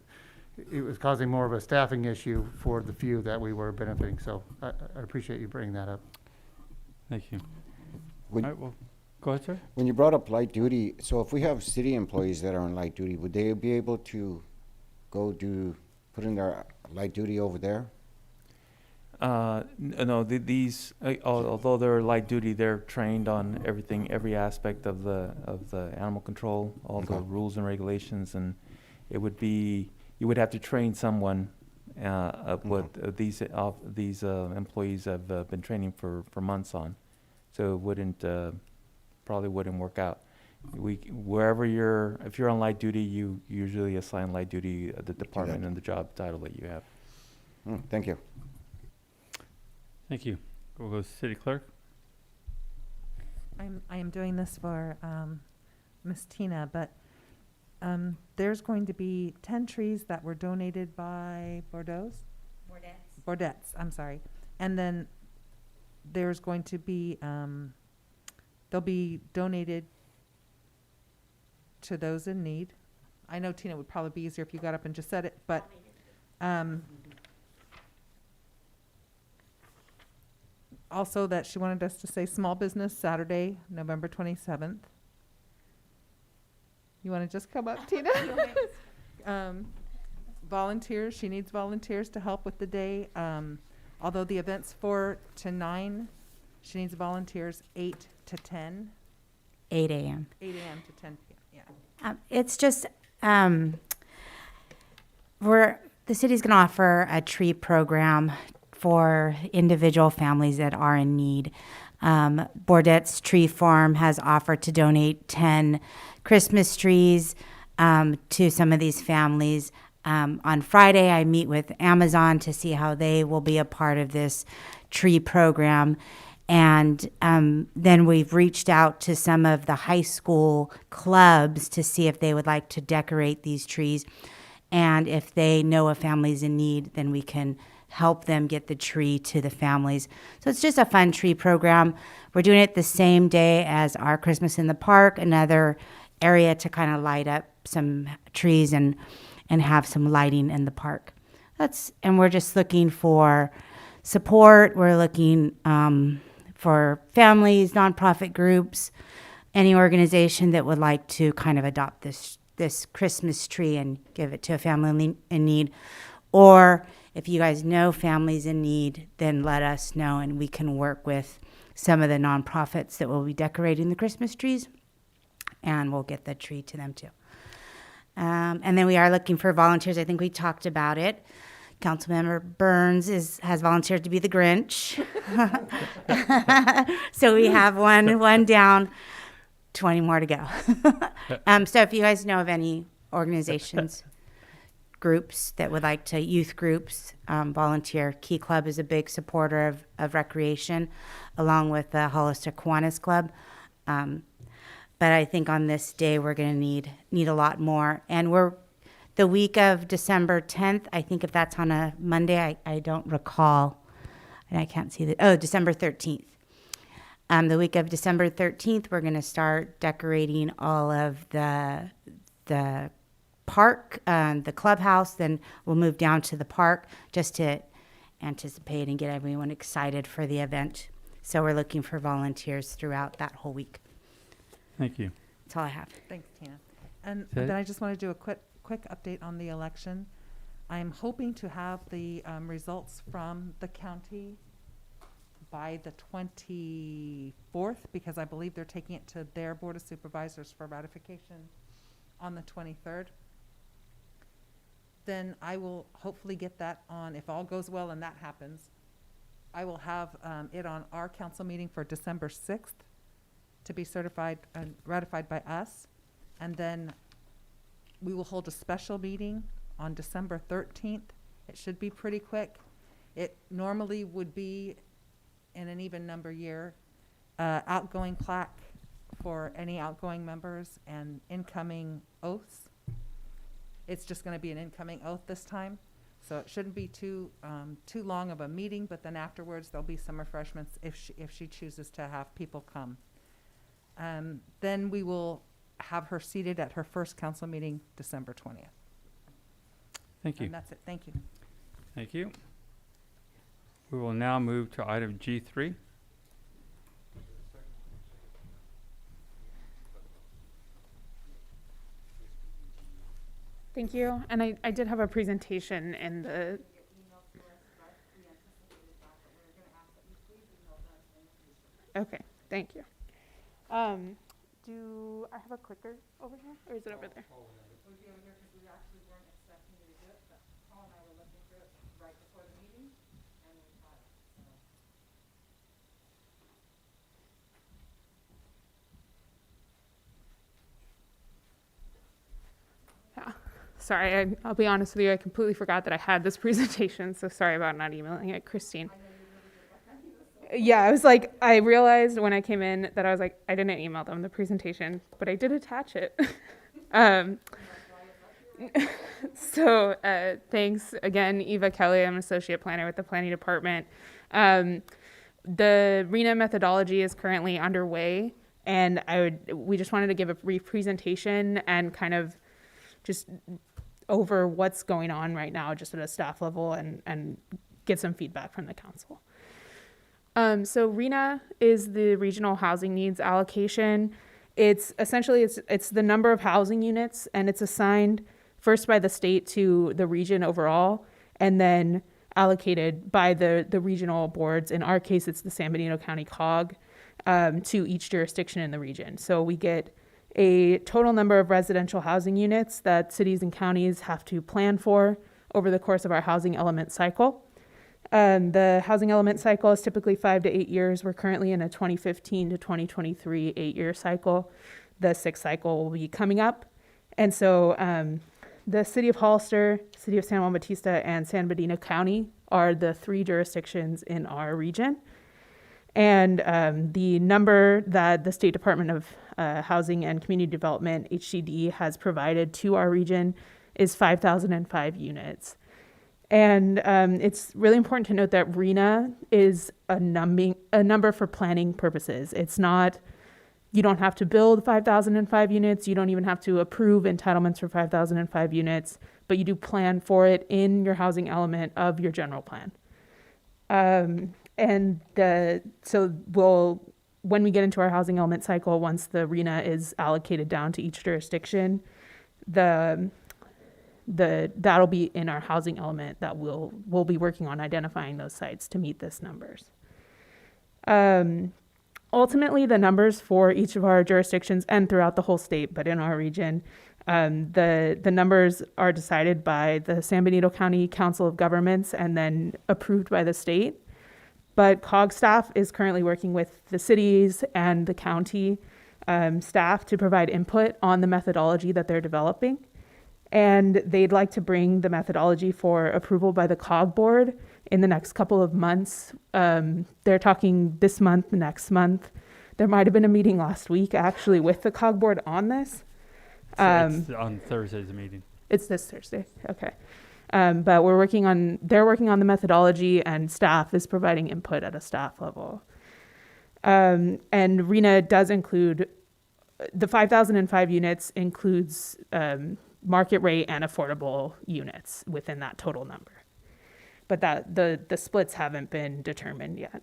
causing more of a staffing issue for the few that we were benefiting. So I appreciate you bringing that up. Thank you. When, All right, well, go ahead, sir. when you brought up light duty, so if we have city employees that are on light duty, would they be able to put in their light duty over there? No, these although they're light duty, they're trained on every aspect of the animal control, all the rules and regulations, and it would be you would have to train someone. What these employees have been training for months on, so it probably wouldn't work out. Wherever if you're on light duty, you usually assign light duty the department and the job title that you have. Thank you. Thank you. We'll go to City Clerk. I am doing this for Miss Tina, but there's going to be 10 trees that were donated by Bordeaux, I'm sorry. And then there's going to be, they'll be donated to those in need. I know, Tina, it would probably be easier if you got up and just said it, but also that she wanted us to say Small Business Saturday, November 27th. You want to just come up, Tina? Volunteers, she needs volunteers to help with the day. Although the event's 4 to 9, she needs volunteers 8 to 10. 8 a.m. 8 a.m. to 10 p.m., yeah. It's just, the city's going to offer a tree program for individual families that are in need. Bordeaux Tree Farm has offered to donate 10 Christmas trees to some of these families. On Friday, I meet with Amazon to see how they will be a part of this tree program. And then we've reached out to some of the high school clubs to see if they would like to decorate these trees. And if they know a family's in need, then we can help them get the tree to the families. So it's just a fun tree program. We're doing it the same day as our Christmas in the Park, another area to kind of light up some trees and have some lighting in the park. And we're just looking for support. We're looking for families, nonprofit groups, any organization that would like to kind of adopt this Christmas tree and give it to a family in need. Or if you guys know families in need, then let us know and we can work with some of the nonprofits that will be decorating the Christmas trees, and we'll get the tree to them too. And then we are looking for volunteers. I think we talked about it. Councilmember Burns has volunteered to be the Grinch. So we have one down, 20 more to go. So if you guys know of any organizations, groups that would like to, youth groups, volunteer. Key Club is a big supporter of recreation, along with the Hollister Kiwanis Club. But I think on this day, we're going to need a lot more. And we're the week of December 10th, I think if that's on a Monday, I don't recall. And I can't see December 13th. The week of December 13th, we're going to start decorating all of the park, the clubhouse. Then we'll move down to the park just to anticipate and get everyone excited for the event. So we're looking for volunteers throughout that whole week. Thank you. That's all I have. Thanks, Tina. And then I just want to do a quick update on the election. I'm hoping to have the results from the county by the 24th, because I believe they're taking it to their Board of Supervisors for ratification on the 23rd. Then I will hopefully get that on, if all goes well and that happens, I will have it on our council meeting for December 6th to be certified and ratified by us. And then we will hold a special meeting on December 13th. It should be pretty quick. It normally would be in an even number year, outgoing plaque for any outgoing members and incoming oaths. It's just going to be an incoming oath this time. So it shouldn't be too long of a meeting, but then afterwards there'll be some refreshments if she chooses to have people come. Then we will have her seated at her first council meeting, December 20th. Thank you. And that's it. Thank you. Thank you. We will now move to item G3. Thank you. And I did have a presentation in the... Okay, thank you. Do I have a clicker over here, or is it over there? sorry, I'll be honest with you, I completely forgot that I had this presentation, so sorry about not emailing it, Christine. Yeah, I was like, I realized when I came in that I was like, I didn't email them the presentation, but I did attach it. Thanks again, Eva Kelly. I'm an associate planner with the planning department. The RENA methodology is currently underway, and we just wanted to give a brief presentation and kind of just over what's going on right now, just at a staff level, and get some feedback from the council. So RENA is the regional housing needs allocation. It's essentially, it's the number of housing units, and it's assigned first by the state to the region overall, and then allocated by the regional boards. In our case, it's the San Benito County COG, to each jurisdiction in the region. So we get a total number of residential housing units that cities and counties have to plan for over the course of our housing element cycle. The housing element cycle is typically 5 to 8 years. We're currently in a 2015 to 2023 8-year cycle. The 6th cycle will be coming up. And so the city of Hollister, city of San Juan Bautista, and San Bernardino County are the 3 jurisdictions in our region. And the number that the State Department of Housing and Community Development, HCD, has provided to our region is 5,005 units. And it's really important to note that RENA is a number for planning purposes. It's not, you don't have to build 5,005 units. You don't even have to approve entitlements for 5,005 units, but you do plan for it in your housing element of your general plan. When we get into our housing element cycle, once the RENA is allocated down to each jurisdiction, that'll be in our housing element that we'll be working on identifying those sites to meet this numbers. Ultimately, the numbers for each of our jurisdictions and throughout the whole state, but in our region, the numbers are decided by the San Benito County Council of Governments and then approved by the state. But COG staff is currently working with the cities and the county staff to provide input on the methodology that they're developing. And they'd like to bring the methodology for approval by the COG board in the next couple of months. They're talking this month, next month. There might have been a meeting last week actually with the COG board on this. It's on Thursday's meeting. It's this Thursday, okay. But they're working on the methodology, and staff is providing input at a staff level. And RENA does include, the 5,005 units includes market rate and affordable units within that total number. But that the splits haven't been determined yet.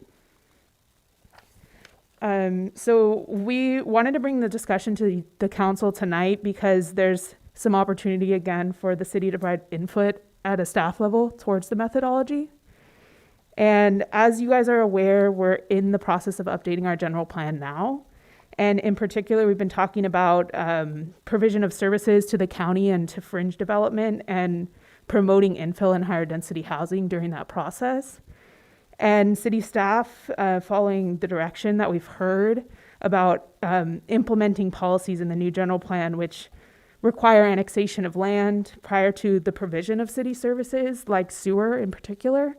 So we wanted to bring the discussion to the council tonight because there's some opportunity again for the city to provide input at a staff level towards the methodology. And as you guys are aware, we're in the process of updating our general plan now. And in particular, we've been talking about provision of services to the county and to fringe development and promoting infill and higher density housing during that process. And city staff, following the direction that we've heard about implementing policies in the new general plan, which require annexation of land prior to the provision of city services, like sewer in particular,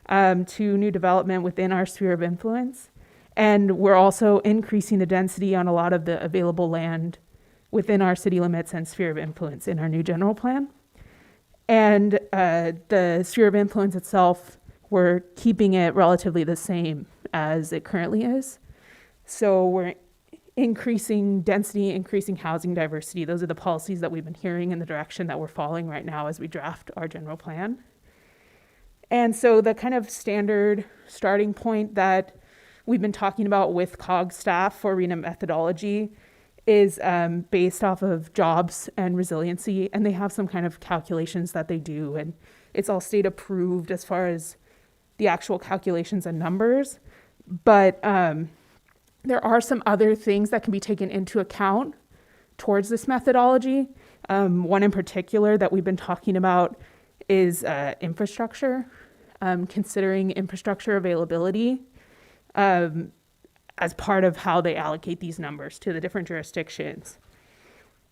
to new development within our sphere of influence. And we're also increasing the density on a lot of the available land within our city limits and sphere of influence in our new general plan. And the sphere of influence itself, we're keeping it relatively the same as it currently is. So we're increasing density, increasing housing diversity. Those are the policies that we've been hearing in the direction that we're following right now as we draft our general plan. And so the kind of standard starting point that we've been talking about with COG staff for RENA methodology is based off of jobs and resiliency, and they have some kind of calculations that they do, and it's all state approved as far as the actual calculations and numbers. But there are some other things that can be taken into account towards this methodology. One in particular that we've been talking about is infrastructure, considering infrastructure availability as part of how they allocate these numbers to the different jurisdictions.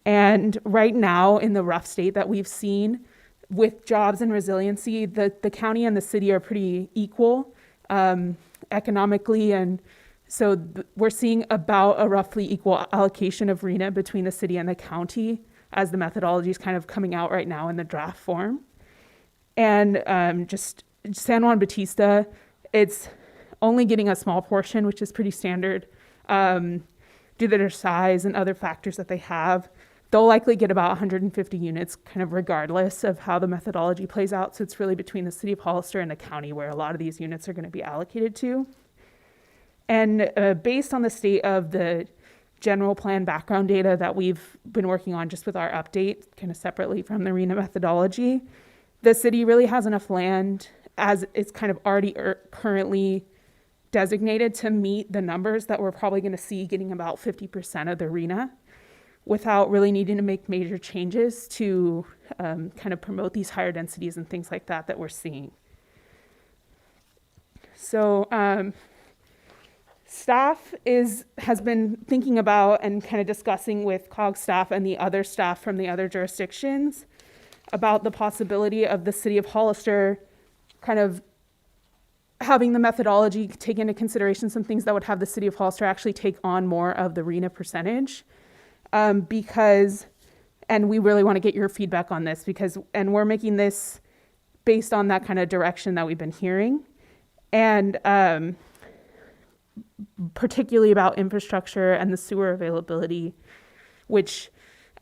And right now, in the rough state that we've seen with jobs and resiliency, the county and the city are pretty equal economically. And so we're seeing about a roughly equal allocation of RENA between the city and the county as the methodology is kind of coming out right now in the draft form. And just San Juan Bautista, it's only getting a small portion, which is pretty standard due to their size and other factors that they have. They'll likely get about 150 units kind of regardless of how the methodology plays out. So it's really between the city of Hollister and the county where a lot of these units are going to be allocated to. And based on the state of the general plan background data that we've been working on just with our update, kind of separately from the RENA methodology, the city really has enough land as it's kind of already currently designated to meet the numbers that we're probably going to see getting about 50% of the RENA without really needing to make major changes to kind of promote these higher densities and things like that that we're seeing. So staff has been thinking about and kind of discussing with COG staff and the other staff from the other jurisdictions about the possibility of the city of Hollister kind of having the methodology take into consideration some things that would have the city of Hollister actually take on more of the RENA percentage. Because, and we really want to get your feedback on this and we're making this based on that kind of direction that we've been hearing. And particularly about infrastructure and the sewer availability, which,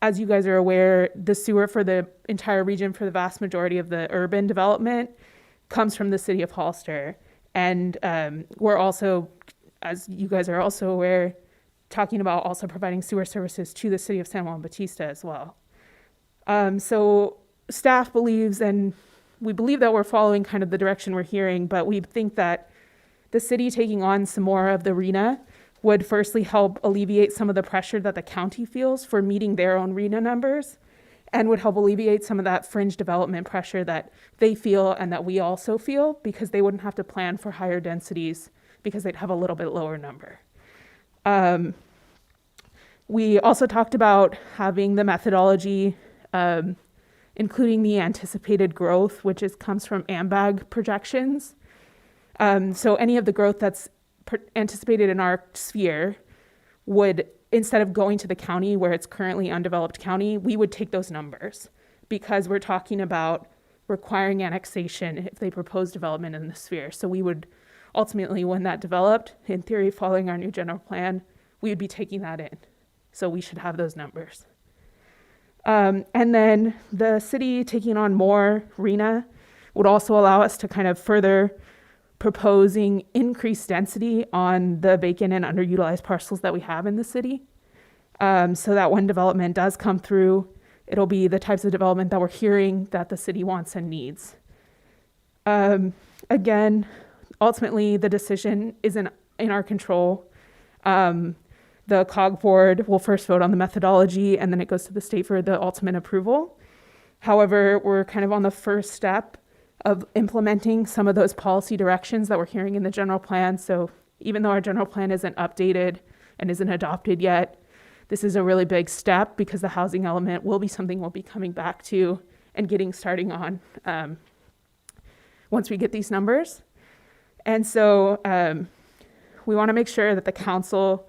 as you guys are aware, the sewer for the entire region for the vast majority of the urban development comes from the city of Hollister. And we're also, as you guys are also aware, talking about also providing sewer services to the city of San Juan Bautista as well. So staff believes, and we believe that we're following kind of the direction we're hearing, but we think that the city taking on some more of the RENA would firstly help alleviate some of the pressure that the county feels for meeting their own RENA numbers, and would help alleviate some of that fringe development pressure that they feel and that we also feel, because they wouldn't have to plan for higher densities because they'd have a little bit lower number. We also talked about having the methodology, including the anticipated growth, which comes from AMBAG projections. So any of the growth that's anticipated in our sphere would, instead of going to the county where it's currently undeveloped county, we would take those numbers because we're talking about requiring annexation if they propose development in the sphere. So we would ultimately, when that developed, in theory, following our new general plan, we would be taking that in. So we should have those numbers. And then the city taking on more RENA would also allow us to kind of further proposing increased density on the vacant and underutilized parcels that we have in the city. So that when development does come through, it'll be the types of development that we're hearing that the city wants and needs. Again, ultimately, the decision isn't in our control. The COG board will first vote on the methodology, and then it goes to the state for the ultimate approval. However, we're kind of on the first step of implementing some of those policy directions that we're hearing in the general plan. So even though our general plan isn't updated and isn't adopted yet, this is a really big step because the housing element will be something we'll be coming back to and starting on once we get these numbers. And so we want to make sure that the council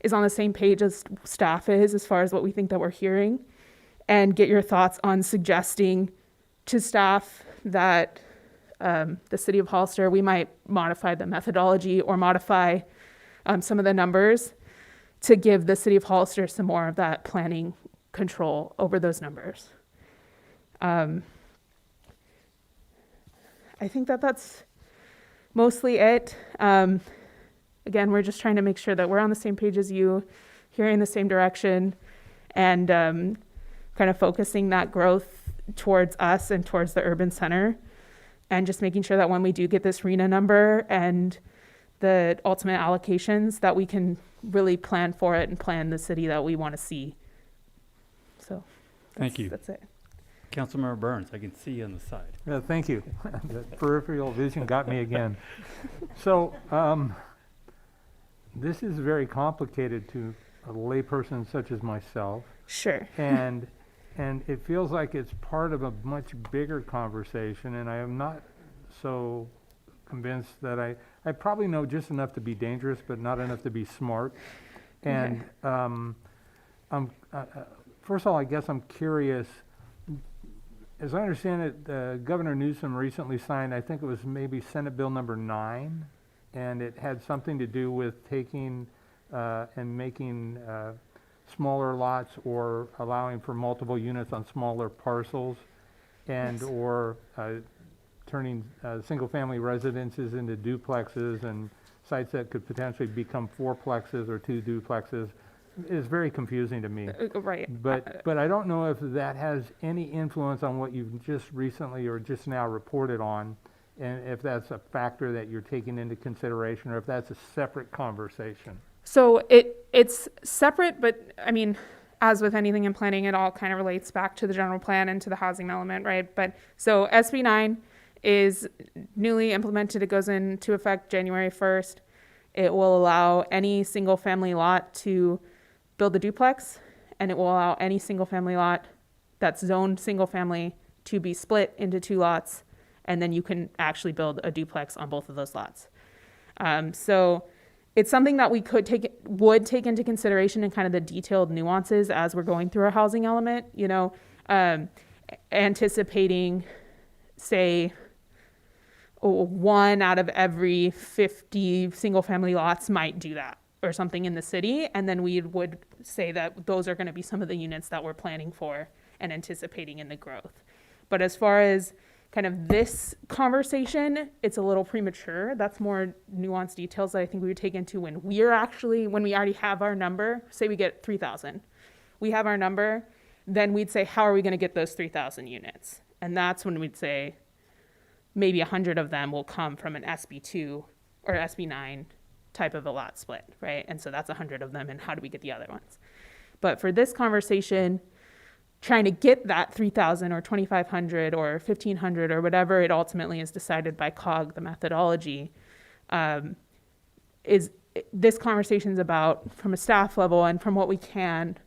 is on the same page as staff is as far as what we think that we're hearing, and get your thoughts on suggesting to staff that the city of Hollister, we might modify the methodology or modify some of the numbers to give the city of Hollister some more of that planning control over those numbers. I think that that's mostly it. Again, we're just trying to make sure that we're on the same page as you, hearing the same direction, and kind of focusing that growth towards us and towards the urban center, and just making sure that when we do get this RENA number and the ultimate allocations, that we can really plan for it and plan the city that we want to see. So thank you. That's it. Councilmember Burns, I can see you on the side. Yeah, thank you. The peripheral vision got me again. So this is very complicated to a layperson such as myself. Sure. And it feels like it's part of a much bigger conversation, and I am not so convinced that I probably know just enough to be dangerous, but not enough to be smart. And first of all, I guess I'm curious. As I understand it, Governor Newsom recently signed, I think it was maybe Senate Bill number 9, and it had something to do with taking and making smaller lots or allowing for multiple units on smaller parcels, and or turning single-family residences into duplexes and sites that could potentially become fourplexes or 2 duplexes. Is very confusing to me. Right. But I don't know if that has any influence on what you've just recently or just now reported on, and if that's a factor that you're taking into consideration, or if that's a separate conversation. So it's separate, but I mean, as with anything in planning, it all kind of relates back to the general plan and to the housing element, right? But so SB 9 is newly implemented. It goes into effect January 1st. It will allow any single family lot to build a duplex, and it will allow any single family lot that's zoned single family to be split into 2 lots, and then you can actually build a duplex on both of those lots. So it's something that we would take into consideration in kind of the detailed nuances as we're going through our housing element, anticipating, say, 1 out of every 50 single family lots might do that or something in the city. And then we would say that those are going to be some of the units that we're planning for and anticipating in the growth. But as far as kind of this conversation, it's a little premature. That's more nuanced details that I think we would take into when we already have our number. Say we get 3,000, we have our number, then we'd say, how are we going to get those 3,000 units? And that's when we'd say maybe 100 of them will come from an SB2 or SB9 type of a lot split, right? And so that's 100 of them, and how do we get the other ones? But for this conversation, trying to get that 3,000 or 2,500 or 1,500 or whatever it ultimately is decided by COG, the methodology, this conversation is about, from a staff level and from what we can,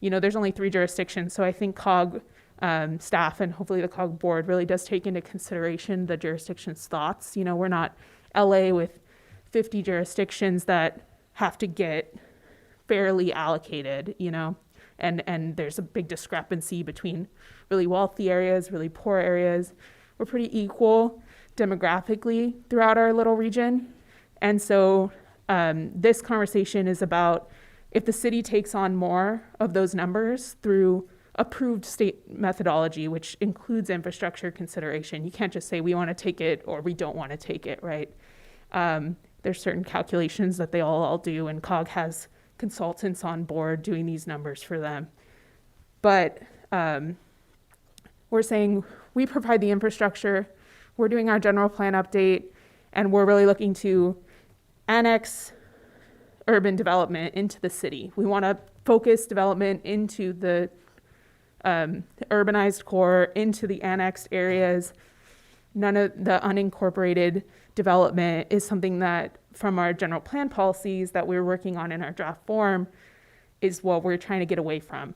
there's only 3 jurisdictions, so I think COG staff and hopefully the COG board really does take into consideration the jurisdiction's thoughts. We're not LA with 50 jurisdictions that have to get fairly allocated, and there's a big discrepancy between really wealthy areas, really poor areas. We're pretty equal demographically throughout our little region. And so this conversation is about if the city takes on more of those numbers through approved state methodology, which includes infrastructure consideration. You can't just say we want to take it or we don't want to take it, right? There's certain calculations that they all do, and COG has consultants on board doing these numbers for them. But we're saying we provide the infrastructure, we're doing our general plan update, and we're really looking to annex urban development into the city. We want to focus development into the urbanized core, into the annexed areas. None of the unincorporated development is something that, from our general plan policies that we're working on in our draft form, is what we're trying to get away from.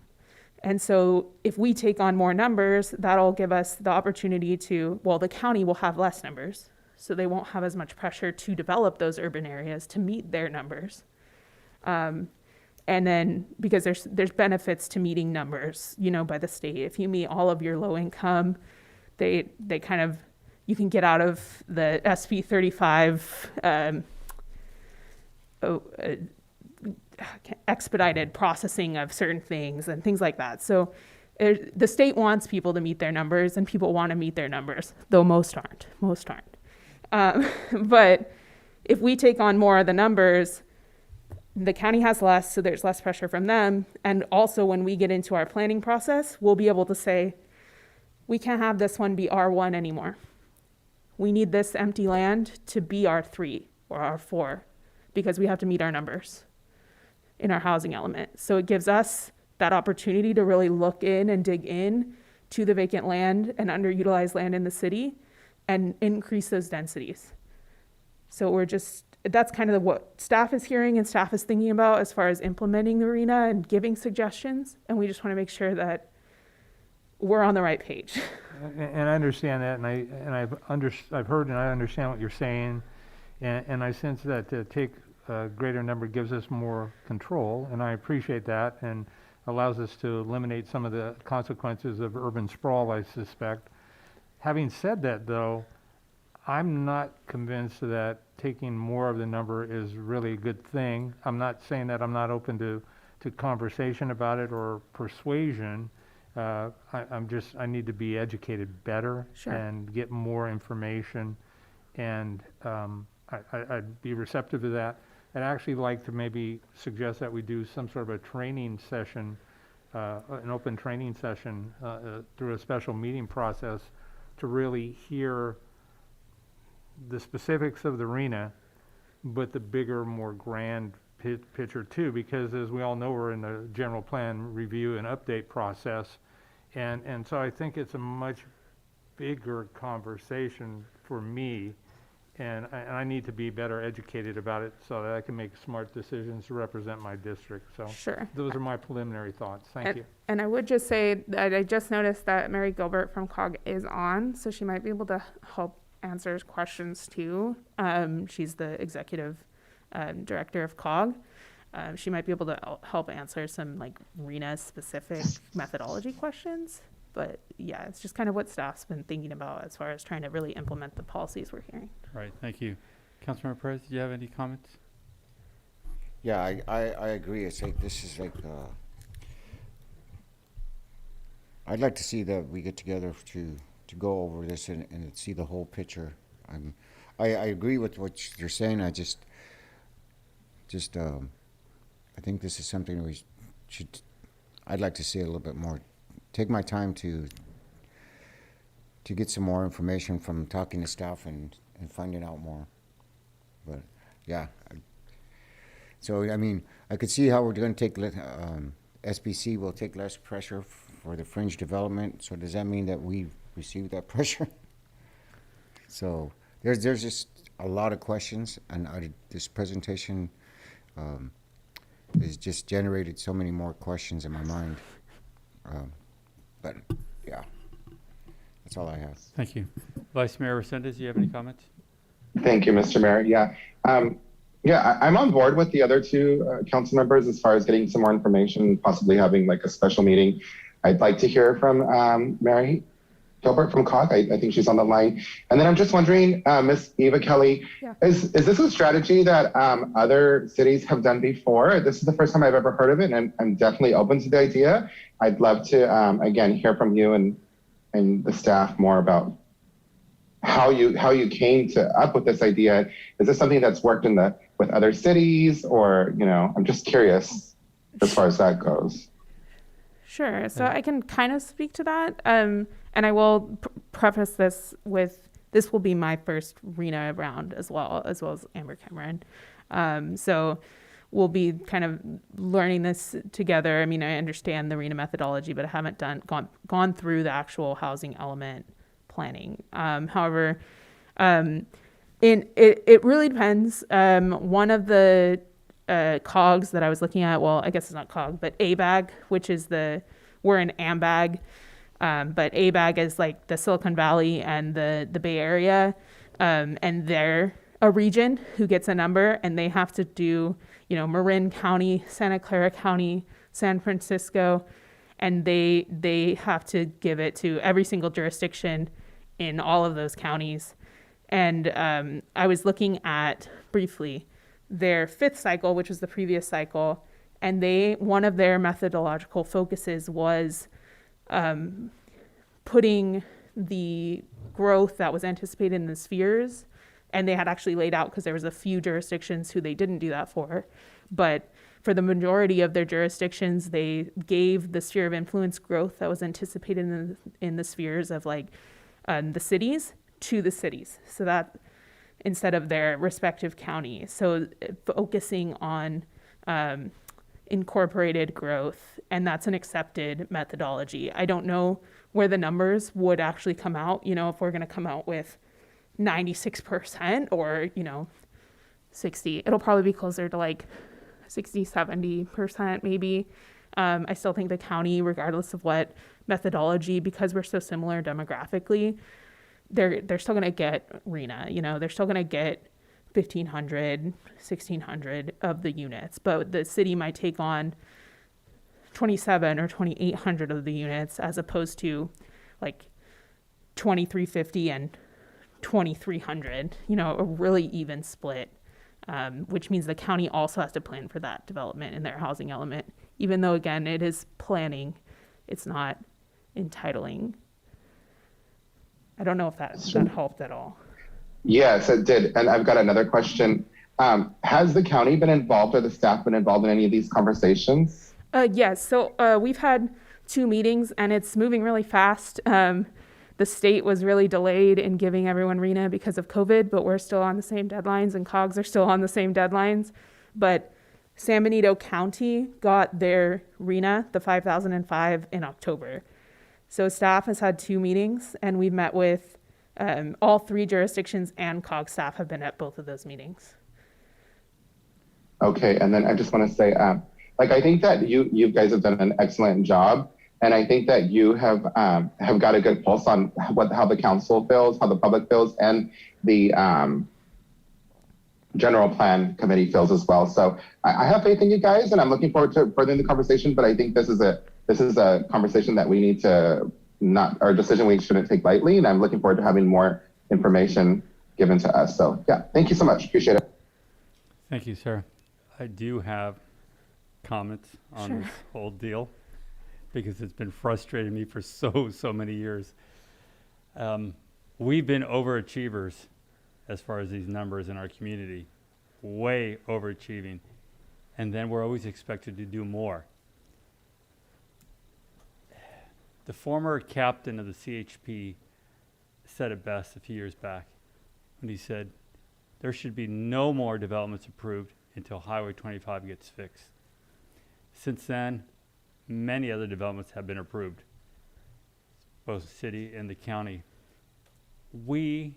And so if we take on more numbers, that'll give us the opportunity the county will have less numbers, so they won't have as much pressure to develop those urban areas to meet their numbers. And then because there's benefits to meeting numbers, by the state. If you meet all of your low income, they kind of, you can get out of the SB 35 expedited processing of certain things and things like that. So the state wants people to meet their numbers, and people want to meet their numbers, though most aren't. But if we take on more of the numbers, the county has less, so there's less pressure from them. And also when we get into our planning process, we'll be able to say, we can't have this one be R1 anymore. We need this empty land to be R3 or R4 because we have to meet our numbers in our housing element. So it gives us that opportunity to really look in and dig in to the vacant land and underutilized land in the city and increase those densities. So we're just that's kind of what staff is hearing and staff is thinking about as far as implementing the arena and giving suggestions. And we just want to make sure that we're on the right page. And I understand that, and I've heard and I understand what you're saying, and I sense that to take a greater number gives us more control, and I appreciate that, and allows us to eliminate some of the consequences of urban sprawl, I suspect. Having said that, though, I'm not convinced that taking more of the number is really a good thing. I'm not saying that I'm not open to conversation about it or persuasion. I need to be educated better and get more information, and I'd be receptive to that. I'd actually like to maybe suggest that we do some sort of a training session, an open training session through a special meeting process to really hear the specifics of the arena, but the bigger, more grand picture too, because as we all know, we're in the general plan review and update process. And so I think it's a much bigger conversation for me, and I need to be better educated about it so that I can make smart decisions to represent my district. So those are my preliminary thoughts. Thank you. And I would just say that I just noticed that Mary Gilbert from COG is on, so she might be able to help answer questions too. She's the executive director of COG. She might be able to help answer some like RENA specific methodology questions. But yeah, it's just kind of what staff's been thinking about as far as trying to really implement the policies we're hearing. Right, thank you. Councilmember Perez, do you have any comments? Yeah, I agree. It's like, this is like, I'd like to see that we get together to go over this and see the whole picture. I agree with what you're saying. I think this is something we should, I'd like to see a little bit more. Take my time to get some more information from talking to staff and finding out more. But yeah, so I mean, I could see how we're going to take, SBC will take less pressure for the fringe development. So does that mean that we receive that pressure? So there's just a lot of questions, and this presentation has just generated so many more questions in my mind. But yeah, that's all I have. Thank you. Vice Mayor Resendez, do you have any comments? Thank you, Mr. Mayor. Yeah. I'm on board with the other two council members as far as getting some more information, possibly having like a special meeting. I'd like to hear from Mary Gilbert from COG. I think she's on the line. And then I'm just wondering, Ms. Eva Kelly, is this a strategy that other cities have done before? This is the first time I've ever heard of it, and I'm definitely open to the idea. I'd love to, again, hear from you and the staff more about how you came up with this idea. Is this something that's worked with other cities, or, I'm just curious as far as that goes. Sure. So I can kind of speak to that. And I will preface this with, this will be my first RENA round as well as Amber Cameron. So we'll be kind of learning this together. I mean, I understand the RENA methodology, but I haven't gone through the actual housing element planning. However, it really depends. One of the COGs that I was looking at, well, I guess it's not COG, but ABAG, which is we're in AMBAG, but ABAG is like the Silicon Valley and the Bay Area, and they're a region who gets a number, and they have to do, Marin County, Santa Clara County, San Francisco, and they have to give it to every single jurisdiction in all of those counties. And I was looking at briefly their fifth cycle, which was the previous cycle, and one of their methodological focuses was putting the growth that was anticipated in the spheres, and they had actually laid out, because there was a few jurisdictions who they didn't do that for, but for the majority of their jurisdictions, they gave the sphere of influence growth that was anticipated in the spheres of like the cities to the cities, so that instead of their respective counties. So focusing on incorporated growth, and that's an accepted methodology. I don't know where the numbers would actually come out, if we're going to come out with 96% or, 60. It'll probably be closer to like 60, 70% maybe. I still think the county, regardless of what methodology, because we're so similar demographically, they're still going to get RENA, you know, they're still going to get 1,500, 1,600 of the units, but the city might take on 27 or 2,800 of the units as opposed to like 2,350 and 2,300, you know, a really even split, which means the county also has to plan for that development in their housing element, even though, again, it is planning, it's not entitling. I don't know if that helped at all. Yes, it did. And I've got another question. Has the county been involved or the staff been involved in any of these conversations? Yes. So we've had 2 meetings and it's moving really fast. The state was really delayed in giving everyone RENA because of COVID, but we're still on the same deadlines and COGS are still on the same deadlines. But San Benito County got their RENA, the 5,005, in October. So staff has had 2 meetings and we've met with all 3 jurisdictions, and COG staff have been at both of those meetings. Okay, and then I just want to say, I think that you guys have done an excellent job, and I think that you have got a good pulse on how the council feels, how the public feels, and the general plan committee feels as well. So I have faith in you guys, and I'm looking forward to furthering the conversation. But I think this is a conversation that we need to our decision we shouldn't take lightly, and I'm looking forward to having more information given to us. So yeah, thank you so much. Appreciate it. Thank you, sir. I do have comments on this whole deal because it's been frustrating me for so many years. We've been overachievers as far as these numbers in our community, way overachieving, and then we're always expected to do more. The former captain of the CHP said it best a few years back when he said, there should be no more developments approved until Highway 25 gets fixed. Since then, many other developments have been approved, both the city and the county. We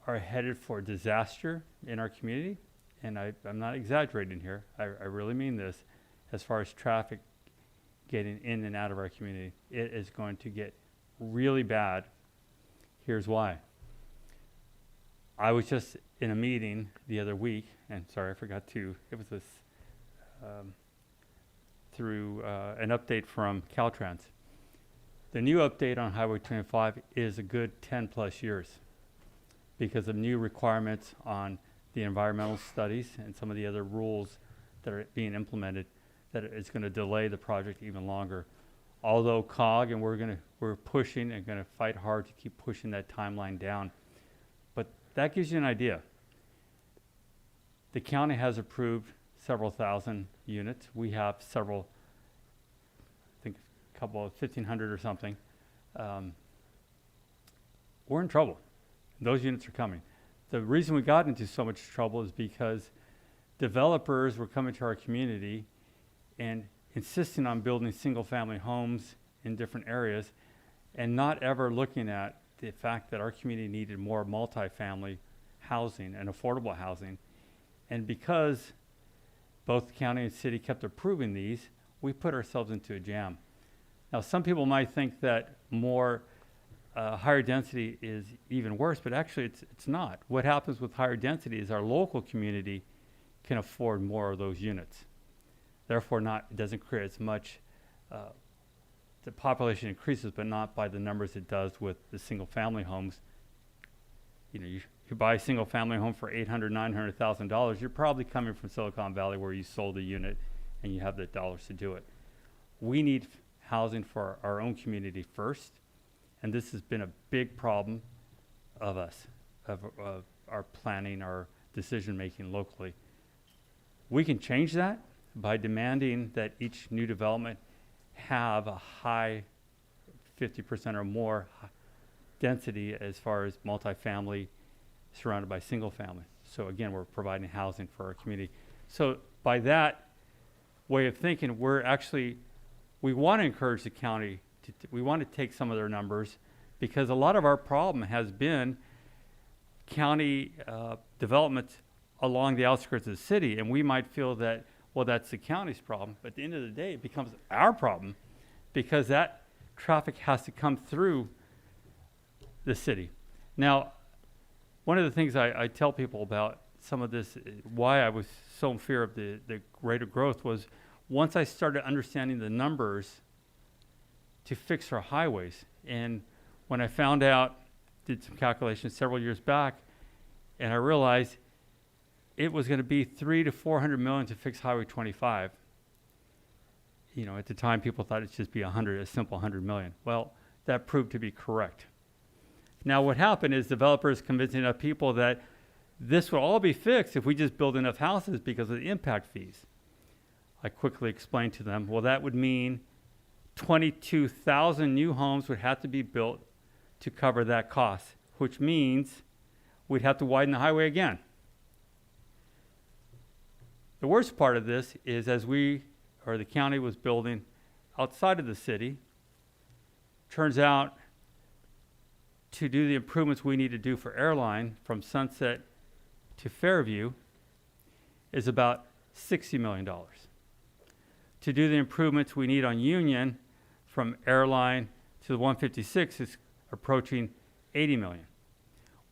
are headed for disaster in our community, and I'm not exaggerating here. I really mean this. As far as traffic getting in and out of our community, it is going to get really bad. Here's why. I was just in a meeting the other week, and sorry, I forgot to, it was this, through an update from Caltrans. The new update on Highway 25 is a good 10 plus years because of new requirements on the environmental studies and some of the other rules that are being implemented, that it's going to delay the project even longer. Although COG, and we're pushing and going to fight hard to keep pushing that timeline down. But that gives you an idea. The county has approved several thousand units. We have several, I think a couple of 1,500 or something. We're in trouble. Those units are coming. The reason we got into so much trouble is because developers were coming to our community and insisting on building single-family homes in different areas and not ever looking at the fact that our community needed more multifamily housing and affordable housing. And because both the county and city kept approving these, we put ourselves into a jam. Now, some people might think that more higher density is even worse, but actually it's not. What happens with higher density is our local community can afford more of those units. Therefore, it doesn't create as much, the population increases, but not by the numbers it does with the single-family homes. You know, you buy a single-family home for $800,000, $900,000, you're probably coming from Silicon Valley where you sold a unit and you have the dollars to do it. We need housing for our own community first, and this has been a big problem of us, of our planning, our decision-making locally. We can change that by demanding that each new development have a high 50% or more density as far as multifamily surrounded by single family. So again, we're providing housing for our community. So by that way of thinking, we want to encourage the county, we want to take some of their numbers, because a lot of our problem has been county development along the outskirts of the city, and we might feel that, well, that's the county's problem, but at the end of the day, it becomes our problem because that traffic has to come through the city. Now, one of the things I tell people about some of this, why I was so in fear of the rate of growth was once I started understanding the numbers to fix our highways, and when I found out, did some calculations several years back, and I realized it was going to be $300 to $400 million to fix Highway 25. You know, at the time, people thought it'd just be a simple $100 million. Well, that proved to be correct. Now, what happened is developers convincing enough people that this will all be fixed if we just build enough houses because of the impact fees. I quickly explained to them, well, that would mean 22,000 new homes would have to be built to cover that cost, which means we'd have to widen the highway again. The worst part of this is as the county was building outside of the city, turns out to do the improvements we need to do for airline from Sunset to Fairview is about $60 million. To do the improvements we need on Union from airline to the 156 is approaching $80 million.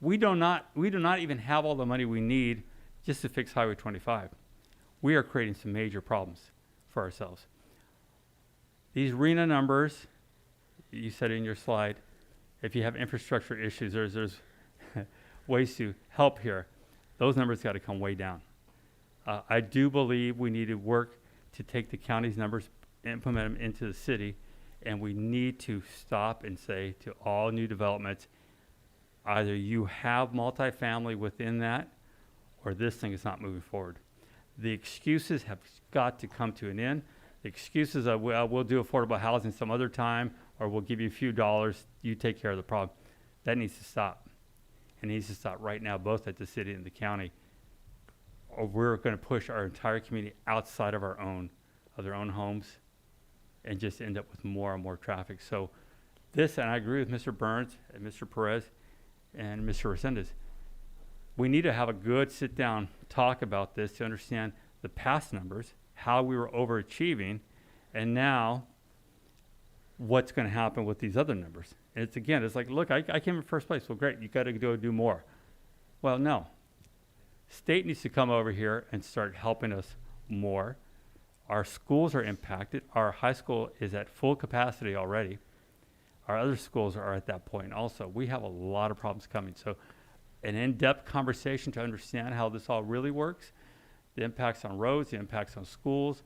We do not even have all the money we need just to fix Highway 25. We are creating some major problems for ourselves. These RENA numbers, you said in your slide, if you have infrastructure issues, there's ways to help here. Those numbers got to come way down. I do believe we need to work to take the county's numbers, implement them into the city, and we need to stop and say to all new developments, either you have multifamily within that, or this thing is not moving forward. The excuses have got to come to an end. The excuses of, well, we'll do affordable housing some other time, or we'll give you a few dollars, you take care of the problem. That needs to stop. It needs to stop right now, both at the city and the county, or we're going to push our entire community outside of their own homes, and just end up with more and more traffic. So this, and I agree with Mr. Burns and Mr. Perez and Mr. Resendez, we need to have a good sit-down talk about this to understand the past numbers, how we were overachieving, and now what's going to happen with these other numbers. And it's like, look, I came in first place. Well, great, you got to do more. Well, no. State needs to come over here and start helping us more. Our schools are impacted. Our high school is at full capacity already. Our other schools are at that point also. We have a lot of problems coming. So an in-depth conversation to understand how this all really works, the impacts on roads, the impacts on schools,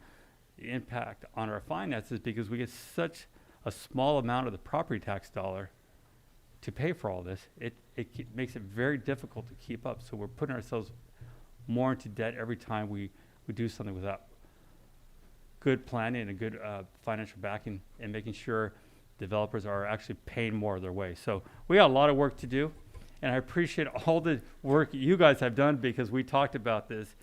the impact on our finances, because we get such a small amount of the property tax dollar to pay for all this. It makes it very difficult to keep up. So we're putting ourselves more into debt every time we do something without good planning and a good financial backing, and making sure developers are actually paying more of their way. So we got a lot of work to do, and I appreciate all the work you guys have done, because we talked about this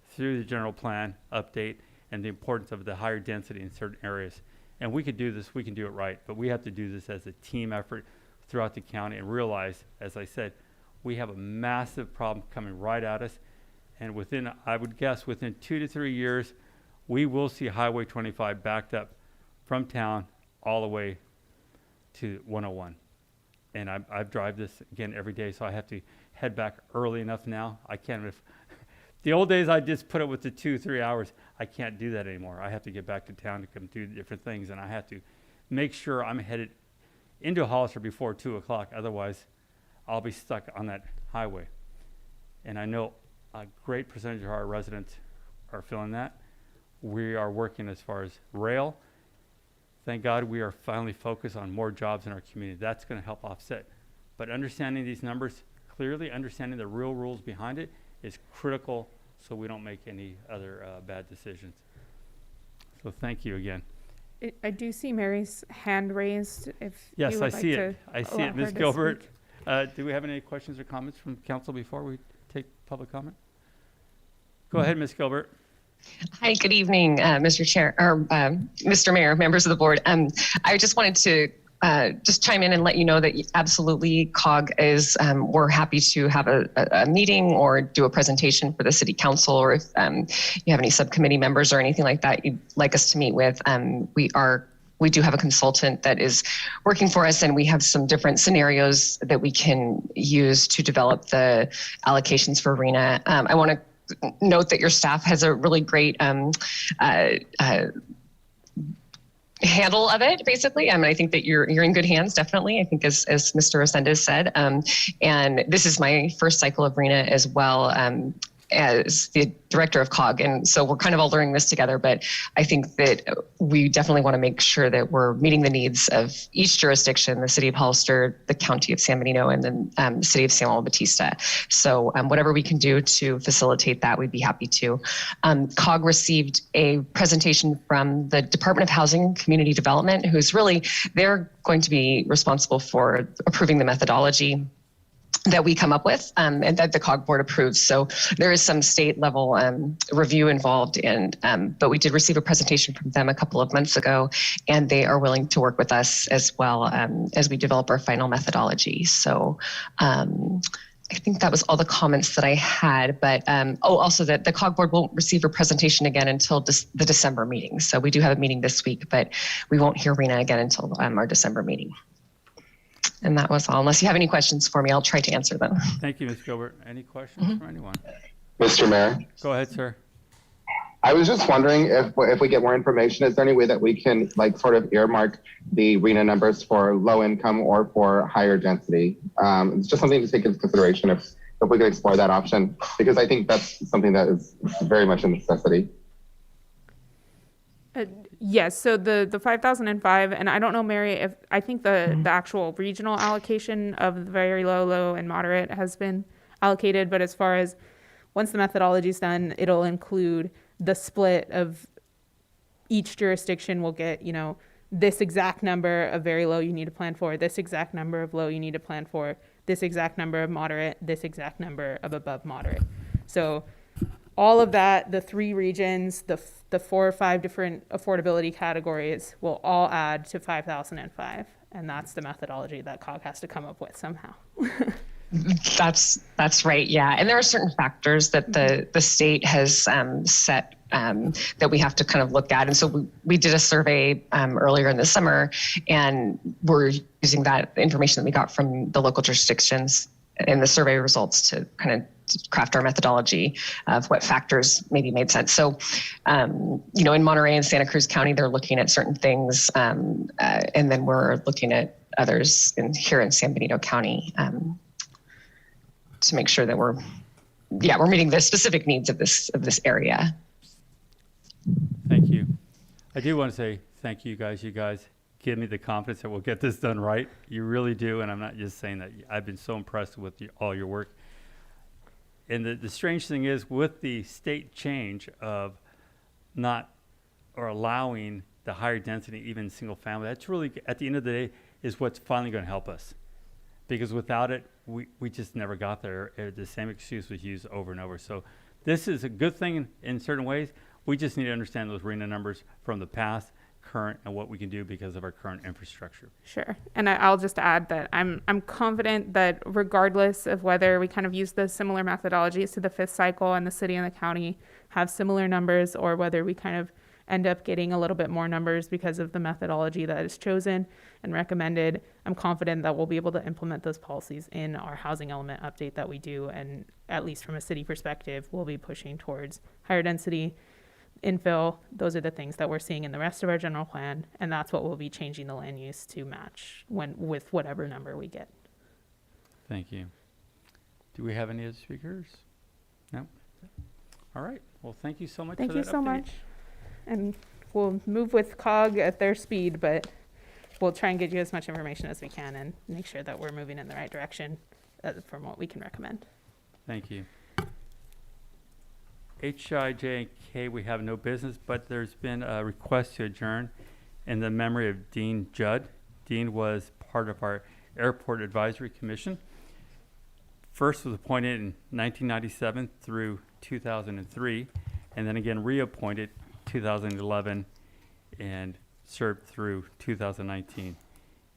through the general plan update and the importance of the higher density in certain areas. And we could do this, we can do it right, but we have to do this as a team effort throughout the county and realize, as I said, we have a massive problem coming right at us. And within, I would guess, within 2 to 3 years, we will see Highway 25 backed up from town all the way to 101. And I drive this again every day, so I have to head back early enough now. I can't, if the old days I just put it with the 2-3 hours, I can't do that anymore. I have to get back to town to come do different things, and I have to make sure I'm headed into Hollister before 2 o'clock. Otherwise, I'll be stuck on that highway. And I know a great percentage of our residents are feeling that. We are working as far as rail. Thank God we are finally focused on more jobs in our community. That's going to help offset. But understanding these numbers clearly, understanding the real rules behind it is critical, so we don't make any other bad decisions. So thank you again. I do see Mary's hand raised. If Yes, you would I like see to it. I see allow it. Ms. her to Gilbert, speak. do we have any questions or comments from council before we take public comment? Go ahead, Ms. Gilbert. Hi, good evening, Mr. Chair, or Mr. Mayor, members of the board. I just wanted to just chime in and let you know that absolutely COG is, we're happy to have a meeting or do a presentation for the city council, or if you have any subcommittee members or anything like that you'd like us to meet with. We do have a consultant that is working for us, and we have some different scenarios that we can use to develop the allocations for RENA. I want to note that your staff has a really great handle of it, basically. I think that you're in good hands, definitely. I think as Mr. Resendez said, and this is my first cycle of RENA as well, as the director of COG. And so we're kind of all learning this together, but I think that we definitely want to make sure that we're meeting the needs of each jurisdiction, the city of Hollister, the county of San Benito, and then the city of San Juan Bautista. So whatever we can do to facilitate that, we'd be happy to. COG received a presentation from the Department of Housing and Community Development, who's really, they're going to be responsible for approving the methodology that we come up with, and that the COG board approves. So there is some state level review involved, but we did receive a presentation from them a couple of months ago, and they are willing to work with us as well as we develop our final methodology. So I think that was all the comments that I had, but also that the COG board won't receive a presentation again until the December meeting. So we do have a meeting this week, but we won't hear RENA again until our December meeting. And that was all. Unless you have any questions for me, I'll try to answer them. Thank you, Ms. Gilbert. Any questions from anyone? Mr. Mayor, Go ahead, sir. I was just wondering if we get more information, is there any way that we can like sort of earmark the RENA numbers for low income or for higher density? It's just something to take into consideration if we could explore that option, because I think that's something that is very much a necessity. Yes, so the 5,005, and I don't know, Mary, if I think the actual regional allocation of the very low, low, and moderate has been allocated, but as far as once the methodology is done, it'll include the split of each jurisdiction will get, this exact number of very low you need to plan for, this exact number of low you need to plan for, this exact number of moderate, this exact number of above moderate. So all of that, the 3 regions, the 4 or 5 different affordability categories will all add to 5,005. And that's the methodology that COG has to come up with somehow. That's right, yeah. And there are certain factors that the state has set that we have to kind of look at. And so we did a survey earlier in the summer, and we're using that information that we got from the local jurisdictions in the survey results to kind of craft our methodology of what factors maybe made sense. So, in Monterey and Santa Cruz County, they're looking at certain things, and then we're looking at others here in San Benito County to make sure that we're meeting the specific needs of this area. Thank you. I do want to say thank you guys. You guys give me the confidence that we'll get this done right. You really do, and I'm not just saying that. I've been so impressed with all your work. And the strange thing is, with the state change of not or allowing the higher density, even single family, that's really, at the end of the day, is what's finally going to help us. Because without it, we just never got there. The same excuse was used over and over. So this is a good thing in certain ways. We just need to understand those RENA numbers from the past, current, and what we can do because of our current infrastructure. Sure. And I'll just add that I'm confident that regardless of whether we kind of use the similar methodologies to the 5th cycle and the city and the county have similar numbers, or whether we kind of end up getting a little bit more numbers because of the methodology that is chosen and recommended, I'm confident that we'll be able to implement those policies in our housing element update that we do. And at least from a city perspective, we'll be pushing towards higher density, infill. Those are the things that we're seeing in the rest of our general plan, and that's what we'll be changing the land use to match with whatever number we get. Thank you. Do we have any other speakers? No? All right. Well, thank you so much Thank for that you so update. much. And we'll move with COG at their speed, but we'll try and get you as much information as we can and make sure that we're moving in the right direction from what we can recommend. Thank you. H, I, J, and K, we have no business, but there's been a request to adjourn in the memory of Dean Judd. Dean was part of our Airport Advisory Commission. First was appointed in 1997 through 2003, and then again reappointed 2011 and served through 2019.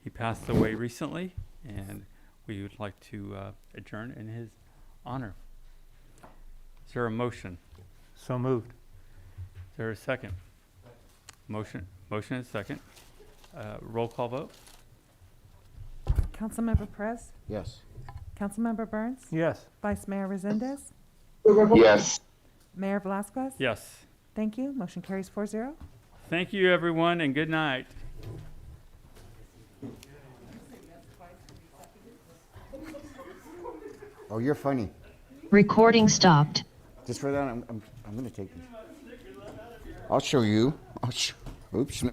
He passed away recently, and we would like to adjourn in his honor. Is there a motion? So moved. Is there a second? Motion and second. Roll call vote? Councilmember Perez, Yes. Councilmember Burns, Yes. Vice Mayor Resendez, Yes. Mayor Velasquez. Yes. Thank you. Motion carries 4-0. Thank you, everyone, and good night. Oh, you're funny. Recording stopped. Just for that, I'm going to take these. I'll show you. Oops.